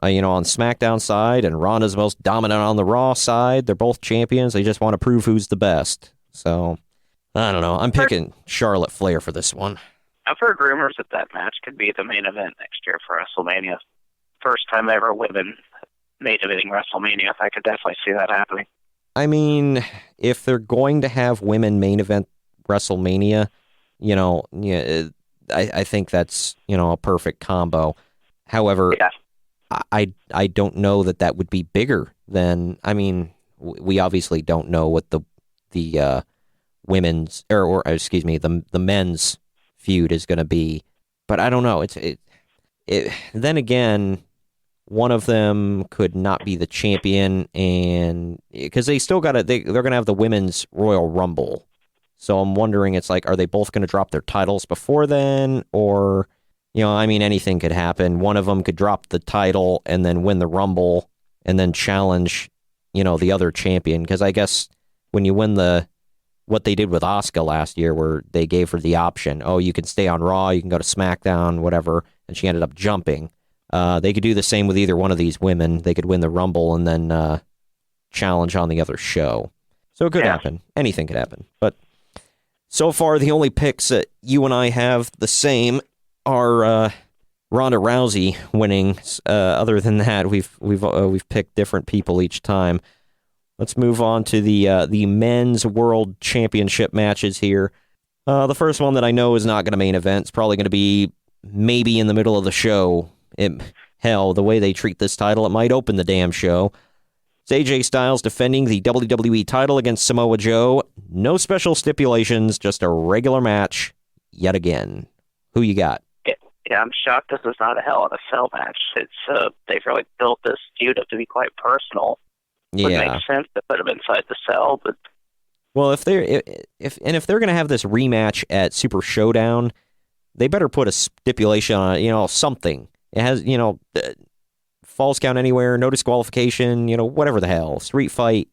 on SmackDown side, and Ronda's the most dominant on the Raw side. They're both champions. They just want to prove who's the best. So, I don't know. I'm picking Charlotte Flair for this one. I've heard rumors that match could be the main event next year for WrestleMania. First time ever women main eventing WrestleMania. I could definitely see that happening. I mean, if they're going to have women main event WrestleMania, I think that's, a perfect combo. However, yeah. I don't know that would be bigger than, I mean, we obviously don't know what the women's, or excuse me, the men's feud is going to be, but I don't know. Then again, one of them could not be the champion, and because they still they're going to have the women's Royal Rumble. So I'm wondering, it's like, are they both going to drop their titles before then? Or, anything could happen. One of them could drop the title and then win the Rumble and then challenge, the other champion. Because I guess when you win what they did with Asuka last year, where they gave her the option, oh, you can stay on Raw, you can go to SmackDown, whatever, and she ended up jumping. They could do the same with either one of these women. They could win the Rumble and then challenge on the other show. So it could happen. Anything could happen. But so far, the only picks that you and I have the same are Ronda Rousey winning. Other than that, we've picked different people each time. Let's move on to the men's world championship matches here. The first one that I know is not going to main event. It's probably going to be maybe in the middle of the show. Hell, the way they treat this title, it might open the damn show. It's AJ Styles defending the WWE title against Samoa Joe. No special stipulations, just a regular match yet again. Who you got? Yeah, I'm shocked this is not a Hell in a Cell match. It's they've really built this feud up to be quite personal. Yeah, it makes sense to put them inside the cell, but well, if they're going to have this rematch at Super Showdown, they better put a stipulation on it, something. It has, falls count anywhere, no disqualification, whatever the hell, street fight,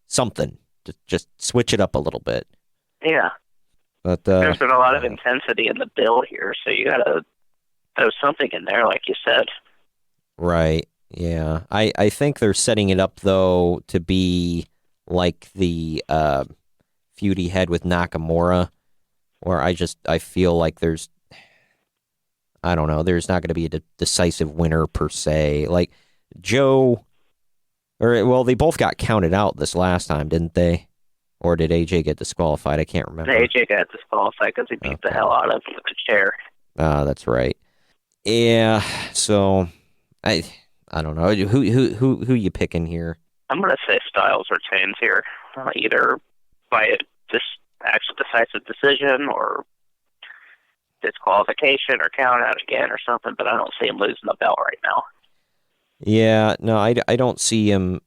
something. Just switch it up a little bit. Yeah. But there's been a lot of intensity in the build here, so you gotta throw something in there, like you said. Right. Yeah. I think they're setting it up, though, to be like the feud he had with Nakamura, where I feel like there's, I don't know. There's not going to be a decisive winner per se. Like Joe, they both got counted out this last time, didn't they? Or did AJ get disqualified? I can't remember. AJ got disqualified because he beat the hell out of him with the chair. That's right. Yeah. So I don't know. Who you picking here? I'm gonna say Styles retains here, either by just actual decisive decision or disqualification or count out again or something. But I don't see him losing the belt right now. Yeah, no, I don't see him.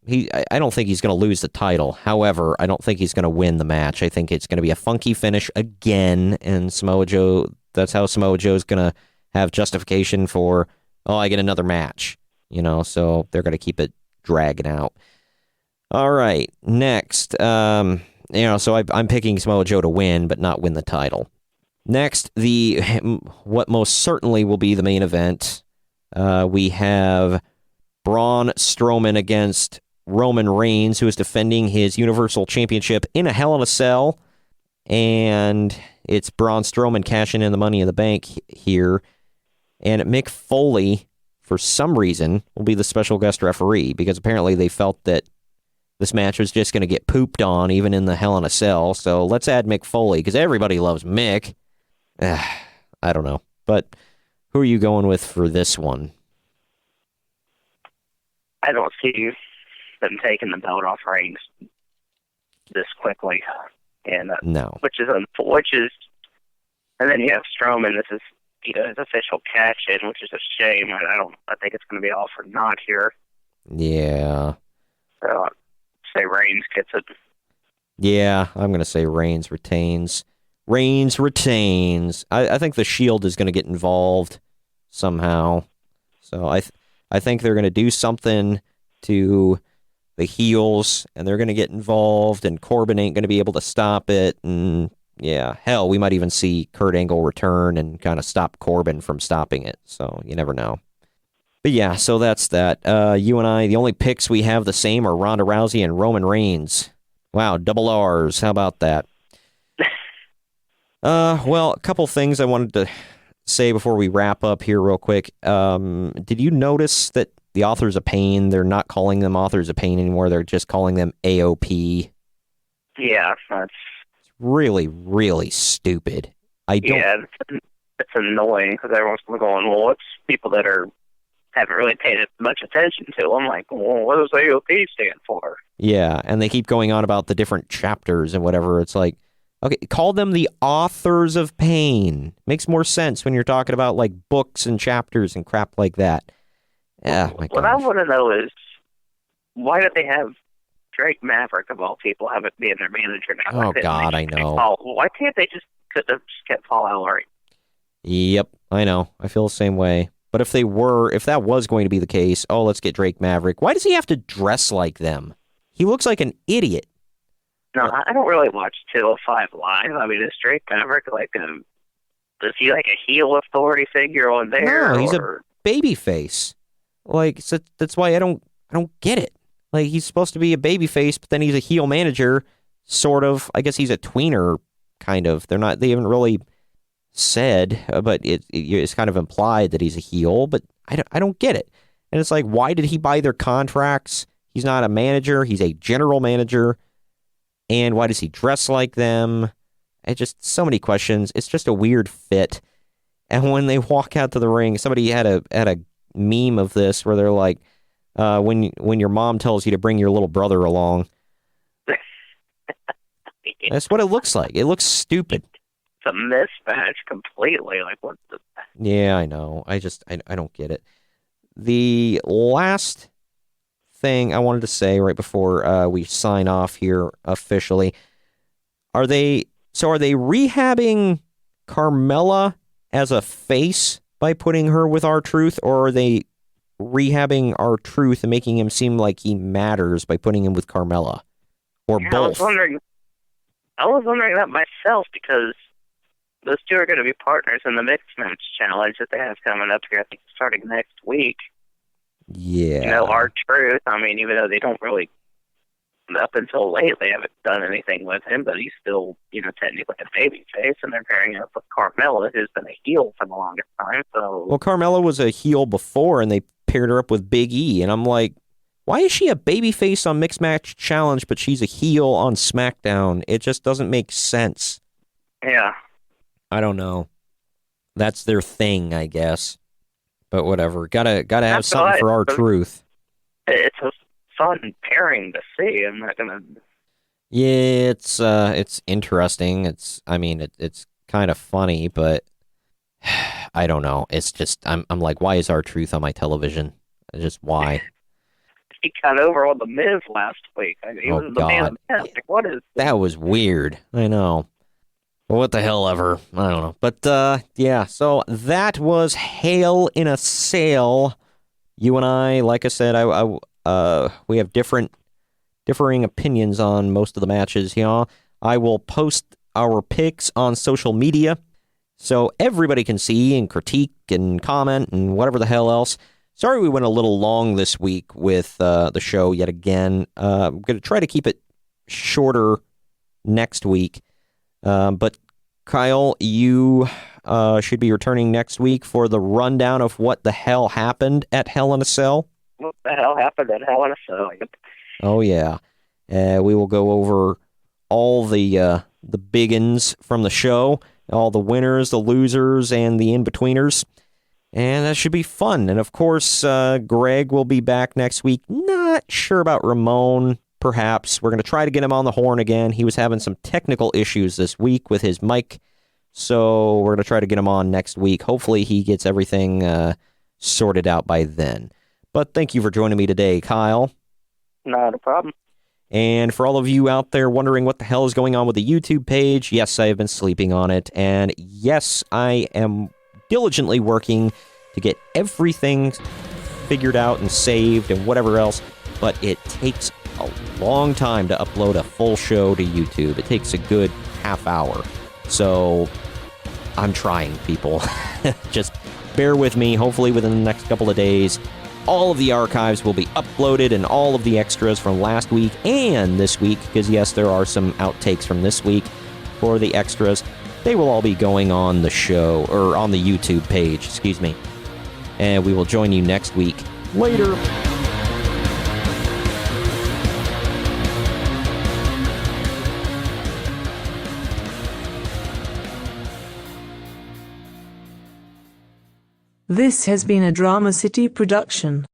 I don't think he's going to lose the title. However, I don't think he's going to win the match. I think it's going to be a funky finish again, and Samoa Joe. That's how Samoa Joe's going to have justification for, I get another match. So they're going to keep it dragging out. All right, next, so I'm picking Samoa Joe to win, but not win the title. Next, what most certainly will be the main event. We have Braun Strowman against Roman Reigns, who is defending his Universal Championship in a Hell in a Cell. And it's Braun Strowman cashing in the Money in the Bank here. And Mick Foley, for some reason, will be the special guest referee, because apparently they felt that this match was just going to get pooped on, even in the Hell in a Cell. So let's add Mick Foley, because everybody loves Mick. I don't know. But who are you going with for this one? I don't see them taking the belt off Reigns this quickly, and no, and then you have Strowman. This is his official catch-in, which is a shame. I think it's going to be all for naught here. Yeah. So I'd say Reigns gets it. Yeah, I'm going to say Reigns retains. Reigns retains. I think the Shield is going to get involved somehow. So I think they're going to do something to the heels, and they're going to get involved, and Corbin ain't going to be able to stop it. And yeah, hell, we might even see Kurt Angle return and kind of stop Corbin from stopping it. So you never know. But yeah, so that's that. You and I, the only picks we have the same are Ronda Rousey and Roman Reigns. Wow, double R's. How about that? Well, a couple things I wanted to say before we wrap up here real quick. Did you notice that the Authors of Pain, they're not calling them Authors of Pain anymore. They're just calling them AOP. Yeah, that's really, really stupid. Yeah, it's annoying because everyone's going, well, what's people that haven't really paid much attention to them? Like, well, what does AOP stand for? Yeah, and they keep going on about the different chapters and whatever. It's like, okay, call them the Authors of Pain. Makes more sense when you're talking about like books and chapters and crap like that. Yeah, what I want to know is, why do they have Drake Maverick, of all people, have it being their manager now? Oh, God, I know. Why can't they just kept Paul Ellering? Yep, I know. I feel the same way. But if that was going to be the case, let's get Drake Maverick. Why does he have to dress like them? He looks like an idiot. No, I don't really watch 205 Live. I mean, is Drake Maverick is he like a heel authority figure on there? No, he's a babyface. Like, so that's why I don't get it. Like, he's supposed to be a babyface, but then he's a heel manager, sort of. I guess he's a tweener, kind of. They haven't really said, but it's kind of implied that he's a heel, but I don't get it. And it's like, why did he buy their contracts? He's not a manager. He's a general manager. And why does he dress like them? It's just so many questions. It's just a weird fit. And when they walk out to the ring, somebody had a meme of this where they're like, when your mom tells you to bring your little brother along. That's what it looks like. It looks stupid. It's a mismatch completely. Like, what the... Yeah, I know. I don't get it. The last thing I wanted to say right before we sign off here officially, are they rehabbing Carmella as a face by putting her with R-Truth, or are they rehabbing R-Truth and making him seem like he matters by putting him with Carmella, or both? I was wondering that myself, because those two are going to be partners in the mixed match challenge that they have coming up here, I think, starting next week. Yeah. R-Truth, I mean, even though they don't really up until late, they haven't done anything with him, but he's still, technically a baby face, and they're pairing up with Carmella, who's been a heel for the longest time. So, well, Carmella was a heel before, and they paired her up with Big E, and I'm like, why is she a baby face on Mixed Match Challenge, but she's a heel on SmackDown? It just doesn't make sense. Yeah. I don't know. That's their thing, I guess. But whatever. Gotta have something for our truth. It's a fun pairing to see. I'm not gonna. Yeah, it's interesting. It's kind of funny, but I don't know. It's just I'm like, why is our truth on my television? Just why? He got over on the Miz last week. He was the man of the match. Like, what is that? Was weird. I know. Well, what the hell ever. I don't know. But yeah. So that was Hell in a Cell. You and I, like I said, we have differing opinions on most of the matches. Yeah, I will post our picks on social media so everybody can see and critique and comment and whatever the hell else. Sorry we went a little long this week with the show yet again. I'm going to try to keep it shorter next week. But Kyle, you should be returning next week for the rundown of what the hell happened at Hell in a Cell. What the hell happened at Hell in a Cell? Oh, yeah. We will go over all the biggins from the show, all the winners, the losers, and the in-betweeners. And that should be fun. And, of course, Greg will be back next week. Not sure about Ramon, perhaps. We're going to try to get him on the horn again. He was having some technical issues this week with his mic. So we're going to try to get him on next week. Hopefully he gets everything sorted out by then. But thank you for joining me today, Kyle. Not a problem. And for all of you out there wondering what the hell is going on with the YouTube page, yes, I have been sleeping on it. And yes, I am diligently working to get everything figured out and saved and whatever else. But it takes a long time to upload a full show to YouTube. It takes a good half hour. So I'm trying, people. Just bear with me. Hopefully within the next couple of days, all of the archives will be uploaded and all of the extras from last week and this week, because yes, there are some outtakes from this week for the extras. They will all be going on the show, or on the YouTube page, excuse me. And we will join you next week. Later. This has been a Drama City production.